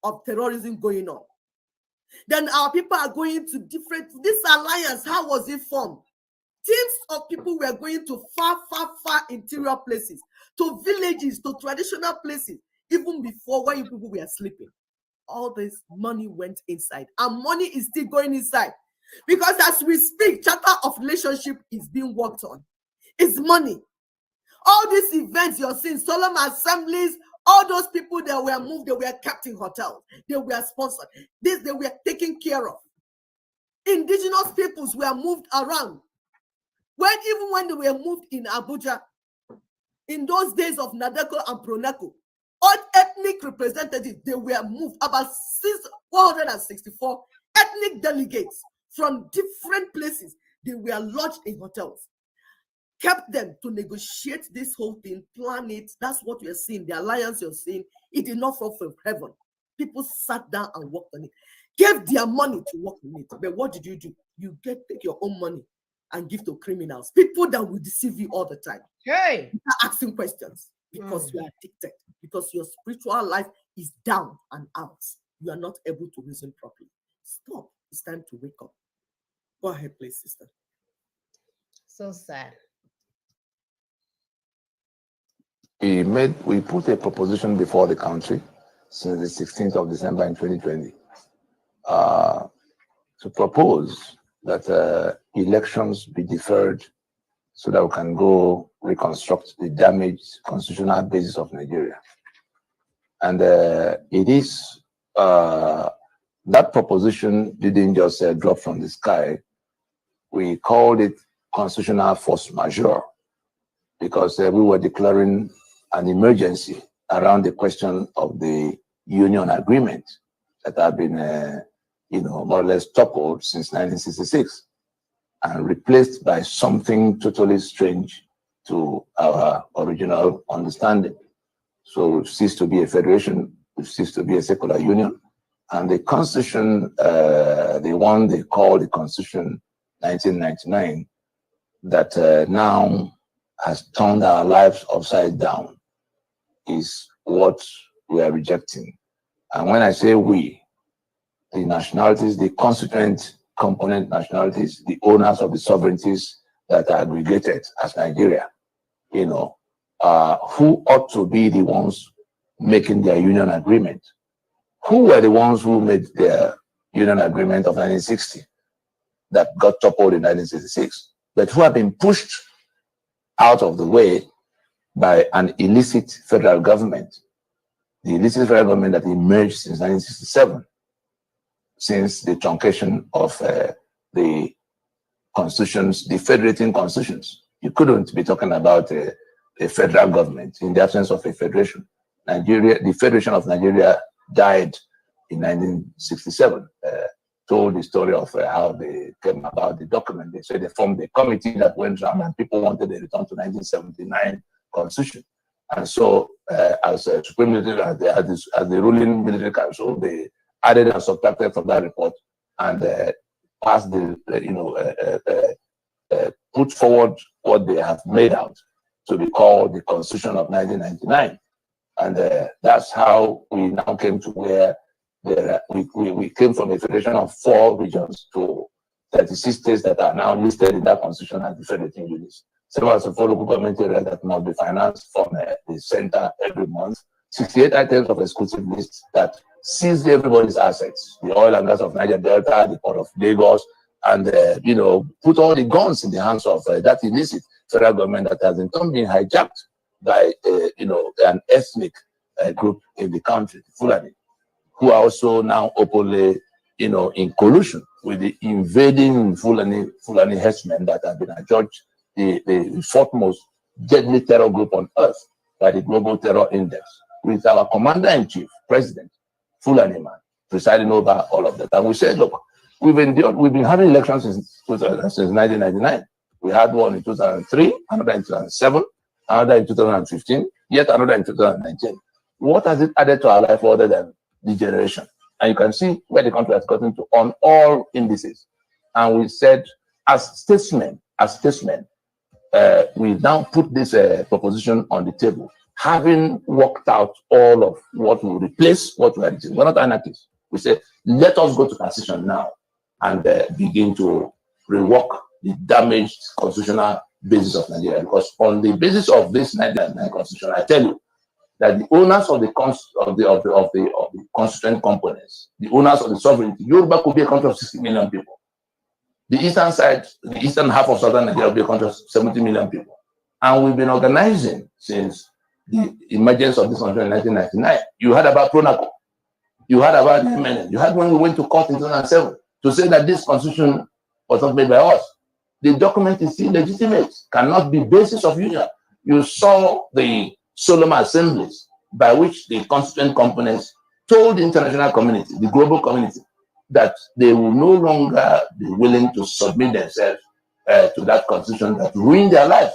[SPEAKER 2] of terrorism going on? Then our people are going to this alliance, how was it formed? Teams of people were going to far interior places, to villages, to traditional places, even before when people were sleeping. All this money went inside, and money is still going inside, because as we speak, charter of relationship is being worked on. It's money. All these events you're seeing, solemn assemblies, all those people that were moved, they were kept in hotels, they were sponsored, they were taken care of. Indigenous peoples were moved around. Even when they were moved in Abuja, in those days of Nadeko and Proneco, all ethnic representatives, they were moved. About 464 ethnic delegates from different places, they were lodged in hotels, kept them to negotiate this whole thing, plan it. That's what you're seeing. The alliance you're seeing, it did not fall from heaven. People sat down and worked on it, gave their money to work on it. But what did you do? You take your own money and give to criminals, people that will deceive you all the time.
[SPEAKER 1] Hey,
[SPEAKER 2] you are asking questions because you are addicted, because your spiritual life is down and out. You are not able to reason properly. Stop. It's time to wake up. Go ahead, please, sister.
[SPEAKER 1] So sad.
[SPEAKER 6] We put a proposition before the country since the 16th of December in 2020 to propose that elections be deferred so that we can go reconstruct the damaged constitutional basis of Nigeria. And it is, that proposition didn't just drop from the sky. We called it constitutional force majeure because we were declaring an emergency around the question of the union agreement that had been, more or less toppled since 1966 and replaced by something totally strange to our original understanding. So it ceased to be a federation which ceased to be a secular union. And the constitution, the one they call the Constitution 1999, that now has turned our lives upside down, is what we are rejecting. And when I say we, the nationalities, the constituent component nationalities, the owners of the sovereignties that are aggregated as Nigeria, you know, who ought to be the ones making their union agreement? Who were the ones who made their union agreement of 1960 that got toppled in 1966, but who have been pushed out of the way by an illicit federal government, the illicit federal government that emerged since 1967, since the truncation of the constitutions, the federating constitutions. You couldn't be talking about a federal government in the absence of a federation. Nigeria, the Federation of Nigeria died in 1967. Told the story of how they came about the document. They said they formed a committee that went around and people wanted a return to 1979 constitution. And so as a supreme military, as the ruling military council, they added and subtracted from that report and passed the, put forward what they have made out to be called the Constitution of 1999. And that's how we now came to where we came from a federation of 4 regions to 36 states that are now listed in that constitution as the federating units. 7 as a 4 local government areas that must be financed from the center every month. 68 items of exclusive lists that seized everybody's assets, the oil and gas of Niger Delta, the port of Lagos, and put all the guns in the hands of that illicit federal government that has in turn been hijacked by an ethnic group in the country, Fulani, who are also now openly, in collusion with the invading Fulani herdsmen that have been adjudged the fourth most deadly terror group on earth by the Global Terror Index, with our commander-in-chief, President Fulani man, presiding over all of that. And we said, look, we've been having elections since 1999. We had one in 2003, another in 2007, another in 2015, yet another in 2019. What has it added to our life other than degeneration? And you can see where the country has gotten to on all indices. And we said, as statesmen, we now put this proposition on the table, having worked out all of what will replace what we are doing. We're not anarchists. We say, let us go to transition now and begin to rework the damaged constitutional basis of Nigeria. Because on the basis of this 1999 constitution, I tell you that the owners of the constituent components, the owners of the sovereignty, Yoruba could be a country of 60 million people. The eastern side, the eastern half of southern Nigeria will be a country of 70 million people. And we've been organizing since the emergence of this country in 1999. You heard about Pronaco. You heard about the MNN. You heard when we went to court in 2007 to say that this constitution was not made by us. The document is still legitimate, cannot be basis of union. You saw the solemn assemblies by which the constituent components told the international community, the global community, that they will no longer be willing to submit themselves to that constitution that ruined their lives.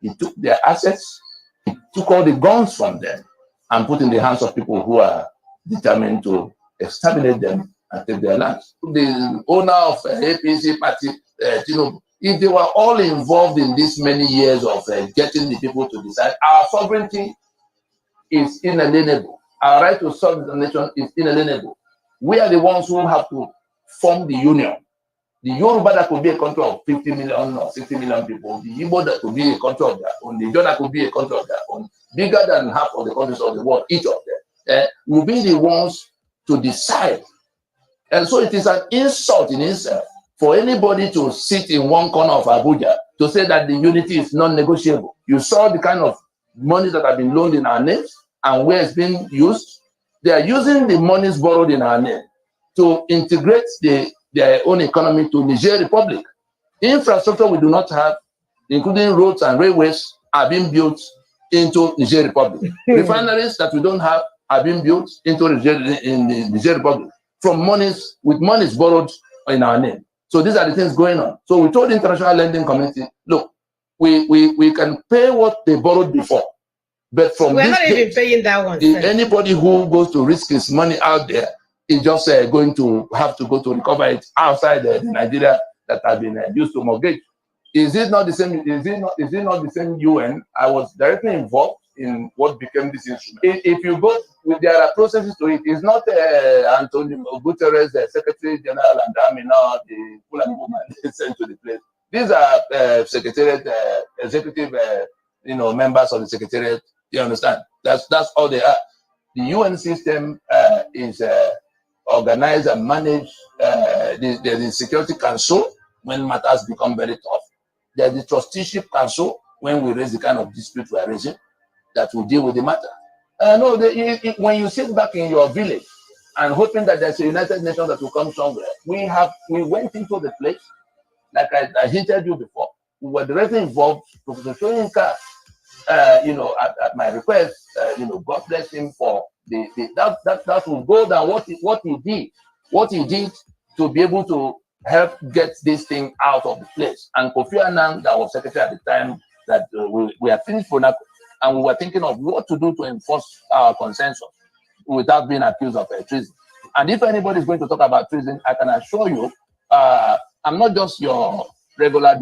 [SPEAKER 6] He took their assets, he took all the guns from them and put in the hands of people who are determined to exterminate them and take their lands. The owner of APC party, if they were all involved in this many years of getting the people to decide, our sovereignty is inalienable. Our right to serve the nation is inalienable. We are the ones who have to form the union. The Yoruba that could be a country of 50 million or 60 million people, the Igbo that could be a country of their own, the Ijaw that could be a country of their own, bigger than half of the countries of the world, each of them, will be the ones to decide. And so it is an insult in itself for anybody to sit in one corner of Abuja to say that the unity is non-negotiable. You saw the kind of money that have been loaned in our names and where it's being used. They are using the monies borrowed in our name to integrate their own economy to Niger Republic. Infrastructure we do not have, including roads and railways, are being built into Niger Republic. Refineries that we don't have are being built into the Niger Republic with monies borrowed in our name. So these are the things going on. So we told the international lending community, look, we can pay what they borrowed before,
[SPEAKER 14] But from
[SPEAKER 1] we're
[SPEAKER 14] this
[SPEAKER 1] not even paying that one.
[SPEAKER 14] anybody who goes to risk his money out there is just going to have to go to recover it outside Nigeria that has been used to mortgage. Is it not the same? Is it not the same UN? I was directly involved in what became this instrument. If you go, there are processes to it. It's not Antonio Guterres, the Secretary General, and now the Fulani woman sent to the place. These are secretariat, executive, members of the secretariat. You understand? That's all they are. The UN system is organized and managed. There's the Security Council when matters become very tough. There's the Trusteeship Council when we raise the kind of dispute we are raising that will deal with the matter. No, when you sit back in your village and hoping that there's a United Nations that will come somewhere, we went into the place, like I hinted you before. We were directly involved. Professor Soyinka, at my request, God bless him for that will go down what he did to be able to help get this thing out of the place. And Kofi Annan, that was secretary at the time, that we had finished for now, and we were thinking of what to do to enforce our consensus without being accused of treason. And if anybody is going to talk about treason, I can assure you, I'm not just your regular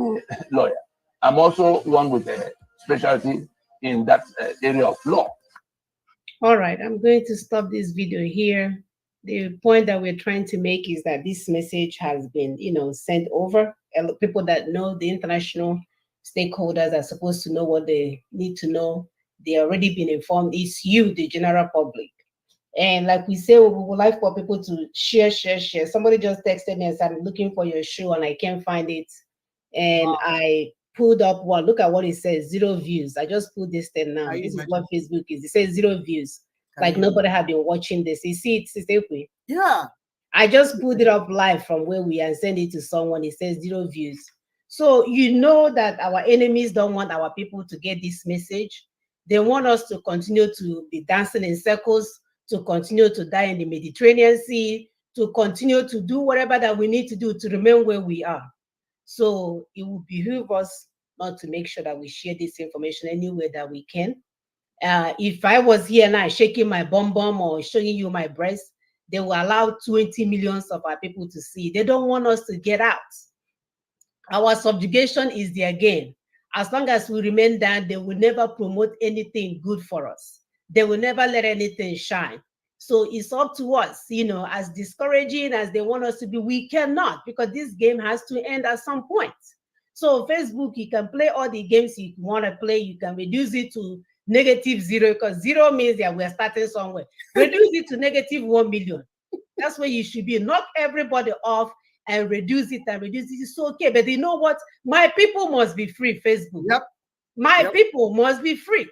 [SPEAKER 14] lawyer. I'm also one with a specialty in that area of law.
[SPEAKER 1] All right, I'm going to stop this video here. The point that we're trying to make is that this message has been, sent over. People that know, the international stakeholders are supposed to know what they need to know. They already been informed. It's you, the general public. And like we say, we would like for people to share. Somebody just texted me and said, I'm looking for your show and I can't find it. And I pulled up one. Look at what it says, 0 views. I just put this thing now. This is what Facebook is. It says 0 views. Like nobody have been watching this. You see it,
[SPEAKER 2] yeah.
[SPEAKER 1] I just put it up live from where we are and send it to someone. It says 0 views. So you know that our enemies don't want our people to get this message. They want us to continue to be dancing in circles, to continue to die in the Mediterranean Sea, to continue to do whatever that we need to do to remain where we are. So it will behoove us not to make sure that we share this information anywhere that we can. If I was here now shaking my bum or showing you my breast, they will allow 20 millions of our people to see. They don't want us to get out. Our subjugation is their gain. As long as we remain down, they will never promote anything good for us. They will never let anything shine. So it's up to us, as discouraging as they want us to be, we cannot, because this game has to end at some point. So Facebook, you can play all the games you want to play. You can reduce it to -0, because 0 means that we're starting somewhere. Reduce it to -1 million. That's where you should be. Knock everybody off and reduce it. It's okay. But you know what? My people must be free, Facebook.
[SPEAKER 2] Yep.
[SPEAKER 1] My people must be free.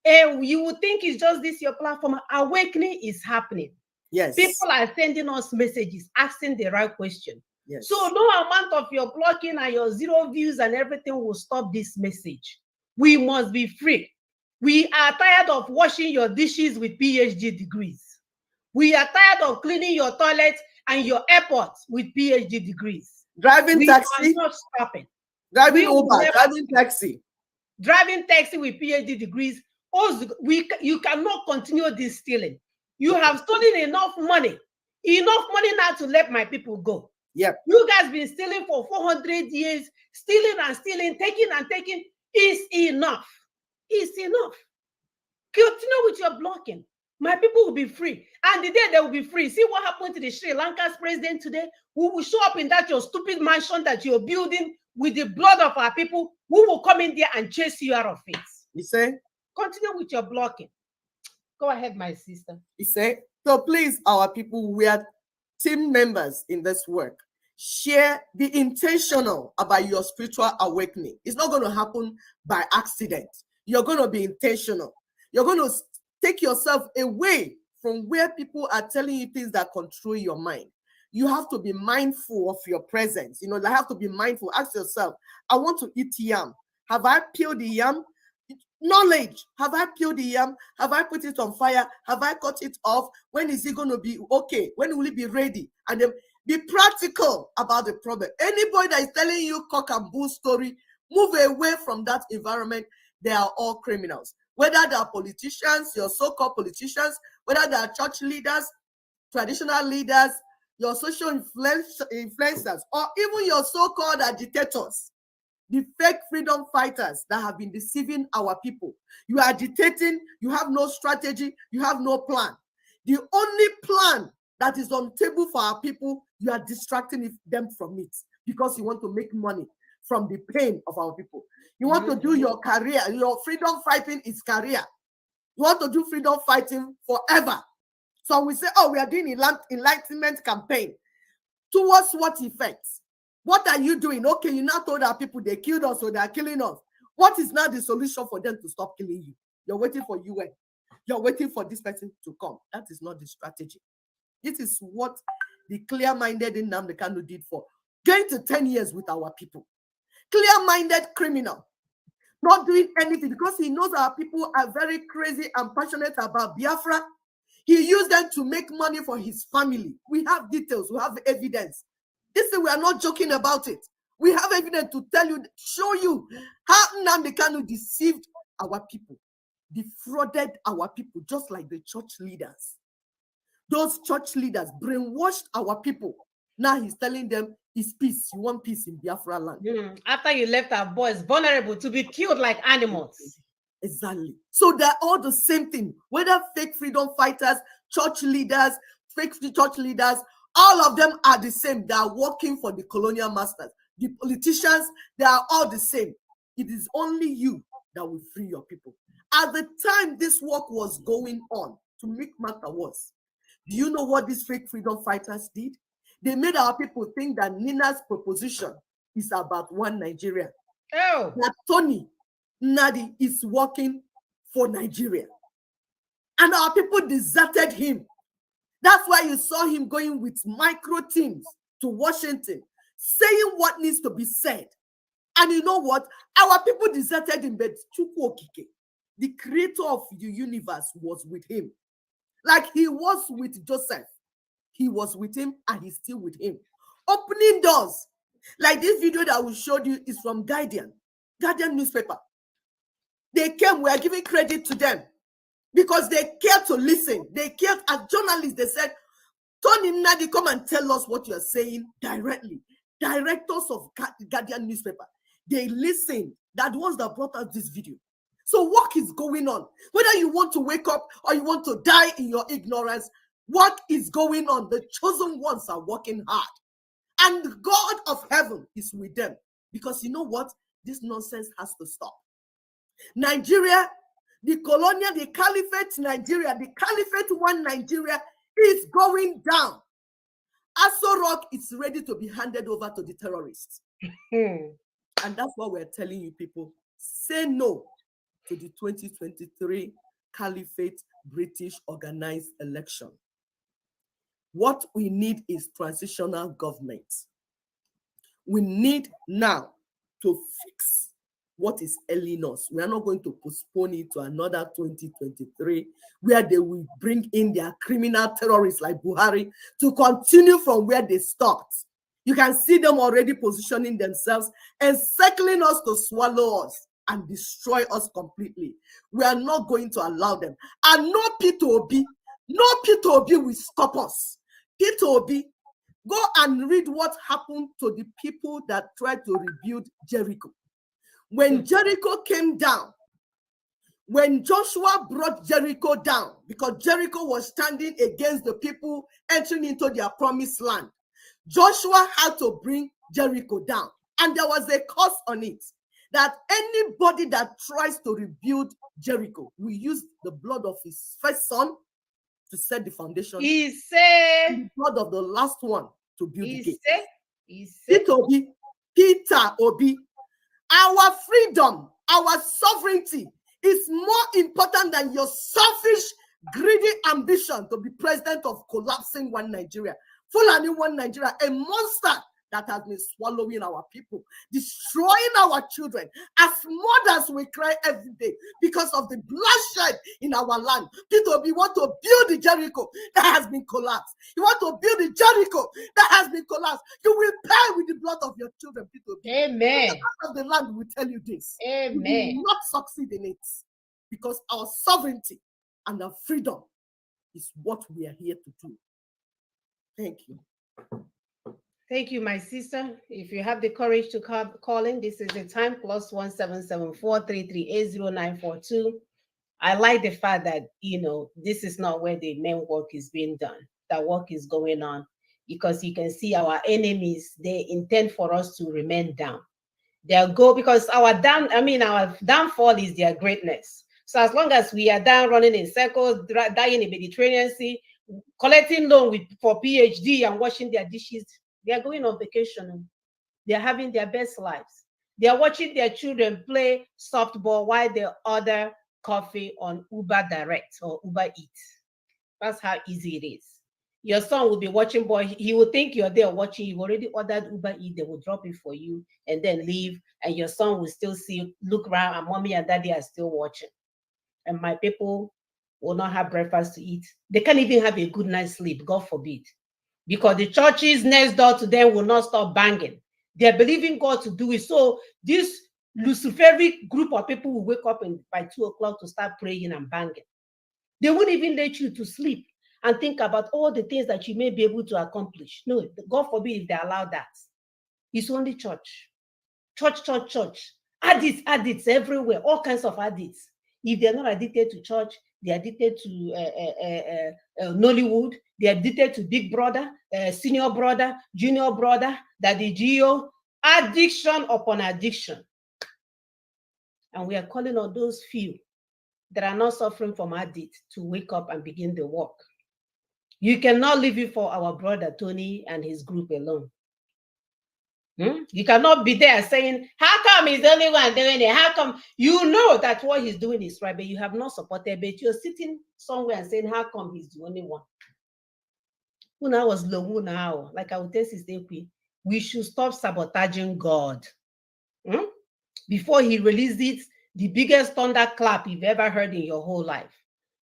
[SPEAKER 1] And you would think it's just this your platform. Awakening is happening.
[SPEAKER 2] Yes.
[SPEAKER 1] People are sending us messages, asking the right question.
[SPEAKER 2] Yes.
[SPEAKER 1] So no amount of your blocking and your 0 views and everything will stop this message. We must be free. We are tired of washing your dishes with PhD degrees. We are tired of cleaning your toilets and your airports with PhD degrees.
[SPEAKER 2] Driving taxi.
[SPEAKER 1] We are not stopping.
[SPEAKER 2] Driving Uber, driving taxi.
[SPEAKER 1] Driving taxi with PhD degrees. You cannot continue this stealing. You have stolen enough money now to let my people go.
[SPEAKER 2] Yep.
[SPEAKER 1] You guys been stealing for 400 years, stealing and stealing, taking and taking. Is enough. It's enough. Continue with your blocking. My people will be free. And the day they will be free, see what happened to the Sri Lanka's president today? Who will show up in that your stupid mansion that you're building with the blood of our people, who will come in there and chase you out of it.
[SPEAKER 2] You say?
[SPEAKER 1] Continue with your blocking. Go ahead, my sister.
[SPEAKER 2] You say? So please, our people, we are team members in this work. Share, be intentional about your spiritual awakening. It's not going to happen by accident. You're going to be intentional. You're going to take yourself away from where people are telling you things that control your mind. You have to be mindful of your presence. You have to be mindful. Ask yourself, I want to eat yam. Have I peeled the yam? Knowledge. Have I peeled the yam? Have I put it on fire? Have I cut it off? When is it going to be okay? When will it be ready? And then be practical about the problem. Anybody that is telling you cock and bull story, move away from that environment. They are all criminals. whether they are politicians, your so-called politicians, whether they are church leaders, traditional leaders, your social influencers, or even your so-called agitators, the fake freedom fighters that have been deceiving our people. You are agitating, you have no strategy, you have no plan. The only plan that is on the table for our people, you are distracting them from it because you want to make money from the pain of our people. You want to do your career, your freedom fighting is career. You want to do freedom fighting forever. So we say, oh, we are doing enlightenment campaign. Towards what effects? What are you doing? Okay, you now told our people they killed us, so they are killing us. What is now the solution for them to stop killing you? You're waiting for UN. You're waiting for this person to come. That is not the strategy. This is what the clear-minded Nnamdi Kanu did for going to 10 years with our people. Clear-minded criminal, not doing anything because he knows our people are very crazy and passionate about Biafra. He used them to make money for his family. We have details, we have evidence. This is, we are not joking about it. We have evidence to tell you, show you how Nnamdi Kanu deceived our people, defrauded our people, just like the church leaders. Those church leaders brainwashed our people. Now he's telling them it's peace. You want peace in Biafra land.
[SPEAKER 1] After you left our boys vulnerable to be killed like animals.
[SPEAKER 2] Exactly. So they're all the same thing. Whether fake freedom fighters, church leaders, fake church leaders, all of them are the same. They are working for the colonial masters. The politicians, they are all the same. It is only you that will free your people. At the time this work was going on, to make matter worse, do you know what these fake freedom fighters did? They made our people think that Nina's proposition is about one Nigeria.
[SPEAKER 1] Oh.
[SPEAKER 2] That Tony Nadi is working for Nigeria. And our people deserted him. That's why you saw him going with micro teams to Washington, saying what needs to be said. And you know what? Our people deserted him, but Chukwu Okike, the creator of the universe, was with him. Like he was with Joseph. He was with him and he's still with him. Opening doors. Like this video that we showed you is from Guardian newspaper. They came, we are giving credit to them because they care to listen. They care as journalists. They said, Tony Nadi, come and tell us what you are saying directly. Directors of Guardian newspaper, they listened. That was that brought us this video. So work is going on. Whether you want to wake up or you want to die in your ignorance, work is going on. The chosen ones are working hard. And the God of heaven is with them. Because you know what? This nonsense has to stop. Nigeria, the colonial, the caliphate Nigeria, the caliphate one Nigeria is going down. Aso Rock is ready to be handed over to the terrorists. And that's what we're telling you people. Say no to the 2023 Caliphate British organized election. What we need is transitional government. We need now to fix what is ailing us. We are not going to postpone it to another 2023, where they will bring in their criminal terrorists like Buhari to continue from where they stopped. You can see them already positioning themselves and circling us to swallow us and destroy us completely. We are not going to allow them. And no P2OB will stop us. P2OB, go and read what happened to the people that tried to rebuild Jericho. When Jericho came down, when Joshua brought Jericho down, because Jericho was standing against the people entering into their promised land, Joshua had to bring Jericho down. And there was a curse on it, that anybody that tries to rebuild Jericho will use the blood of his first son to set the foundation.
[SPEAKER 1] He said,
[SPEAKER 2] the blood of the last one to build the gate.
[SPEAKER 1] He said,
[SPEAKER 2] Peter Obi, our freedom, our sovereignty is more important than your selfish, greedy ambition to be president of collapsing one Nigeria. Fulani one Nigeria, a monster that has been swallowing our people, destroying our children. As mothers, we cry every day because of the bloodshed in our land. People, we want to build the Jericho that has been collapsed. You want to build the Jericho that has been collapsed. You will pay with the blood of your children, people.
[SPEAKER 1] Amen.
[SPEAKER 2] The of the land will tell you this.
[SPEAKER 1] Amen.
[SPEAKER 2] You will not succeed in it. because our sovereignty and our freedom is what we are here to do. Thank you.
[SPEAKER 1] Thank you, my sister. If you have the courage to call in, this is the time, +1 774 338 0942. I like the fact that, this is not where the main work is being done. That work is going on because you can see our enemies, they intend for us to remain down. They'll go because our downfall is their greatness. So as long as we are down running in circles, dying in the Mediterranean Sea, collecting loan for PhD and washing their dishes, they are going on vacation. They are having their best lives. They are watching their children play softball while they order coffee on Uber Direct or Uber Eats. That's how easy it is. Your son will be watching boy. He will think you're there watching. You've already ordered Uber Eats. They will drop it for you and then leave. And your son will still look around, and mommy and daddy are still watching. And my people will not have breakfast to eat. They can't even have a good night's sleep, God forbid. Because the churches next door to them will not stop banging. They're believing God to do it. So this Luciferic group of people will wake up by 2 o'clock to start praying and banging. They won't even let you to sleep and think about all the things that you may be able to accomplish. No, God forbid if they allow that. It's only church. Church. Addicts everywhere, all kinds of addicts. If they're not addicted to church, they're addicted to Nollywood, they're addicted to Big Brother, Senior Brother, Junior Brother, Daddy Gio, addiction upon addiction. And we are calling on those few that are not suffering from addict to wake up and begin the work. You cannot leave it for our brother Tony and his group alone. You cannot be there saying, how come he's the only one doing it? How come? You know that what he's doing is right, but you have not supported, but you're sitting somewhere and saying, how come he's the only one? When I was low now, like I would tell Sister Ekwe, we should stop sabotaging God. Before he releases the biggest thunderclap you've ever heard in your whole life.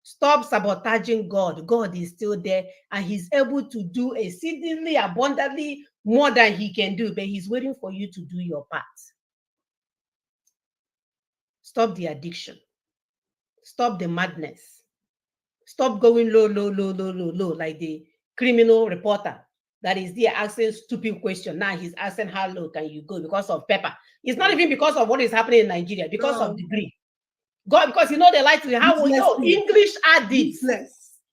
[SPEAKER 1] Stop sabotaging God. God is still there and he's able to do exceedingly abundantly more than he can do, but he's waiting for you to do your part. Stop the addiction. Stop the madness. Stop going low, like the criminal reporter that is there asking stupid question. Now he's asking how low can you go because of pepper. It's not even because of what is happening in Nigeria, because of degree. God, because they like to how English addicts.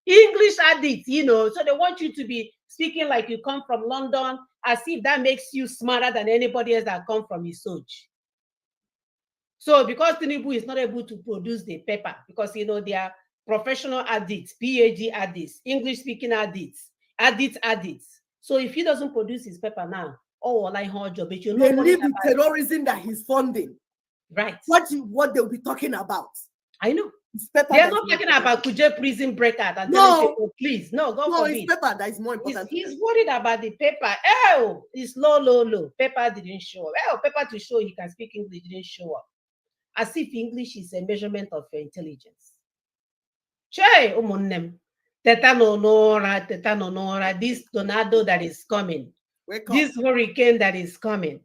[SPEAKER 1] English addicts, so they want you to be speaking like you come from London, as if that makes you smarter than anybody else that come from Isoj. So because Tinubu is not able to produce the paper, because they are professional addicts, PhD addicts, English speaking addicts. So if he doesn't produce his paper now, like her job, but
[SPEAKER 2] they leave the terrorism that he's funding.
[SPEAKER 1] Right.
[SPEAKER 2] What they'll be talking about.
[SPEAKER 1] I know. They're not talking about Kuje prison breakout and telling people, please. No, God forbid.
[SPEAKER 2] It's paper that is more important.
[SPEAKER 1] He's worried about the paper. It's low. Paper didn't show up. Paper to show he can speak English didn't show up. As if English is a measurement of your intelligence. Che, Teta no nora, this tornado that is coming. This hurricane that is coming.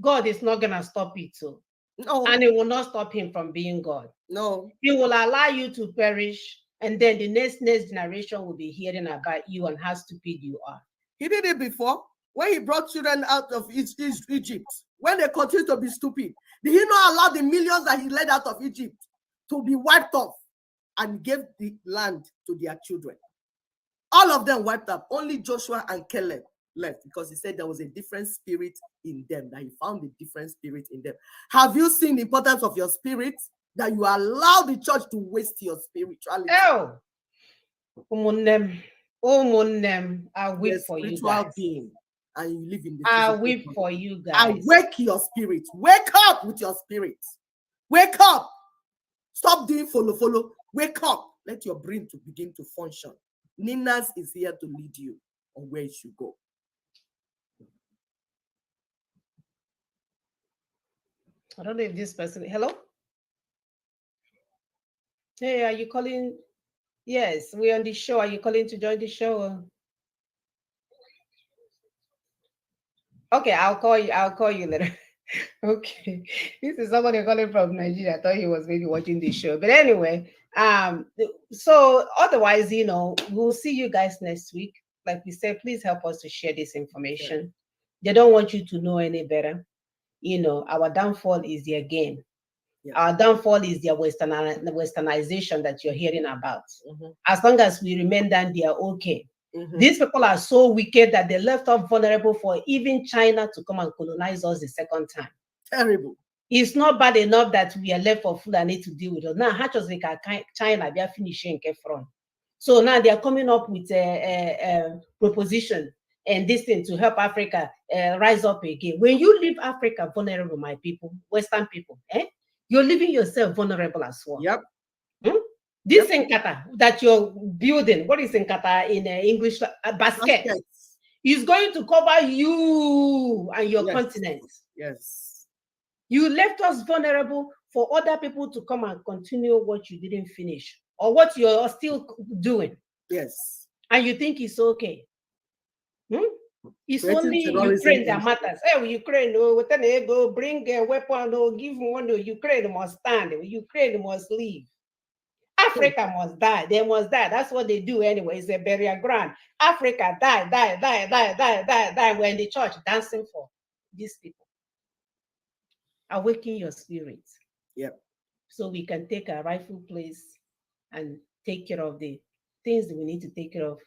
[SPEAKER 1] God is not gonna stop it too. No. And it will not stop him from being God.
[SPEAKER 2] No.
[SPEAKER 1] He will allow you to perish, and then the next generation will be hearing about you and how stupid you are.
[SPEAKER 2] He did it before when he brought children out of Egypt. When they continue to be stupid, did he not allow the millions that he led out of Egypt to be wiped off and gave the land to their children? All of them wiped up. Only Joshua and Caleb left because he said there was a different spirit in them, that he found a different spirit in them. Have you seen the importance of your spirit? That you allow the church to waste your spirituality.
[SPEAKER 1] I weep for you guys.
[SPEAKER 2] Being, and you live in the
[SPEAKER 1] I weep for you guys.
[SPEAKER 2] I wake your spirit. Wake up with your spirit. Wake up. Stop doing follow. Wake up. Let your brain to begin to function. Ninas is here to lead you on where you should go.
[SPEAKER 1] I don't know if this person. Hello? Hey, are you calling? Yes, we're on the show. Are you calling to join the show? Okay, I'll call you later. Okay, this is somebody calling from Nigeria. I thought he was maybe watching the show, but anyway, so otherwise, we'll see you guys next week. Like we said, please help us to share this information. They don't want you to know any better. Our downfall is their game. Our downfall is their westernization that you're hearing about. As long as we remain down, they are okay. These people are so wicked that they left us vulnerable for even China to come and colonize us the second time.
[SPEAKER 2] Terrible.
[SPEAKER 1] It's not bad enough that we are left for Fulani to deal with us. Now, how just like China, they are finishing front. So now they are coming up with a proposition and this thing to help Africa rise up again. When you leave Africa vulnerable, my people, Western people, you're leaving yourself vulnerable as well.
[SPEAKER 2] Yep.
[SPEAKER 1] This Nkata that you're building, what is Nkata in English? Basket. Is going to cover you and your continent.
[SPEAKER 2] Yes.
[SPEAKER 1] You left us vulnerable for other people to come and continue what you didn't finish or what you're still doing.
[SPEAKER 2] Yes.
[SPEAKER 1] And you think it's okay. It's only Ukraine that matters. Hey, Ukraine, go bring a weapon or give one. Ukraine must stand. Ukraine must leave. Africa must die. They must die. That's what they do anyway. It's a burial ground. Africa die. We're in the church dancing for these people. Awaken your spirit.
[SPEAKER 2] Yep.
[SPEAKER 1] So we can take our rightful place and take care of the things that we need to take care of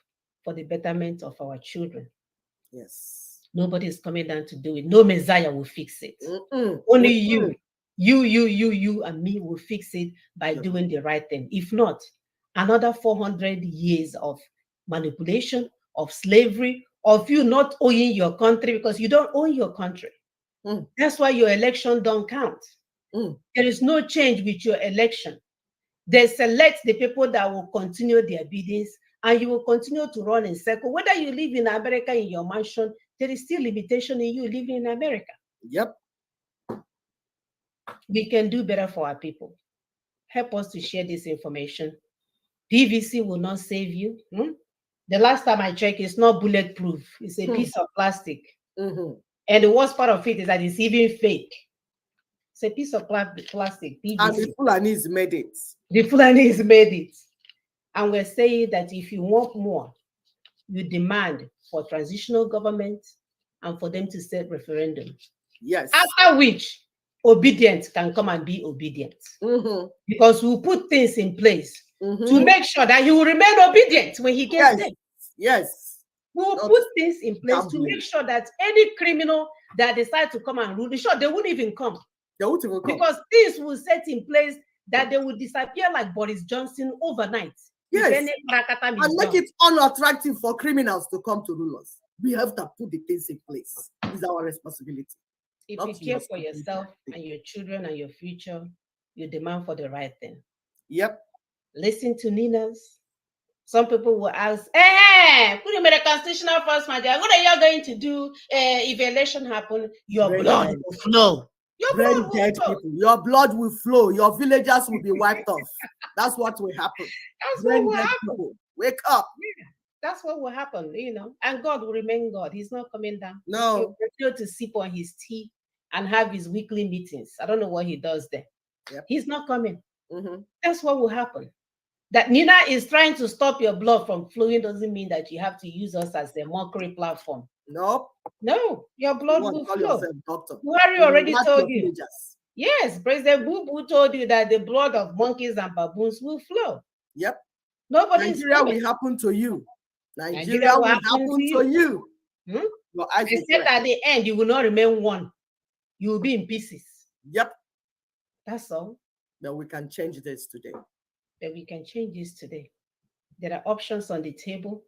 [SPEAKER 1] for the betterment of our children.
[SPEAKER 2] Yes.
[SPEAKER 1] Nobody is coming down to do it. No Messiah will fix it. Only you. You and me will fix it by doing the right thing. If not, another 400 years of manipulation, of slavery, of you not owning your country because you don't own your country. That's why your election don't count. There is no change with your election. They select the people that will continue their biddings and you will continue to run in circle. Whether you live in America in your mansion, there is still limitation in you living in America.
[SPEAKER 2] Yep.
[SPEAKER 1] We can do better for our people. Help us to share this information. PVC will not save you. The last time I checked, it's not bulletproof. It's a piece of plastic. And the worst part of it is that it's even fake. It's a piece of plastic, PVC.
[SPEAKER 2] And the Fulanese made it.
[SPEAKER 1] The Fulanese made it. And we're saying that if you want more, you demand for transitional government and for them to set referendum.
[SPEAKER 2] Yes.
[SPEAKER 1] After which, obedient can come and be obedient. Because we'll put things in place to make sure that he will remain obedient when he gets there.
[SPEAKER 2] Yes.
[SPEAKER 1] We'll put things in place to make sure that any criminal that decides to come and rule, they won't even come.
[SPEAKER 2] They won't even come.
[SPEAKER 1] Because things will set in place that they will disappear like Boris Johnson overnight.
[SPEAKER 2] Yes. And make it unattractive for criminals to come to rule us. We have to put the things in place. It's our responsibility.
[SPEAKER 1] If you care for yourself and your children and your future, you demand for the right thing.
[SPEAKER 2] Yep.
[SPEAKER 1] Listen to Nina's. Some people will ask, hey, put him in the constitutional first, my dear. What are you going to do if election happens? Your blood will flow. Your blood will flow.
[SPEAKER 2] Your blood will flow. Your villagers will be wiped off. That's what will happen.
[SPEAKER 1] That's what will happen.
[SPEAKER 2] Wake up.
[SPEAKER 1] Yeah. That's what will happen, and God will remain God. He's not coming down.
[SPEAKER 2] No.
[SPEAKER 1] He'll continue to sip on his tea and have his weekly meetings. I don't know what he does there.
[SPEAKER 2] Yep.
[SPEAKER 1] He's not coming. That's what will happen. That Nina is trying to stop your blood from flowing doesn't mean that you have to use us as a mockery platform.
[SPEAKER 2] No.
[SPEAKER 1] No, your blood will flow.
[SPEAKER 2] Doctor.
[SPEAKER 1] Buhari already told you. Yes, President Bubu told you that the blood of monkeys and baboons will flow.
[SPEAKER 2] Yep.
[SPEAKER 1] Nigeria
[SPEAKER 2] will happen to you. Nigeria will happen to you.
[SPEAKER 1] Except at the end, you will not remain one. You will be in pieces.
[SPEAKER 2] Yep.
[SPEAKER 1] That's all.
[SPEAKER 2] But we can change this today.
[SPEAKER 1] There are options on the table.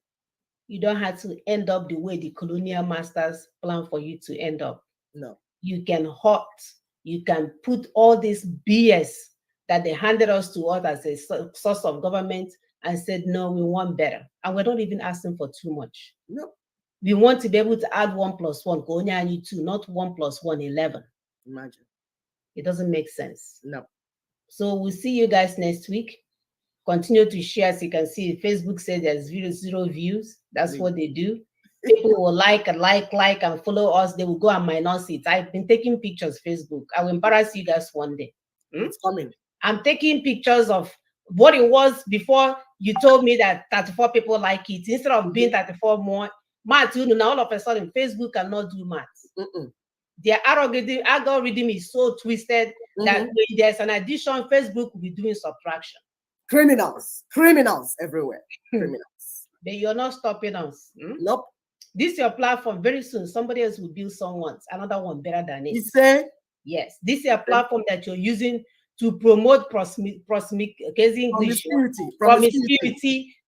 [SPEAKER 1] You don't have to end up the way the colonial masters plan for you to end up.
[SPEAKER 2] No.
[SPEAKER 1] You can halt. You can put all this BS that they handed us to us as a source of government and said, no, we want better. And we're not even asking for too much.
[SPEAKER 2] No.
[SPEAKER 1] We want to be able to add 1 + 1, go only need 2, not 1 + 1, 11.
[SPEAKER 2] Imagine.
[SPEAKER 1] It doesn't make sense.
[SPEAKER 2] No.
[SPEAKER 1] So we'll see you guys next week. Continue to share. As you can see, Facebook says there's 0 views. That's what they do. People will like and follow us. They will go and minus it. I've been taking pictures, Facebook. I will embarrass you guys one day.
[SPEAKER 2] It's coming.
[SPEAKER 1] I'm taking pictures of what it was before you told me that 34 people like it. Instead of being 34 more, math, now all of a sudden Facebook cannot do math. Their algorithm is so twisted that when there's an addition, Facebook will be doing subtraction.
[SPEAKER 2] Criminals everywhere. Criminals.
[SPEAKER 1] But you're not stopping us.
[SPEAKER 2] Nope.
[SPEAKER 1] This is your platform. Very soon, somebody else will build someone's, another one better than it.
[SPEAKER 2] You say?
[SPEAKER 1] Yes. This is a platform that you're using to promote promiscuity,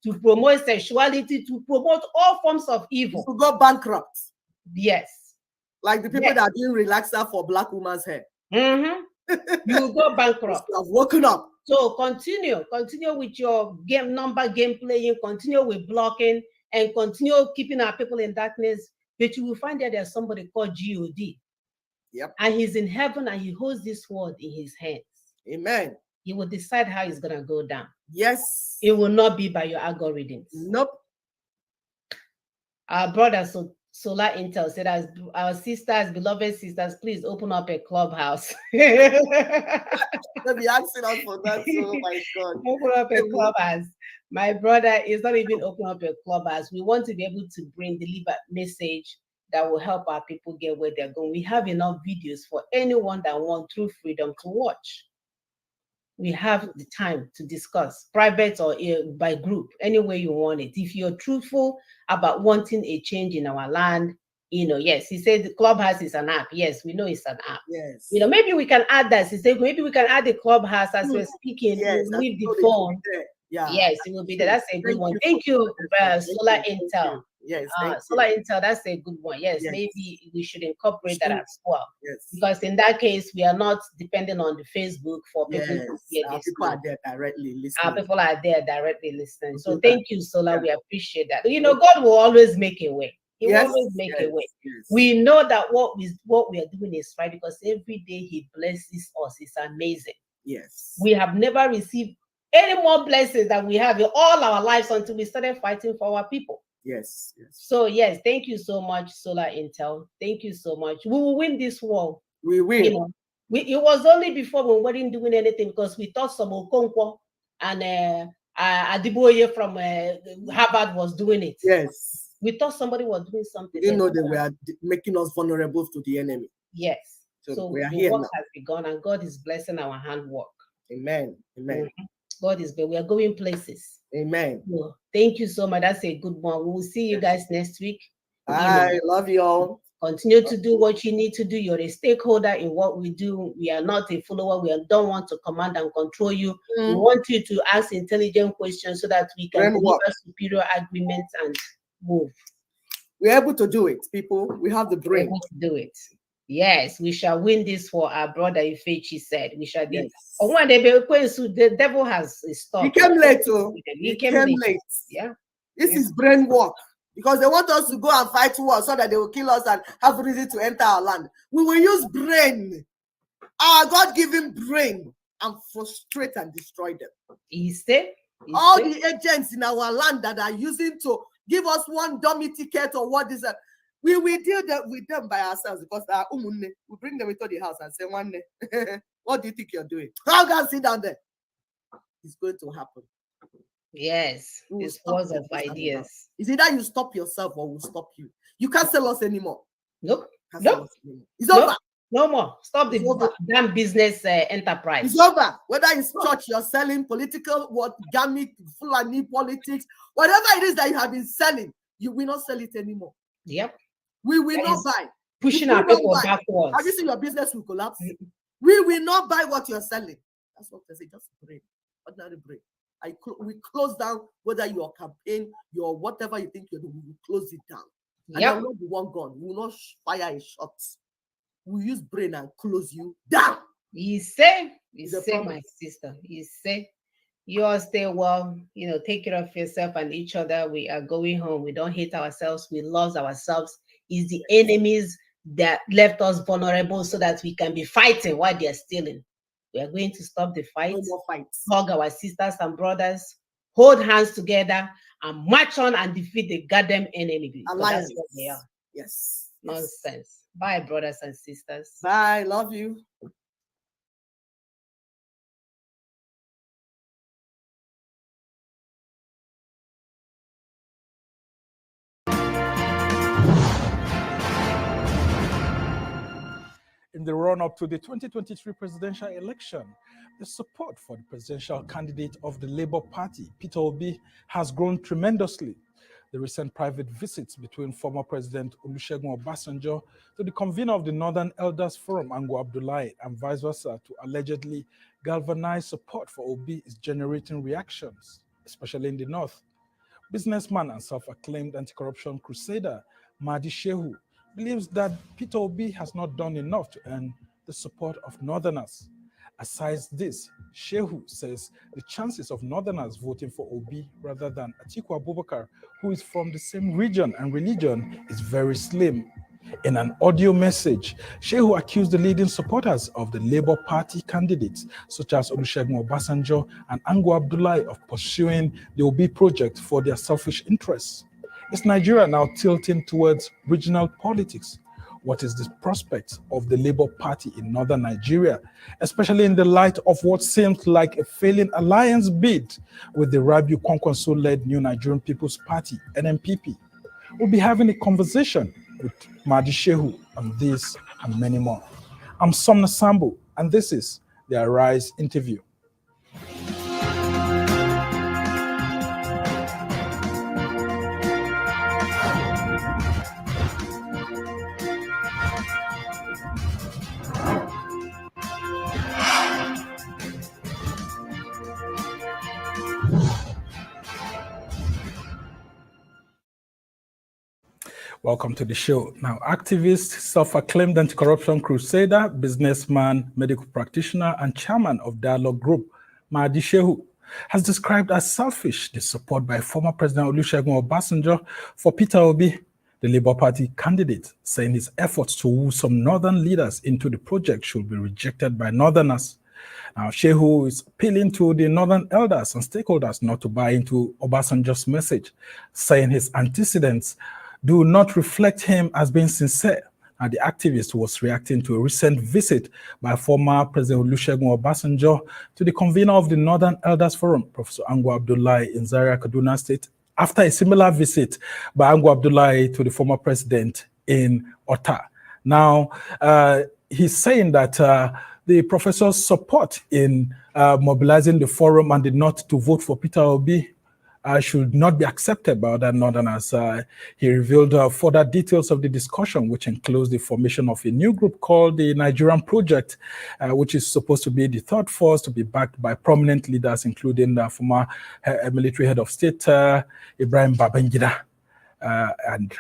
[SPEAKER 1] to promote sexuality, to promote all forms of evil.
[SPEAKER 2] To go bankrupt.
[SPEAKER 1] Yes.
[SPEAKER 2] Like the people that are doing relaxer for black women's hair.
[SPEAKER 1] You will go bankrupt.
[SPEAKER 2] I've woken up.
[SPEAKER 1] So continue with your game playing, continue with blocking, and continue keeping our people in darkness. But you will find that there's somebody called God.
[SPEAKER 2] Yep.
[SPEAKER 1] And he's in heaven and he holds this world in his hands.
[SPEAKER 2] Amen.
[SPEAKER 1] He will decide how it's gonna go down.
[SPEAKER 2] Yes.
[SPEAKER 1] It will not be by your algorithms.
[SPEAKER 2] Nope.
[SPEAKER 1] Our brother Solar Intel said, as our sisters, beloved sisters, please open up a clubhouse.
[SPEAKER 2] They'll be asking us for that. Oh my God.
[SPEAKER 1] Open up a clubhouse. My brother is not even open up a clubhouse. We want to be able to deliver message that will help our people get where they're going. We have enough videos for anyone that wants true freedom to watch. We have the time to discuss, private or by group, any way you want it. If you're truthful about wanting a change in our land, yes, he said the clubhouse is an app. Yes, we know it's an app.
[SPEAKER 2] Yes.
[SPEAKER 1] Maybe we can add that. He said maybe we can add the clubhouse as we're speaking.
[SPEAKER 2] Yes,
[SPEAKER 1] we'll leave the phone.
[SPEAKER 2] Yeah.
[SPEAKER 1] Yes, it will be there. That's a good one. Thank you, Solar Intel.
[SPEAKER 2] Yes,
[SPEAKER 1] Solar Intel, that's a good one. Yes, maybe we should incorporate that as well.
[SPEAKER 2] Yes.
[SPEAKER 1] Because in that case, we are not dependent on the Facebook for people to hear this.
[SPEAKER 2] People are there directly listening.
[SPEAKER 1] Our people are there directly listening. So thank you, Solar. We appreciate that. God will always make a way. He will always make a way.
[SPEAKER 2] Yes.
[SPEAKER 1] We know that what we are doing is right because every day He blesses us. It's amazing.
[SPEAKER 2] Yes.
[SPEAKER 1] We have never received any more blessings than we have in all our lives until we started fighting for our people.
[SPEAKER 2] Yes.
[SPEAKER 1] So yes, thank you so much, Solar Intel. Thank you so much. We will win this war.
[SPEAKER 2] We will.
[SPEAKER 1] It was only before we weren't doing anything because we thought some Okonkwo and Adiboye from Harvard was doing it.
[SPEAKER 2] Yes.
[SPEAKER 1] We thought somebody was doing something.
[SPEAKER 2] We didn't know they were making us vulnerable to the enemy.
[SPEAKER 1] Yes.
[SPEAKER 2] So we are
[SPEAKER 1] the
[SPEAKER 2] here
[SPEAKER 1] work
[SPEAKER 2] now.
[SPEAKER 1] has begun and God is blessing our handwork.
[SPEAKER 2] Amen. Amen.
[SPEAKER 1] We are going places.
[SPEAKER 2] Amen.
[SPEAKER 1] So, thank you so much. That's a good one. We will see you guys next week.
[SPEAKER 2] I love you all.
[SPEAKER 1] Continue to do what you need to do. You're a stakeholder in what we do. We are not a follower. We don't want to command and control you. We want you to ask intelligent questions so that we can deliver superior agreements and move.
[SPEAKER 2] We're able to do it, people. We have the brain.
[SPEAKER 1] We're able to do it. Yes, we shall win this for our brother Ifechi said. We shall do it. The devil has stopped.
[SPEAKER 2] He came late, too. He came late.
[SPEAKER 1] Yeah.
[SPEAKER 2] This is brain work. Because they want us to go and fight war so that they will kill us and have reason to enter our land. We will use brain, our God-given brain, and frustrate and destroy them. All the agents in our land that are using to give us one dummy ticket or what is that, we will deal with them by ourselves because we bring them into the house and say, one day, what do you think you're doing? How can sit down there? It's going to happen.
[SPEAKER 1] Yes, it's wars of ideas.
[SPEAKER 2] Is either you stop yourself or we'll stop you. You can't sell us anymore.
[SPEAKER 1] Nope.
[SPEAKER 2] It's over.
[SPEAKER 1] No more. Stop the damn business enterprise.
[SPEAKER 2] It's over. Whether it's church you're selling, political, gamut, Fulani politics, whatever it is that you have been selling, you will not sell it anymore.
[SPEAKER 1] Yep.
[SPEAKER 2] We will not buy.
[SPEAKER 1] Pushing our people backwards.
[SPEAKER 2] Have you seen your business will collapse? We will not buy what you're selling. That's what they say. Just brain, ordinary brain. We close down whether your campaign, your whatever you think you're doing, we will close it down. And I will not be one gun. We will not fire a shot. We use brain and close you down.
[SPEAKER 1] You say, my sister. You say, you all stay well. Take care of yourself and each other. We are going home. We don't hate ourselves. We love ourselves. It's the enemies that left us vulnerable so that we can be fighting while they're stealing. We are going to stop the fight.
[SPEAKER 2] No more fights.
[SPEAKER 1] Hug our sisters and brothers. Hold hands together and march on and defeat the goddamn enemy.
[SPEAKER 2] Alliance.
[SPEAKER 1] That's what they are.
[SPEAKER 2] Yes.
[SPEAKER 1] Nonsense. Bye, brothers and sisters.
[SPEAKER 2] Bye. Love you.
[SPEAKER 15] In the run-up to the 2023 presidential election, the support for the presidential candidate of the Labour Party, Peter Obi, has grown tremendously. The recent private visits between former President Olusegun Obasanjo to the convener of the Northern Elders Forum, Ango Abdullahi, and vice versa to allegedly galvanize support for Obi is generating reactions, especially in the North. Businessman and self-acclaimed anti-corruption crusader Mahdi Shehu believes that Peter Obi has not done enough to earn the support of Northerners. Aside this, Shehu says the chances of Northerners voting for Obi rather than Atiku Abubakar, who is from the same region and religion, is very slim. In an audio message, Shehu accused the leading supporters of the Labour Party candidates, such as Olusegun Obasanjo and Ango Abdullahi, of pursuing the Obi project for their selfish interests. Is Nigeria now tilting towards regional politics? What is the prospect of the Labour Party in northern Nigeria, especially in the light of what seems like a failing alliance bid with the Rabiu Kwankwaso-led New Nigerian People's Party, NNPP? We'll be having a conversation with Mahdi Shehu on this and many more. I'm Somna Sambo, and this is the Arise interview. Welcome to the show. Now, activist, self-acclaimed anti-corruption crusader, businessman, medical practitioner, and chairman of Dialogue Group, Mahdi Shehu, has described as selfish the support by former President Olusegun Obasanjo for Peter Obi, the Labour Party candidate, saying his efforts to woo some northern leaders into the project should be rejected by northerners. Now, Shehu is appealing to the northern elders and stakeholders not to buy into Obasanjo's message, saying his antecedents do not reflect him as being sincere. And the activist was reacting to a recent visit by former President Olusegun Obasanjo to the convener of the Northern Elders Forum, Professor Ango Abdullahi in Zaria, Kaduna State, after a similar visit by Ango Abdullahi to the former president in Ota. Now, he's saying that the professor's support in mobilizing the forum and the North to vote for Peter Obi should not be accepted by other northerners. He revealed further details of the discussion, which includes the formation of a new group called the Nigerian Project, which is supposed to be the third force to be backed by prominent leaders, including former military head of state, Ibrahim Babangida, and